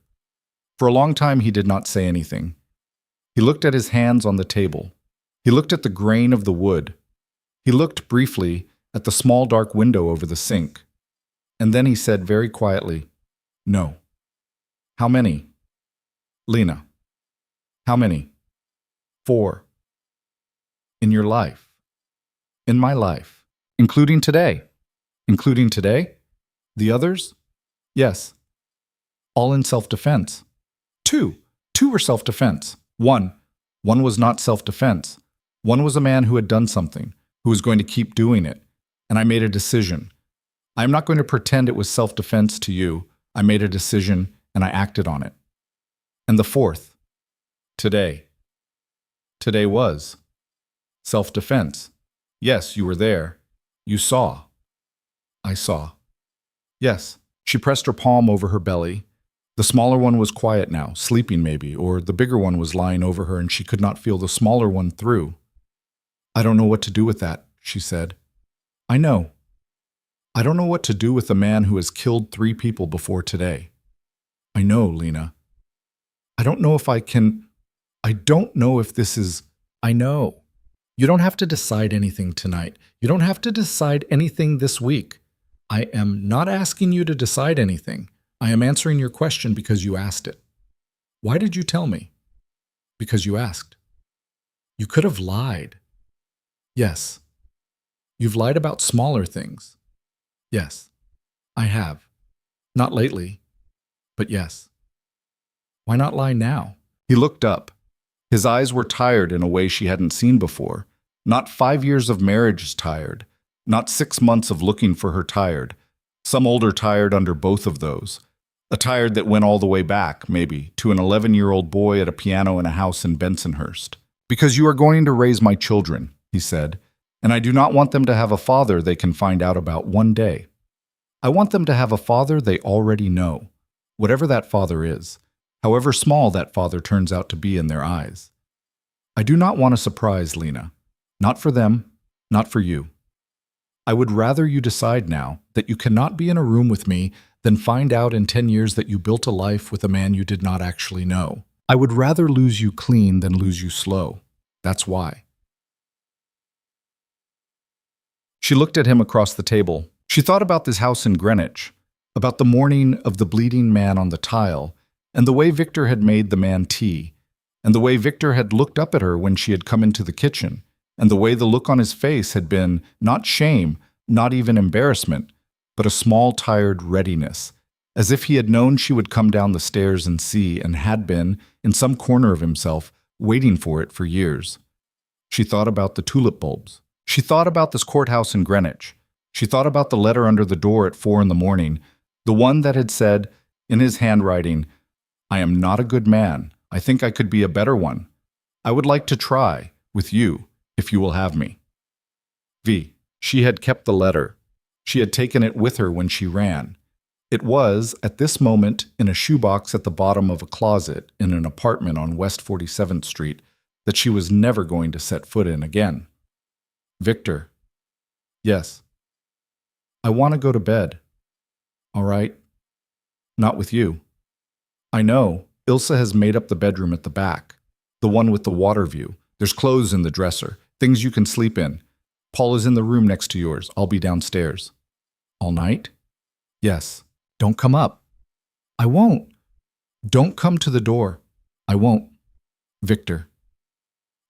For a long time he did not say anything. He looked at his hands on the table. He looked at the grain of the wood. He looked briefly at the small dark window over the sink. And then he said very quietly, "No." "How many?" "Lena." "How many?" "4." "In your life?" "In my life. Including today." "Including today?" "The others?" "Yes." "All in self-defense." Two were self-defense. One was not self-defense. One was a man who had done something, who was going to keep doing it. And I made a decision. I am not going to pretend it was self-defense to you. I made a decision and I acted on it. And the fourth, today. Today was self-defense. Yes, you were there. You saw. I saw. Yes. She pressed her palm over her belly. The smaller one was quiet now, sleeping maybe, or the bigger one was lying over her and she could not feel the smaller one through. I don't know what to do with that, she said. I know. I don't know what to do with a man who has killed 3 people before today. I know, Lena. I don't know if I can. I don't know if this is. I know. You don't have to decide anything tonight. You don't have to decide anything this week. I am not asking you to decide anything. I am answering your question because you asked it. Why did you tell me? Because you asked. You could have lied. Yes. You've lied about smaller things. Yes. I have. Not lately, but yes. Why not lie now? He looked up. His eyes were tired in a way she hadn't seen before. Not 5 years of marriage tired. Not 6 months of looking for her tired. Some older tired under both of those. A tired that went all the way back, maybe, to an 11-year-old boy at a piano in a house in Bensonhurst. Because you are going to raise my children, he said, and I do not want them to have a father they can find out about one day. I want them to have a father they already know, whatever that father is, however small that father turns out to be in their eyes. I do not want a surprise, Lena. Not for them, not for you. I would rather you decide now that you cannot be in a room with me than find out in 10 years that you built a life with a man you did not actually know. I would rather lose you clean than lose you slow. That's why. She looked at him across the table. She thought about this house in Greenwich, about the morning of the bleeding man on the tile, and the way Victor had made the man tea, and the way Victor had looked up at her when she had come into the kitchen, and the way the look on his face had been not shame, not even embarrassment, but a small, tired readiness, as if he had known she would come down the stairs and see, and had been, in some corner of himself, waiting for it for years. She thought about the tulip bulbs. She thought about this courthouse in Greenwich. She thought about the letter under the door at 4 a.m, the one that had said, in his handwriting, I am not a good man. I think I could be a better one. I would like to try, with you, if you will have me. V. She had kept the letter. She had taken it with her when she ran. It was, at this moment, in a shoebox at the bottom of a closet in an apartment on West 47th Street that she was never going to set foot in again. Victor. Yes. I want to go to bed. All right. Not with you. I know. Ilsa has made up the bedroom at the back. The one with the water view. There's clothes in the dresser. Things you can sleep in. Paul is in the room next to yours. I'll be downstairs. All night? Yes. Don't come up. I won't. Don't come to the door. I won't. Victor.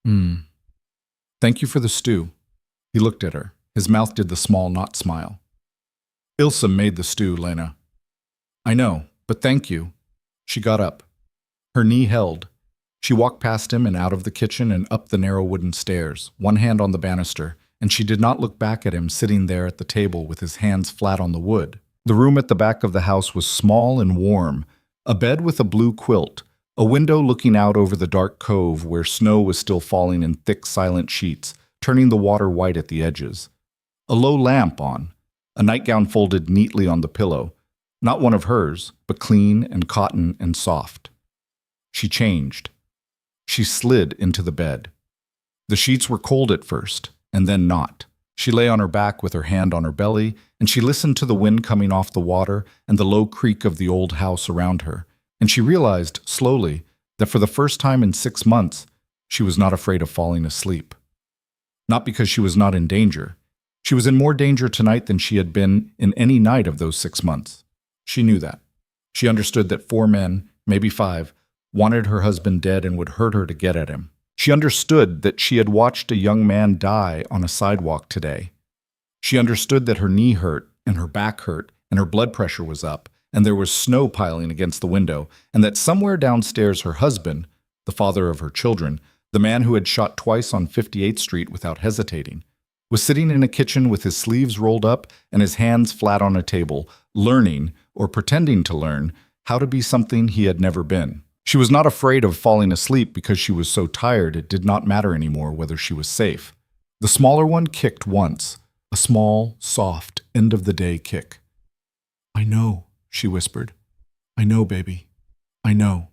Thank you for the stew. He looked at her. His mouth did the small knot smile. Ilsa made the stew, Lena. I know, but thank you. She got up. Her knee held. She walked past him and out of the kitchen and up the narrow wooden stairs, one hand on the banister, and she did not look back at him sitting there at the table with his hands flat on the wood. The room at the back of the house was small and warm, a bed with a blue quilt, a window looking out over the dark cove where snow was still falling in thick, silent sheets, turning the water white at the edges. A low lamp on, a nightgown folded neatly on the pillow, not one of hers, but clean and cotton and soft. She changed. She slid into the bed. The sheets were cold at first, and then not. She lay on her back with her hand on her belly, and she listened to the wind coming off the water and the low creak of the old house around her, and she realized, slowly, that for the first time in 6 months, she was not afraid of falling asleep. Not because she was not in danger. She was in more danger tonight than she had been in any night of those 6 months. She knew that. She understood that 4 men, maybe 5, wanted her husband dead and would hurt her to get at him. She understood that she had watched a young man die on a sidewalk today. She understood that her knee hurt and her back hurt and her blood pressure was up and there was snow piling against the window and that somewhere downstairs her husband, the father of her children, the man who had shot twice on 58th Street without hesitating, was sitting in a kitchen with his sleeves rolled up and his hands flat on a table, learning, or pretending to learn, how to be something he had never been. She was not afraid of falling asleep because she was so tired it did not matter anymore whether she was safe. The smaller one kicked once, a small, soft, end-of-the-day kick. I know, she whispered. I know, baby. I know.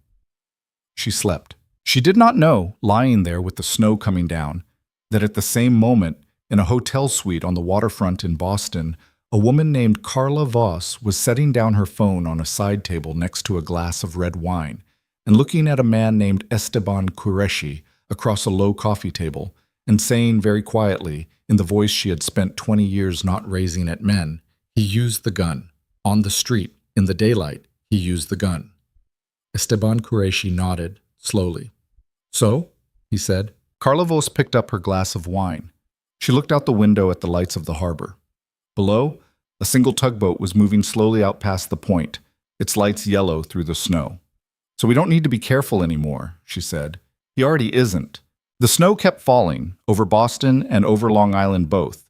She slept. She did not know, lying there with the snow coming down, that at the same moment, in a hotel suite on the waterfront in Boston, a woman named Carla Voss was setting down her phone on a side table next to a glass of red wine and looking at a man named Esteban Qureshi across a low coffee table and saying very quietly, in the voice she had spent 20 years not raising at men, he used the gun. On the street, in the daylight, he used the gun. Esteban Qureshi nodded, slowly. So? He said. Carla Voss picked up her glass of wine. She looked out the window at the lights of the harbor. Below, a single tugboat was moving slowly out past the point, its lights yellow through the snow. So we don't need to be careful anymore, she said. He already isn't. The snow kept falling, over Boston and over Long Island both.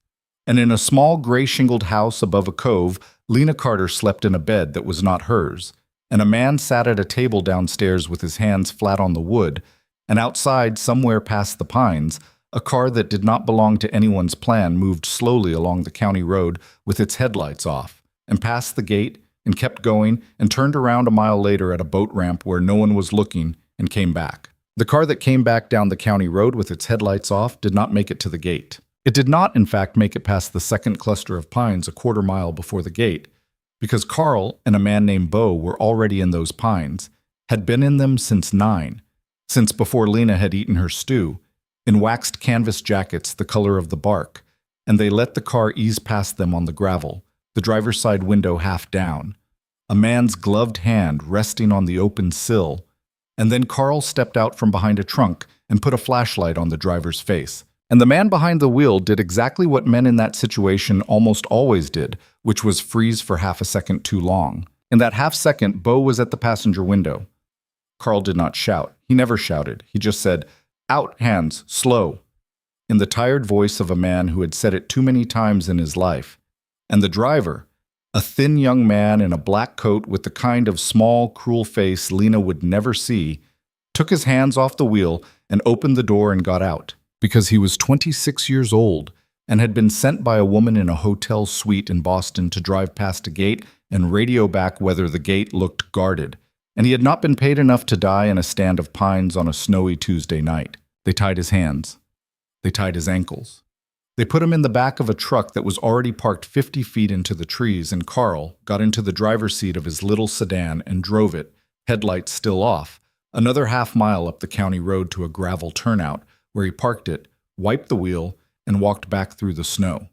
And in a small gray-shingled house above a cove, Lena Carter slept in a bed that was not hers, and a man sat at a table downstairs with his hands flat on the wood, and outside, somewhere past the pines, a car that did not belong to anyone's plan moved slowly along the county road with its headlights off, and passed the gate, and kept going, and turned around a mile later at a boat ramp where no one was looking, and came back. The car that came back down the county road with its headlights off did not make it to the gate. It did not, in fact, make it past the second cluster of pines a quarter mile before the gate, because Carl and a man named Bo were already in those pines, had been in them since 9, since before Lena had eaten her stew, in waxed canvas jackets the color of the bark, and they let the car ease past them on the gravel, the driver's side window half down, a man's gloved hand resting on the open sill, and then Carl stepped out from behind a trunk and put a flashlight on the driver's face. And the man behind the wheel did exactly what men in that situation almost always did, which was freeze for half a second too long. In that half second, Bo was at the passenger window. Carl did not shout. He never shouted. He just said, "Out, hands, slow," in the tired voice of a man who had said it too many times in his life. And the driver, a thin young man in a black coat with the kind of small, cruel face Lena would never see, took his hands off the wheel and opened the door and got out. Because he was 26 years old and had been sent by a woman in a hotel suite in Boston to drive past a gate and radio back whether the gate looked guarded, and he had not been paid enough to die in a stand of pines on a snowy Tuesday night. They tied his hands. They tied his ankles. They put him in the back of a truck that was already parked 50 feet into the trees, and Carl got into the driver's seat of his little sedan and drove it, headlights still off, another half-mile up the county road to a gravel turnout, where he parked it, wiped the wheel, and walked back through the snow.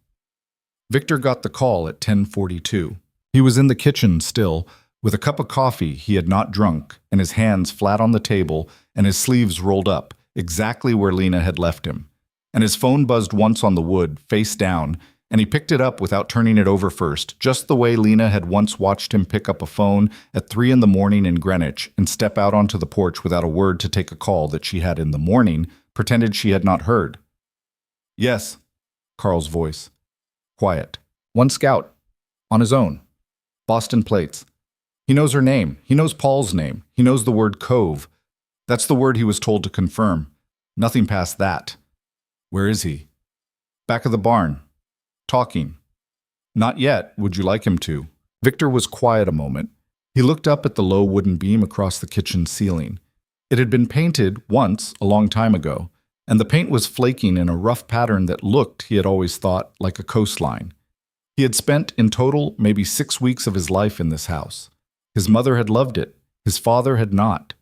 Victor got the call at 10:42. He was in the kitchen still, with a cup of coffee he had not drunk, and his hands flat on the table and his sleeves rolled up, exactly where Lena had left him. And his phone buzzed once on the wood, face down, and he picked it up without turning it over first, just the way Lena had once watched him pick up a phone at 3 in the morning in Greenwich and step out onto the porch without a word to take a call that she had in the morning, pretended she had not heard. "Yes," Carl's voice. Quiet. "One scout. On his own. Boston plates. He knows her name. He knows Paul's name. He knows the word cove. That's the word he was told to confirm. Nothing past that. Where is he? Back of the barn. Talking. Not yet. Would you like him to?" Victor was quiet a moment. He looked up at the low wooden beam across the kitchen ceiling. It had been painted once, a long time ago, and the paint was flaking in a rough pattern that looked, he had always thought, like a coastline. He had spent, in total, maybe 6 weeks of his life in this house. His mother had loved it. His father had not.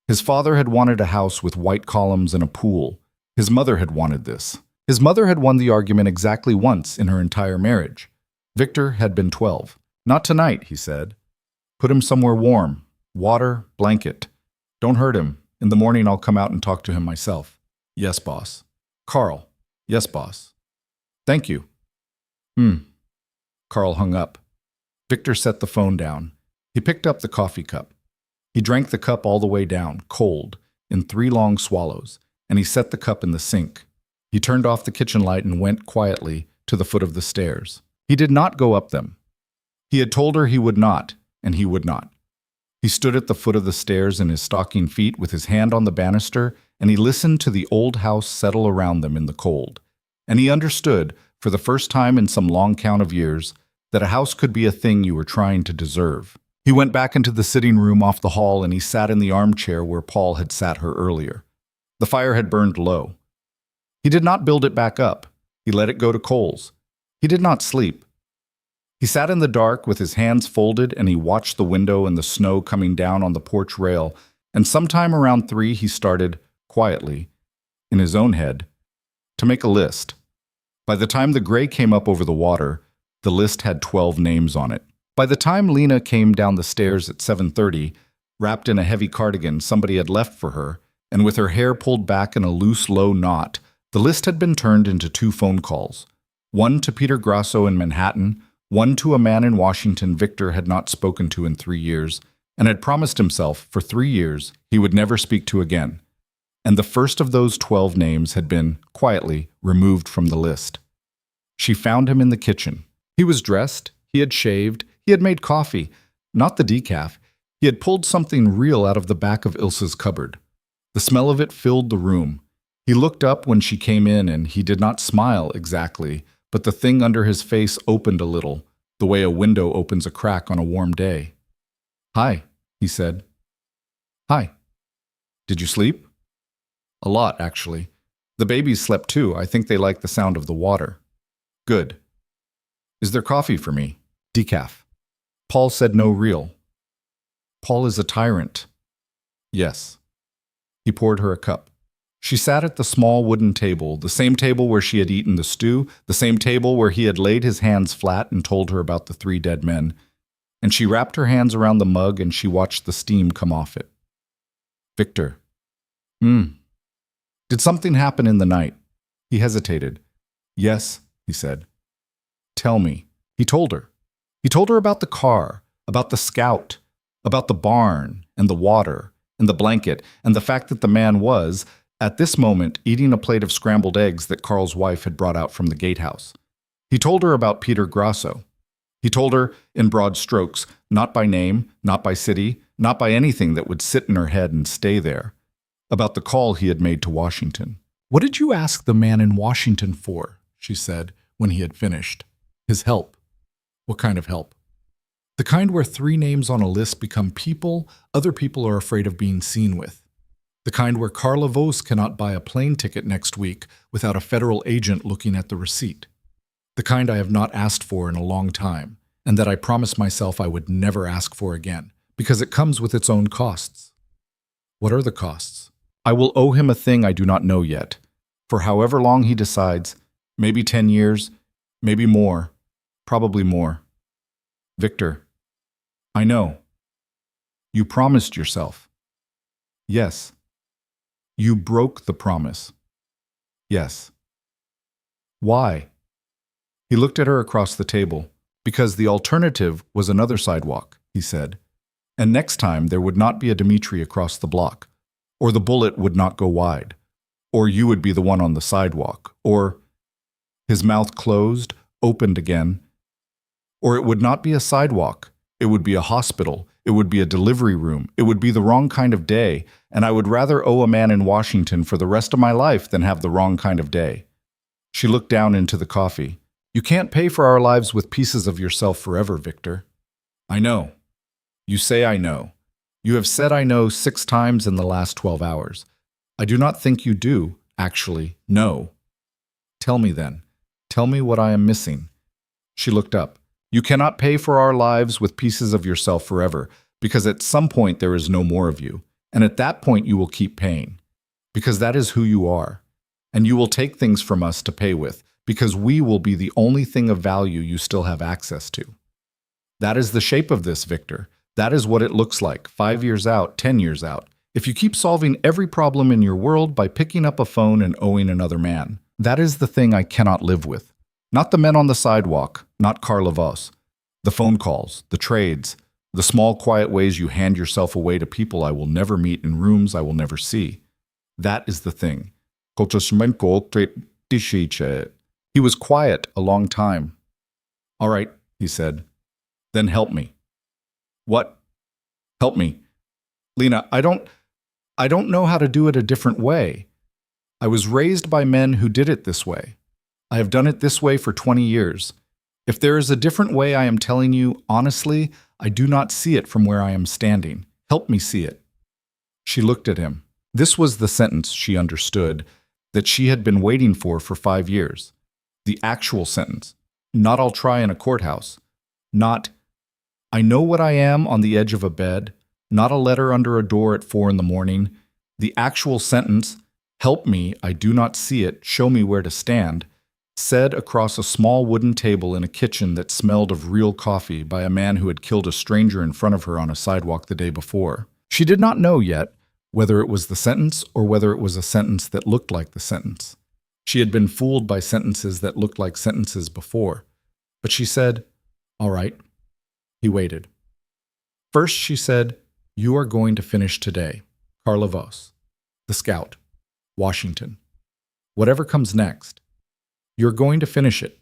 His father had wanted a house with white columns and a pool. His mother had wanted this. His mother had won the argument exactly once in her entire marriage. Victor had been 12. "Not tonight," he said. "Put him somewhere warm. Water, blanket. Don't hurt him. In the morning I'll come out and talk to him myself." "Yes, boss." "Carl." "Yes, boss." "Thank you." Carl hung up. Victor set the phone down. He picked up the coffee cup. He drank the cup all the way down, cold, in 3 long swallows, and he set the cup in the sink. He turned off the kitchen light and went quietly to the foot of the stairs. He did not go up them. He had told her he would not, and he would not. He stood at the foot of the stairs in his stocking feet with his hand on the banister, and he listened to the old house settle around them in the cold. And he understood, for the first time in some long count of years, that a house could be a thing you were trying to deserve. He went back into the sitting room off the hall and he sat in the armchair where Paul had sat her earlier. The fire had burned low. He did not build it back up. He let it go to coals. He did not sleep. He sat in the dark with his hands folded and he watched the window and the snow coming down on the porch rail, and sometime around 3 he started, quietly, in his own head, to make a list. By the time the gray came up over the water, the list had 12 names on it. By the time Lena came down the stairs at 7:30, wrapped in a heavy cardigan somebody had left for her, and with her hair pulled back in a loose, low knot, the list had been turned into 2 phone calls. One to Peter Grasso in Manhattan, one to a man in Washington Victor had not spoken to in 3 years, and had promised himself for 3 years he would never speak to again. And the first of those 12 names had been, quietly, removed from the list. She found him in the kitchen. He was dressed, he had shaved, he had made coffee, not the decaf. He had pulled something real out of the back of Ilse's cupboard. The smell of it filled the room. He looked up when she came in and he did not smile exactly, but the thing under his face opened a little, the way a window opens a crack on a warm day. "Hi," he said. "Hi. Did you sleep?" "A lot, actually. The babies slept too. I think they like the sound of the water." "Good. Is there coffee for me?" "Decaf." Paul said no real. "Paul is a tyrant." "Yes." He poured her a cup. She sat at the small wooden table, the same table where she had eaten the stew, the same table where he had laid his hands flat and told her about the 3 dead men, and she wrapped her hands around the mug and she watched the steam come off it. "Victor." "Did something happen in the night?" He hesitated. "Yes," he said. "Tell me." He told her. He told her about the car, about the scout, about the barn and the water and the blanket and the fact that the man was, at this moment, eating a plate of scrambled eggs that Carl's wife had brought out from the gatehouse. He told her about Peter Grasso. He told her, in broad strokes, not by name, not by city, not by anything that would sit in her head and stay there, about the call he had made to Washington. "What did you ask the man in Washington for?" she said, when he had finished. "His help." "What kind of help?" "The kind where 3 names on a list become people other people are afraid of being seen with. The kind where Carla Vos cannot buy a plane ticket next week without a federal agent looking at the receipt. The kind I have not asked for in a long time, and that I promised myself I would never ask for again, because it comes with its own costs." "What are the costs?" "I will owe him a thing I do not know yet, for however long he decides, maybe 10 years, maybe more, probably more." "Victor." "I know." "You promised yourself." "Yes." "You broke the promise." "Yes." "Why?" He looked at her across the table. "Because the alternative was another sidewalk," he said. "And next time there would not be a Dimitri across the block, or the bullet would not go wide, or you would be the one on the sidewalk, or—" His mouth closed, opened again. "Or it would not be a sidewalk. It would be a hospital. It would be a delivery room. It would be the wrong kind of day, and I would rather owe a man in Washington for the rest of my life than have the wrong kind of day." She looked down into the coffee. "You can't pay for our lives with pieces of yourself forever, Victor." "I know. You say I know. You have said I know 6 times in the last 12 hours. I do not think you do, actually, know." "Tell me then. Tell me what I am missing." She looked up. "You cannot pay for our lives with pieces of yourself forever, because at some point there is no more of you, and at that point you will keep paying, because that is who you are, and you will take things from us to pay with, because we will be the only thing of value you still have access to. That is the shape of this, Victor. That is what it looks like, 5 years out, 10 years out. If you keep solving every problem in your world by picking up a phone and owing another man, that is the thing I cannot live with. Not the men on the sidewalk, not Carla Vos. The phone calls, the trades, the small quiet ways you hand yourself away to people I will never meet in rooms I will never see. That is the thing. He was quiet a long time. "All right," he said. "Then help me." "What?" "Help me. Lena, I don't know how to do it a different way. I was raised by men who did it this way. I have done it this way for 20 years. If there is a different way, I am telling you, honestly, I do not see it from where I am standing. Help me see it. She looked at him. This was the sentence she understood, that she had been waiting for 5 years. The actual sentence. Not I'll try in a courthouse. Not I know what I am on the edge of a bed. Not a letter under a door at 4 a.m. The actual sentence, help me, I do not see it, show me where to stand, said across a small wooden table in a kitchen that smelled of real coffee by a man who had killed a stranger in front of her on a sidewalk the day before. She did not know yet whether it was the sentence or whether it was a sentence that looked like the sentence. She had been fooled by sentences that looked like sentences before. But she said, all right. He waited. First she said, you are going to finish today. Carla Vos, the scout, Washington. Whatever comes next, you're going to finish it,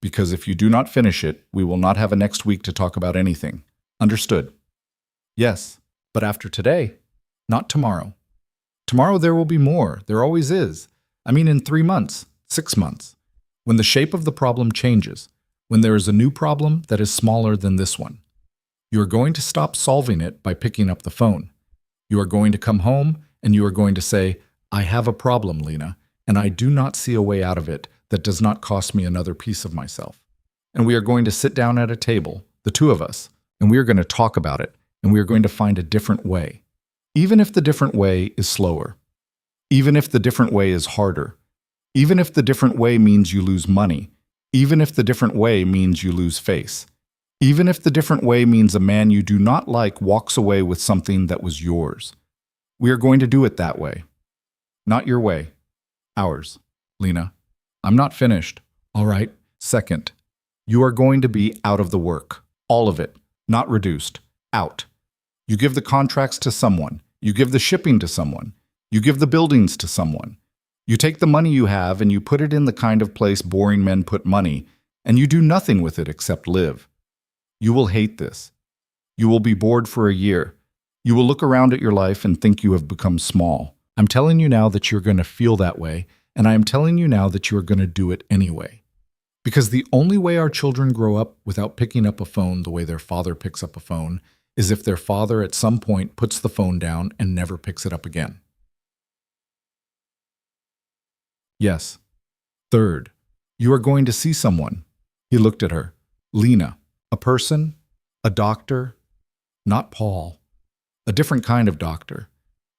because if you do not finish it, we will not have a next week to talk about anything. Understood? Yes, but after today, not tomorrow. Tomorrow there will be more. There always is. I mean, in 3 months, 6 months. When the shape of the problem changes, when there is a new problem that is smaller than this one. You are going to stop solving it by picking up the phone. You are going to come home and you are going to say, I have a problem, Lena, and I do not see a way out of it that does not cost me another piece of myself. And we are going to sit down at a table, the two of us, and we are going to talk about it, and we are going to find a different way. Even if the different way is slower. Even if the different way is harder. Even if the different way means you lose money. Even if the different way means you lose face. Even if the different way means a man you do not like walks away with something that was yours. We are going to do it that way. Not your way. Ours. Lena. I'm not finished. All right. Second, you are going to be out of the work. All of it. Not reduced. Out. You give the contracts to someone. You give the shipping to someone. You give the buildings to someone. You take the money you have and you put it in the kind of place boring men put money, and you do nothing with it except live. You will hate this. You will be bored for a year. You will look around at your life and think you have become small. I'm telling you now that you're going to feel that way, and I am telling you now that you are going to do it anyway. Because the only way our children grow up without picking up a phone the way their father picks up a phone is if their father at some point puts the phone down and never picks it up again. Yes. Third, you are going to see someone. He looked at her. Lena. A person, a doctor, not Paul, a different kind of doctor.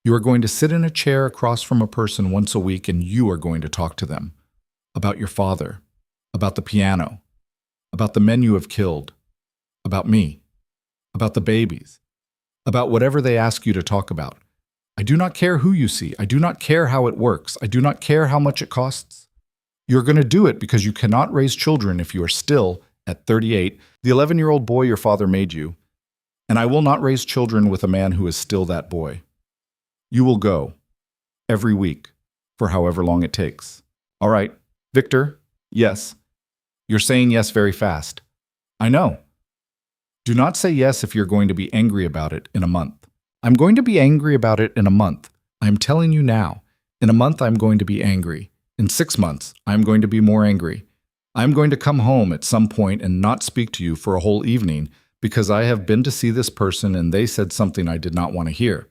You are going to sit in a chair across from a person once a week and you are going to talk to them about your father, about the piano, about the men you have killed, about me, about the babies, about whatever they ask you to talk about. I do not care who you see. I do not care how it works. I do not care how much it costs. You're going to do it because you cannot raise children if you are still, at 38, the 11-year-old boy your father made you, and I will not raise children with a man who is still that boy. You will go, every week, for however long it takes. All right, Victor, yes. You're saying yes very fast. I know. Do not say yes if you're going to be angry about it in a month. I'm going to be angry about it in a month. I'm telling you now. In a month, I'm going to be angry. In 6 months, I'm going to be more angry. I'm going to come home at some point and not speak to you for a whole evening because I have been to see this person and they said something I did not want to hear.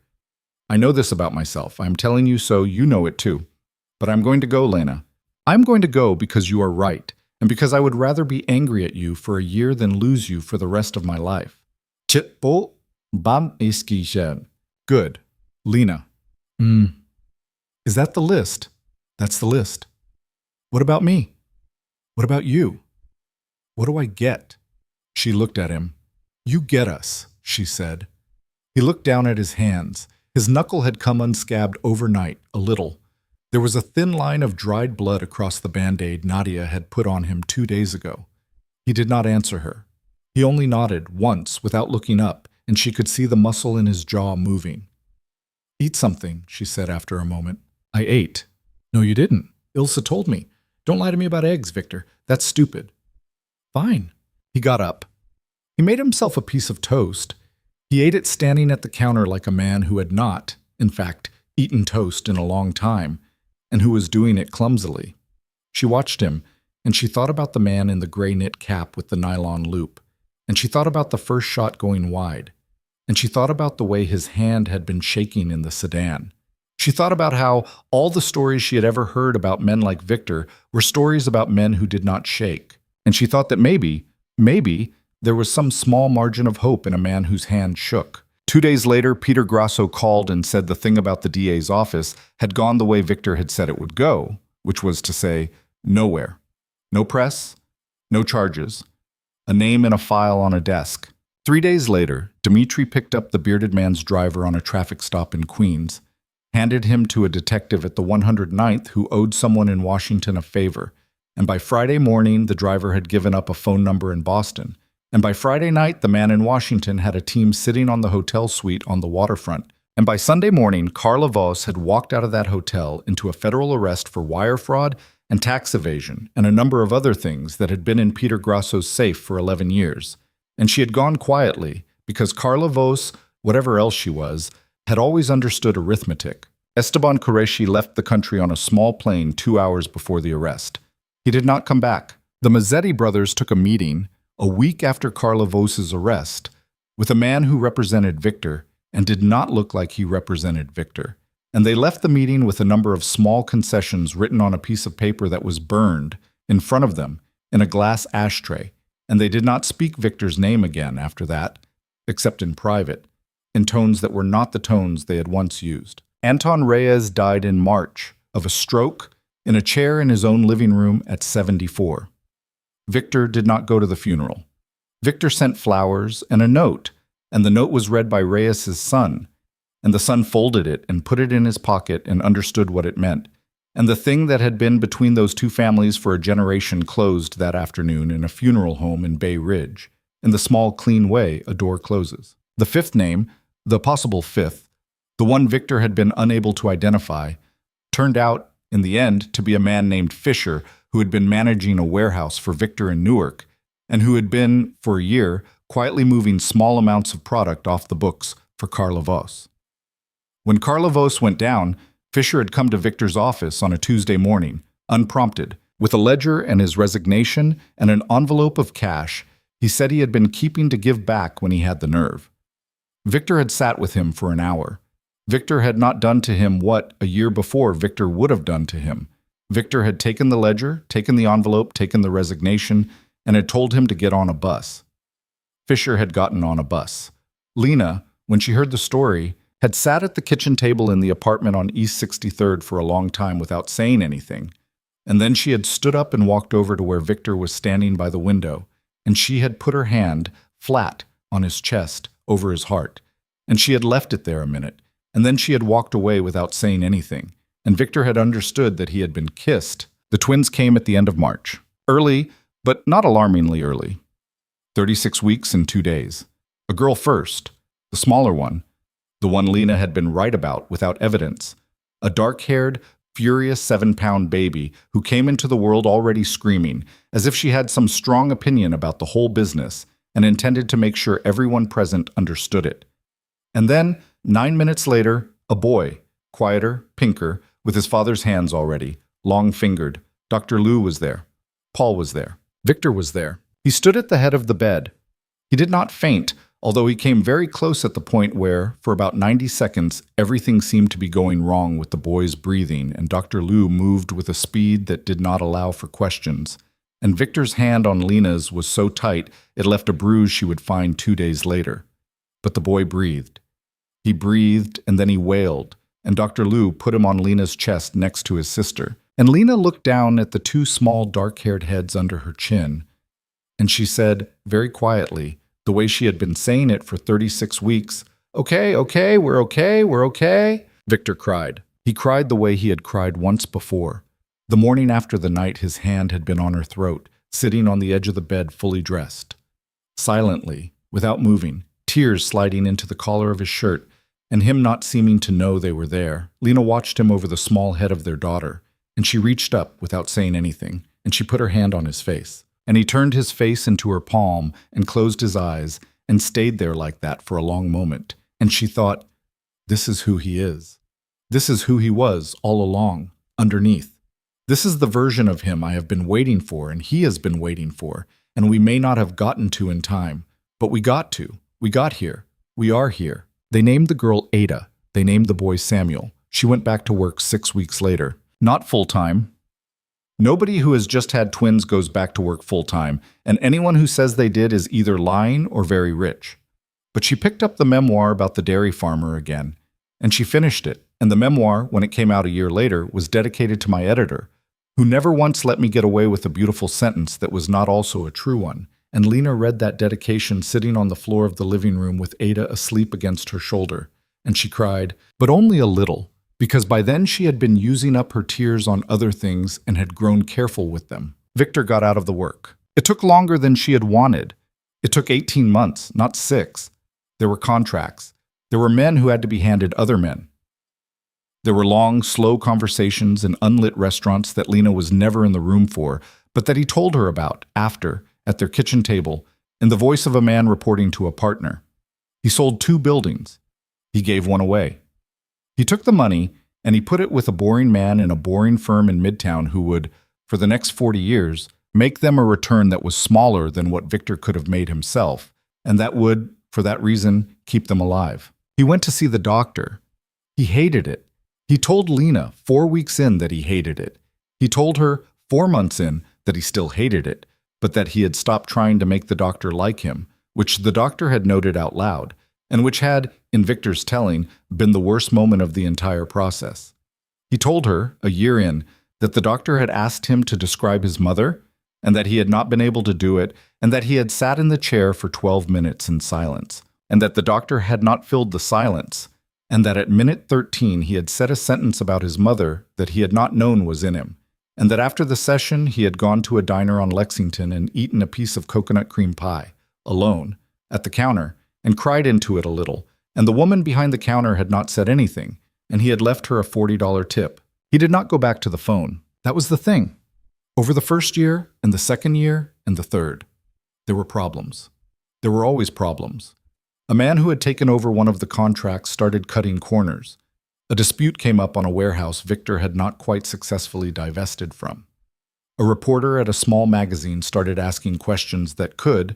I know this about myself. I'm telling you so you know it too. But I'm going to go, Lena. I'm going to go because you are right and because I would rather be angry at you for a year than lose you for the rest of my life. Chitbo bam iskishen. Good. Lena. Is that the list? That's the list. What about me? What about you? What do I get? She looked at him. You get us, she said. He looked down at his hands. His knuckle had come unscabbed overnight, a little. There was a thin line of dried blood across the Band-Aid Nadia had put on him 2 days ago. He did not answer her. He only nodded once without looking up, and she could see the muscle in his jaw moving. Eat something, she said after a moment. I ate. No, you didn't. Ilsa told me. Don't lie to me about eggs, Victor. That's stupid. Fine. He got up. He made himself a piece of toast. He ate it standing at the counter like a man who had not, in fact, eaten toast in a long time, and who was doing it clumsily. She watched him, And she thought about the man in the gray knit cap with the nylon loop. And she thought about the first shot going wide. And she thought about the way his hand had been shaking in the sedan. She thought about how all the stories she had ever heard about men like Victor were stories about men who did not shake. And she thought that maybe, there was some small margin of hope in a man whose hand shook. 2 days later, Peter Grasso called and said the thing about the DA's office had gone the way Victor had said it would go, which was to say, nowhere. No press, no charges, a name in a file on a desk. 3 days later, Dmitri picked up the bearded man's driver on a traffic stop in Queens, handed him to a detective at the 109th who owed someone in Washington a favor, and by Friday morning, the driver had given up a phone number in Boston. And by Friday night, the man in Washington had a team sitting on the hotel suite on the waterfront. And by Sunday morning, Carla Voss had walked out of that hotel into a federal arrest for wire fraud and tax evasion and a number of other things that had been in Peter Grasso's safe for 11 years. And she had gone quietly because Carla Voss, whatever else she was, had always understood arithmetic. Esteban Qureshi left the country on a small plane 2 hours before the arrest. He did not come back. The Mazzetti brothers took a meeting a week after Carla Voss's arrest with a man who represented Victor and did not look like he represented Victor. And they left the meeting with a number of small concessions written on a piece of paper that was burned in front of them in a glass ashtray. And they did not speak Victor's name again after that, except in private, in tones that were not the tones they had once used. Anton Reyes died in March of a stroke in a chair in his own living room at 74. Victor did not go to the funeral. Victor sent flowers and a note, and the note was read by Reyes's son, and the son folded it and put it in his pocket and understood what it meant. And the thing that had been between those two families for a generation closed that afternoon in a funeral home in Bay Ridge. In the small, clean way a door closes. The fifth name, the possible fifth, the one Victor had been unable to identify, turned out, in the end, to be a man named Fisher who had been managing a warehouse for Victor in Newark, and who had been, for a year, quietly moving small amounts of product off the books for Carla Voss. When Carla Voss went down, Fisher had come to Victor's office on a Tuesday morning, unprompted. With a ledger and his resignation and an envelope of cash, he said he had been keeping to give back when he had the nerve. Victor had sat with him for an hour. Victor had not done to him what, a year before, Victor would have done to him. Victor had taken the ledger, taken the envelope, taken the resignation, and had told him to get on a bus. Fisher had gotten on a bus. Lena, when she heard the story, had sat at the kitchen table in the apartment on East 63rd for a long time without saying anything, and then she had stood up and walked over to where Victor was standing by the window, and she had put her hand flat on his chest over his heart, and she had left it there a minute, and then she had walked away without saying anything, and Victor had understood that he had been kissed. The twins came at the end of March. Early, but not alarmingly early. 36 weeks and 2 days. A girl first, the smaller one, the one Lena had been right about without evidence. A dark-haired, furious 7-pound baby who came into the world already screaming, as if she had some strong opinion about the whole business and intended to make sure everyone present understood it. And then, 9 minutes later, a boy, quieter, pinker, with his father's hands already, long-fingered. Dr. Lou was there. Paul was there. Victor was there. He stood at the head of the bed. He did not faint, although he came very close at the point where, for about 90 seconds, everything seemed to be going wrong with the boy's breathing, and Dr. Lou moved with a speed that did not allow for questions. And Victor's hand on Lena's was so tight it left a bruise she would find 2 days later. But the boy breathed. He breathed, and then he wailed, and Dr. Lou put him on Lena's chest next to his sister. And Lena looked down at the two small dark-haired heads under her chin, and she said, very quietly, the way she had been saying it for 36 weeks, "Okay, okay, we're okay, we're okay." Victor cried. He cried the way he had cried once before, the morning after the night his hand had been on her throat, sitting on the edge of the bed fully dressed. Silently, without moving, tears sliding into the collar of his shirt, and him not seeming to know they were there, Lena watched him over the small head of their daughter, and she reached up without saying anything, and she put her hand on his face. And he turned his face into her palm and closed his eyes and stayed there like that for a long moment. And she thought, this is who he is. This is who he was all along, underneath. This is the version of him I have been waiting for and he has been waiting for, and we may not have gotten to in time, but we got to. We got here. We are here. They named the girl Ada. They named the boy Samuel. She went back to work 6 weeks later. Not full-time. Nobody who has just had twins goes back to work full-time, and anyone who says they did is either lying or very rich. But she picked up the memoir about the dairy farmer again, and she finished it. And the memoir, when it came out a year later, was dedicated to my editor, who never once let me get away with a beautiful sentence that was not also a true one. And Lena read that dedication sitting on the floor of the living room with Ada asleep against her shoulder. And she cried, but only a little, because by then she had been using up her tears on other things and had grown careful with them. Victor got out of the work. It took longer than she had wanted. It took 18 months, not 6. There were contracts. There were men who had to be handed other men. There were long, slow conversations in unlit restaurants that Lena was never in the room for, but that he told her about after, at their kitchen table, in the voice of a man reporting to a partner. He sold 2 buildings. He gave one away. He took the money and he put it with a boring man in a boring firm in Midtown who would, for the next 40 years, make them a return that was smaller than what Victor could have made himself, and that would, for that reason, keep them alive. He went to see the doctor. He hated it. He told Lena 4 weeks in that he hated it. He told her 4 months in that he still hated it, but that he had stopped trying to make the doctor like him, which the doctor had noted out loud, and which had, in Victor's telling, been the worst moment of the entire process. He told her, a year in, that the doctor had asked him to describe his mother, and that he had not been able to do it, and that he had sat in the chair for 12 minutes in silence, and that the doctor had not filled the silence, and that at minute 13 he had said a sentence about his mother that he had not known was in him, and that after the session he had gone to a diner on Lexington and eaten a piece of coconut cream pie, alone, at the counter, and cried into it a little, and the woman behind the counter had not said anything, and he had left her a $40 tip. He did not go back to the phone. That was the thing. Over the first year, and the second year, and the third, there were problems. There were always problems. A man who had taken over one of the contracts started cutting corners. A dispute came up on a warehouse Victor had not quite successfully divested from. A reporter at a small magazine started asking questions that could,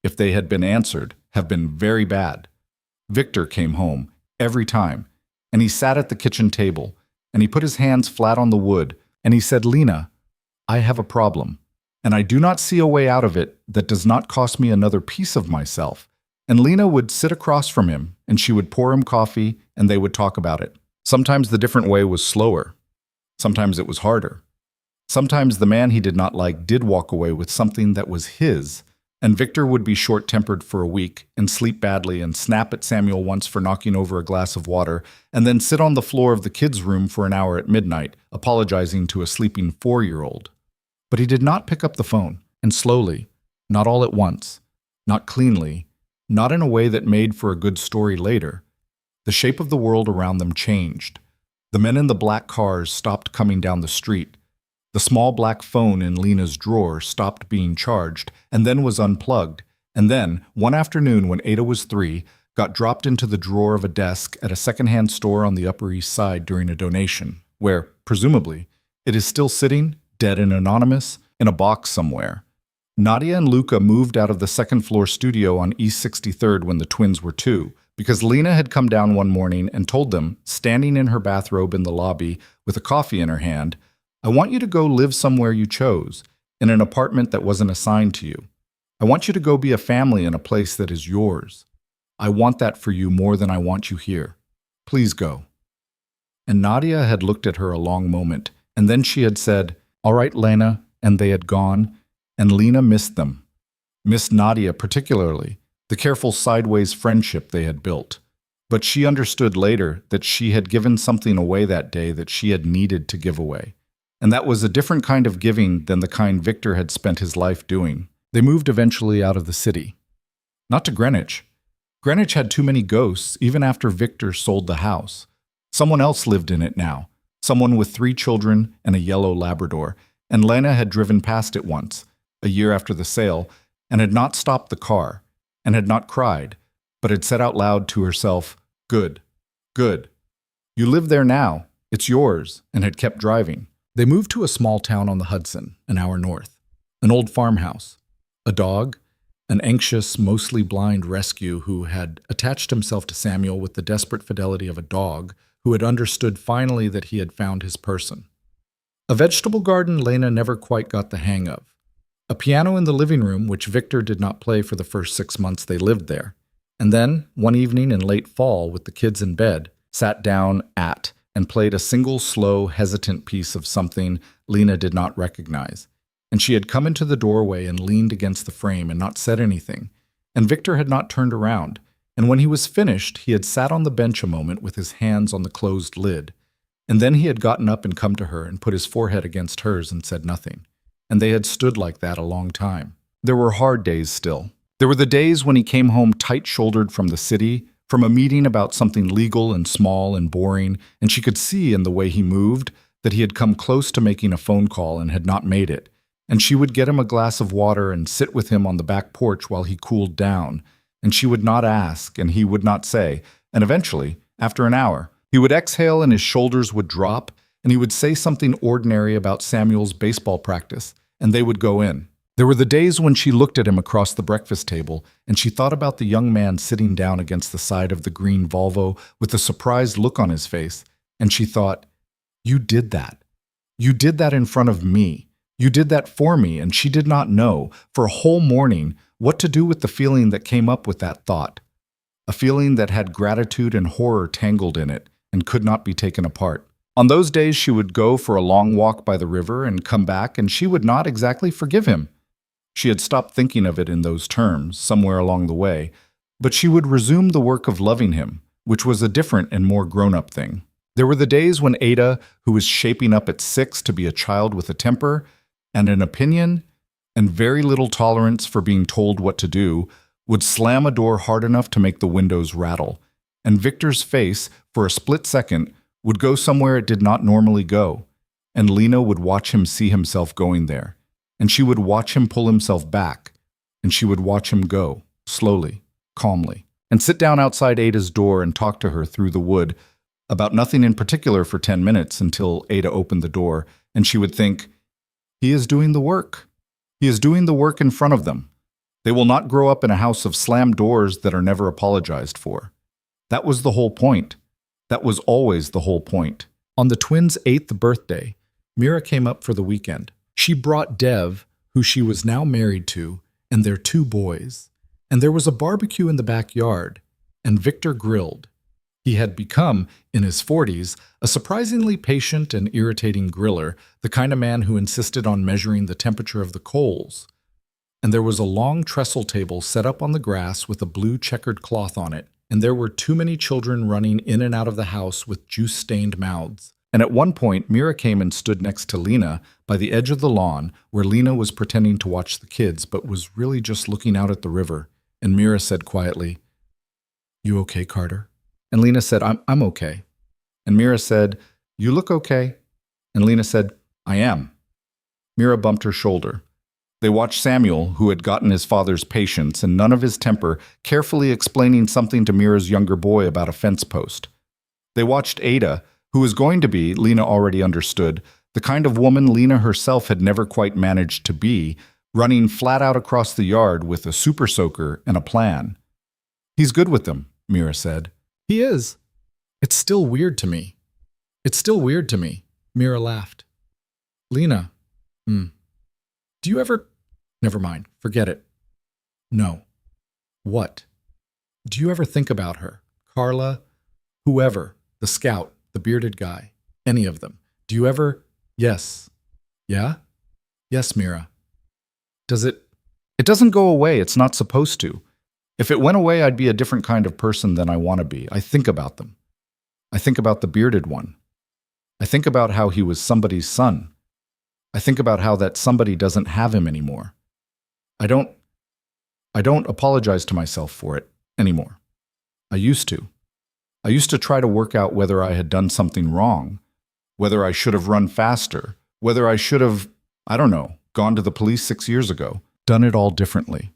if they had been answered, have been very bad. Victor came home, every time, and he sat at the kitchen table, and he put his hands flat on the wood, and he said, "Lena, I have a problem, and I do not see a way out of it that does not cost me another piece of myself." And Lena would sit across from him, and she would pour him coffee, and they would talk about it. Sometimes the different way was slower. Sometimes it was harder. Sometimes the man he did not like did walk away with something that was his, and Victor would be short-tempered for a week and sleep badly and snap at Samuel once for knocking over a glass of water, and then sit on the floor of the kids' room for an hour at midnight, apologizing to a sleeping 4-year-old. But he did not pick up the phone, and slowly, not all at once, not cleanly, not in a way that made for a good story later, the shape of the world around them changed. The men in the black cars stopped coming down the street. The small black phone in Lena's drawer stopped being charged and then was unplugged, and then, one afternoon when Ada was 3, got dropped into the drawer of a desk at a secondhand store on the Upper East Side during a donation, where, presumably, it is still sitting, dead and anonymous, in a box somewhere. Nadia and Luca moved out of the second-floor studio on East 63rd when the twins were 2, because Lena had come down one morning and told them, standing in her bathrobe in the lobby with a coffee in her hand, "I want you to go live somewhere you chose, in an apartment that wasn't assigned to you. I want you to go be a family in a place that is yours. I want that for you more than I want you here. Please go." And Nadia had looked at her a long moment, and then she had said, "All right, Lena," and they had gone, and Lena missed them. Missed Nadia particularly, the careful sideways friendship they had built. But she understood later that she had given something away that day that she had needed to give away. And that was a different kind of giving than the kind Victor had spent his life doing. They moved eventually out of the city. Not to Greenwich. Greenwich had too many ghosts even after Victor sold the house. Someone else lived in it now, someone with 3 children and a yellow Labrador, and Lena had driven past it once, a year after the sale, and had not stopped the car, and had not cried, but had said out loud to herself, "Good, good. You live there now, it's yours," and had kept driving. They moved to a small town on the Hudson, an hour north. An old farmhouse, a dog, an anxious, mostly blind rescue who had attached himself to Samuel with the desperate fidelity of a dog who had understood finally that he had found his person. A vegetable garden Lena never quite got the hang of. A piano in the living room, which Victor did not play for the first 6 months they lived there. And then, one evening in late fall, with the kids in bed, sat down at and played a single slow, hesitant piece of something Lena did not recognize. And she had come into the doorway and leaned against the frame and not said anything. And Victor had not turned around. And when he was finished, he had sat on the bench a moment with his hands on the closed lid. And then he had gotten up and come to her and put his forehead against hers and said nothing. And they had stood like that a long time. There were hard days still. There were the days when he came home tight-shouldered from the city, from a meeting about something legal and small and boring, and she could see in the way he moved that he had come close to making a phone call and had not made it. And she would get him a glass of water and sit with him on the back porch while he cooled down. And she would not ask, and he would not say. And eventually, after an hour, he would exhale and his shoulders would drop, and he would say something ordinary about Samuel's baseball practice, and they would go in. There were the days when she looked at him across the breakfast table, and she thought about the young man sitting down against the side of the green Volvo with a surprised look on his face, and she thought, "You did that. You did that in front of me. You did that for me," and she did not know, for a whole morning, what to do with the feeling that came up with that thought. A feeling that had gratitude and horror tangled in it, and could not be taken apart. On those days she would go for a long walk by the river and come back, and she would not exactly forgive him. She had stopped thinking of it in those terms, somewhere along the way, but she would resume the work of loving him, which was a different and more grown-up thing. There were the days when Ada, who was shaping up at 6 to be a child with a temper and an opinion and very little tolerance for being told what to do, would slam a door hard enough to make the windows rattle, and Victor's face, for a split second, would go somewhere it did not normally go, and Lena would watch him see himself going there. And she would watch him pull himself back, and she would watch him go, slowly, calmly, and sit down outside Ada's door and talk to her through the wood about nothing in particular for 10 minutes until Ada opened the door, and she would think, "He is doing the work. He is doing the work in front of them. They will not grow up in a house of slammed doors that are never apologized for." That was the whole point. That was always the whole point. On the twins' 8th birthday, Meera came up for the weekend. She brought Dev, who she was now married to, and their 2 boys. And there was a barbecue in the backyard, and Victor grilled. He had become, in his 40s, a surprisingly patient and irritating griller, the kind of man who insisted on measuring the temperature of the coals. And there was a long trestle table set up on the grass with a blue checkered cloth on it, and there were too many children running in and out of the house with juice-stained mouths. And at one point, Meera came and stood next to Lena by the edge of the lawn, where Lena was pretending to watch the kids, but was really just looking out at the river. And Meera said quietly, "You okay, Carter?" And Lena said, I'm okay." And Meera said, "You look okay." And Lena said, "I am." Meera bumped her shoulder. They watched Samuel, who had gotten his father's patience and none of his temper, carefully explaining something to Meera's younger boy about a fence post. They watched Ada, who was going to be, Lena already understood, the kind of woman Lena herself had never quite managed to be, running flat out across the yard with a super soaker and a plan. "He's good with them," Meera said. "He is. It's still weird to me. It's still weird to me." Meera laughed. "Lena, do you ever—" "Never mind, forget it." "No." "What?" "Do you ever think about her? Carla, whoever, the scout, the bearded guy, any of them. Do you ever—" "Yes." "Yeah?" "Yes, Meera." "Does it—" "It doesn't go away. It's not supposed to. If it went away, I'd be a different kind of person than I want to be. I think about them. I think about the bearded one. I think about how he was somebody's son. I think about how that somebody doesn't have him anymore. I don't apologize to myself for it anymore. I used to. I used to try to work out whether I had done something wrong, whether I should have run faster, whether I should have, gone to the police 6 years ago, done it all differently,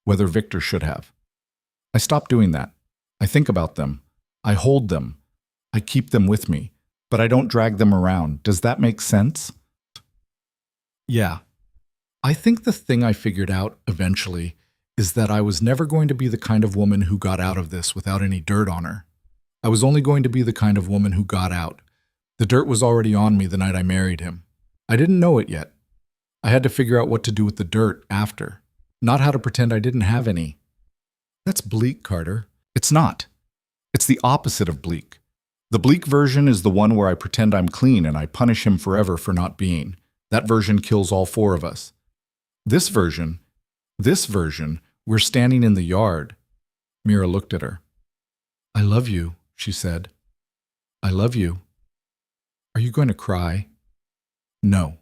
whether Victor should have. I stopped doing that. I think about them. I hold them. I keep them with me, but I don't drag them around. Does that make sense?" Yeah. I think the thing I figured out eventually is that I was never going to be the kind of woman who got out of this without any dirt on her. I was only going to be the kind of woman who got out. The dirt was already on me the night I married him. I didn't know it yet. I had to figure out what to do with the dirt after, not how to pretend I didn't have any. That's bleak, Carter. It's not. It's the opposite of bleak. The bleak version is the one where I pretend I'm clean and I punish him forever for not being. That version kills all four of us. This version, we're standing in the yard. Meera looked at her. I love you, she said. I love you. Are you going to cry? No.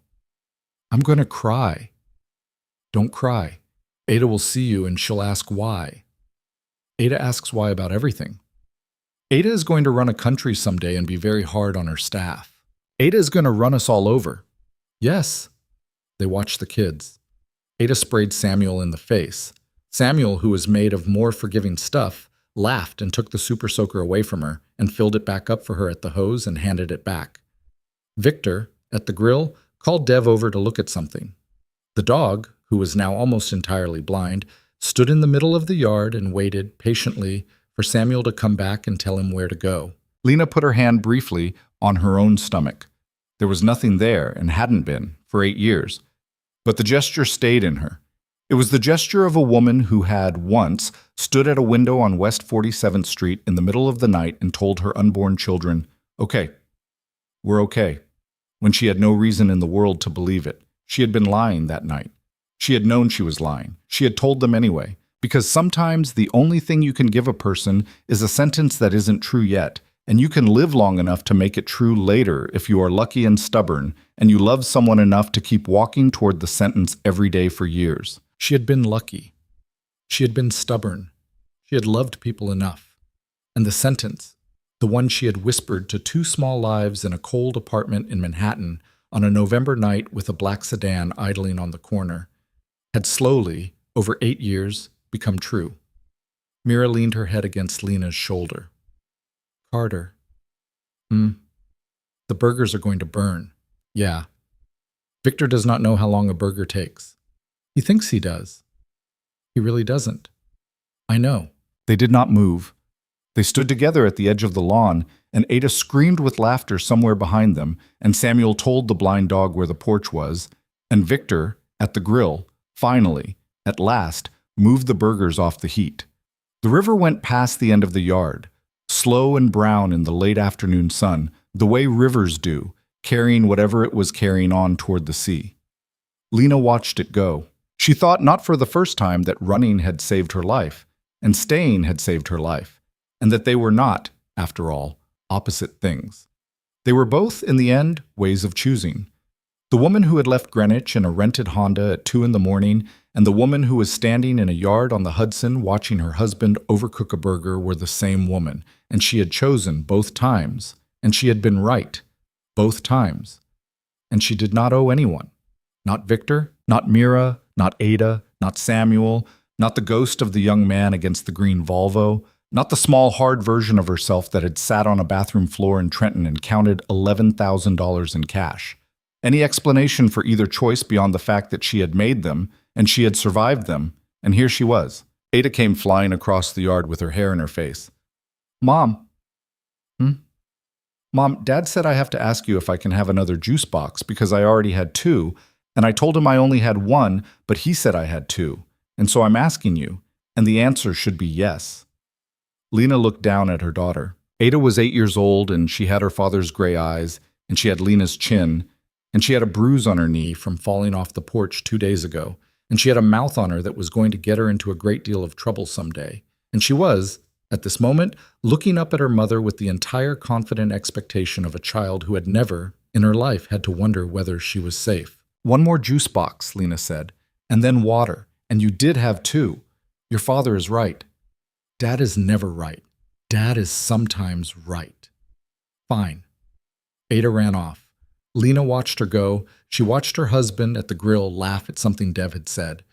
I'm going to cry. Don't cry. Ada will see you and she'll ask why. Ada asks why about everything. Ada is going to run a country someday and be very hard on her staff. Ada is going to run us all over. Yes. They watched the kids. Ada sprayed Samuel in the face. Samuel, who was made of more forgiving stuff, laughed and took the super soaker away from her and filled it back up for her at the hose and handed it back. Victor, at the grill, called Dev over to look at something. The dog, who was now almost entirely blind, stood in the middle of the yard and waited patiently for Samuel to come back and tell him where to go. Lena put her hand briefly on her own stomach. There was nothing there and hadn't been for 8 years. But the gesture stayed in her. It was the gesture of a woman who had once stood at a window on West 47th Street in the middle of the night and told her unborn children, "Okay, we're okay," when she had no reason in the world to believe it. She had been lying that night. She had known she was lying. She had told them anyway, because sometimes the only thing you can give a person is a sentence that isn't true yet, and you can live long enough to make it true later if you are lucky and stubborn, and you love someone enough to keep walking toward the sentence every day for years. She had been lucky. She had been stubborn. She had loved people enough. And the sentence, the one she had whispered to 2 small lives in a cold apartment in Manhattan on a November night with a black sedan idling on the corner, had slowly, over 8 years, become true. Meera leaned her head against Lena's shoulder. Carter. The burgers are going to burn. Yeah. Victor does not know how long a burger takes. He thinks he does. He really doesn't. I know. They did not move. They stood together at the edge of the lawn, and Ada screamed with laughter somewhere behind them, and Samuel told the blind dog where the porch was, and Victor, at the grill, finally, at last, moved the burgers off the heat. The river went past the end of the yard, slow and brown in the late afternoon sun, the way rivers do, carrying whatever it was carrying on toward the sea. Lena watched it go. She thought not for the first time that running had saved her life, and staying had saved her life, and that they were not, after all, opposite things. They were both, in the end, ways of choosing. The woman who had left Greenwich in a rented Honda at 2 a.m, and the woman who was standing in a yard on the Hudson watching her husband overcook a burger were the same woman, and she had chosen both times, and she had been right both times. And she did not owe anyone. Not Victor, not Meera, not Ada, not Samuel, not the ghost of the young man against the green Volvo, not the small, hard version of herself that had sat on a bathroom floor in Trenton and counted $11,000 in cash. Any explanation for either choice beyond the fact that she had made them, and she had survived them, and here she was. Ada came flying across the yard with her hair in her face. Mom. Mom, Dad said I have to ask you if I can have another juice box because I already had 2, and I told him I only had 1, but he said I had 2, and so I'm asking you, and the answer should be yes. Lena looked down at her daughter. Ada was 8 years old, and she had her father's gray eyes, and she had Lena's chin, and she had a bruise on her knee from falling off the porch 2 days ago, and she had a mouth on her that was going to get her into a great deal of trouble someday. And she was, at this moment, looking up at her mother with the entire confident expectation of a child who had never, in her life, had to wonder whether she was safe. 1 more juice box, Lena said, and then water, and you did have 2. Your father is right. Dad is never right. Dad is sometimes right. Fine. Ada ran off. Lena watched her go. She watched her husband at the grill laugh at something Dev had said.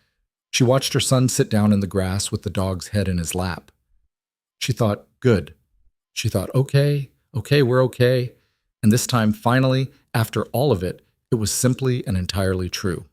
She watched her son sit down in the grass with the dog's head in his lap. She thought, good. She thought, okay, we're okay. And this time, finally, after all of it, It was simply and entirely true.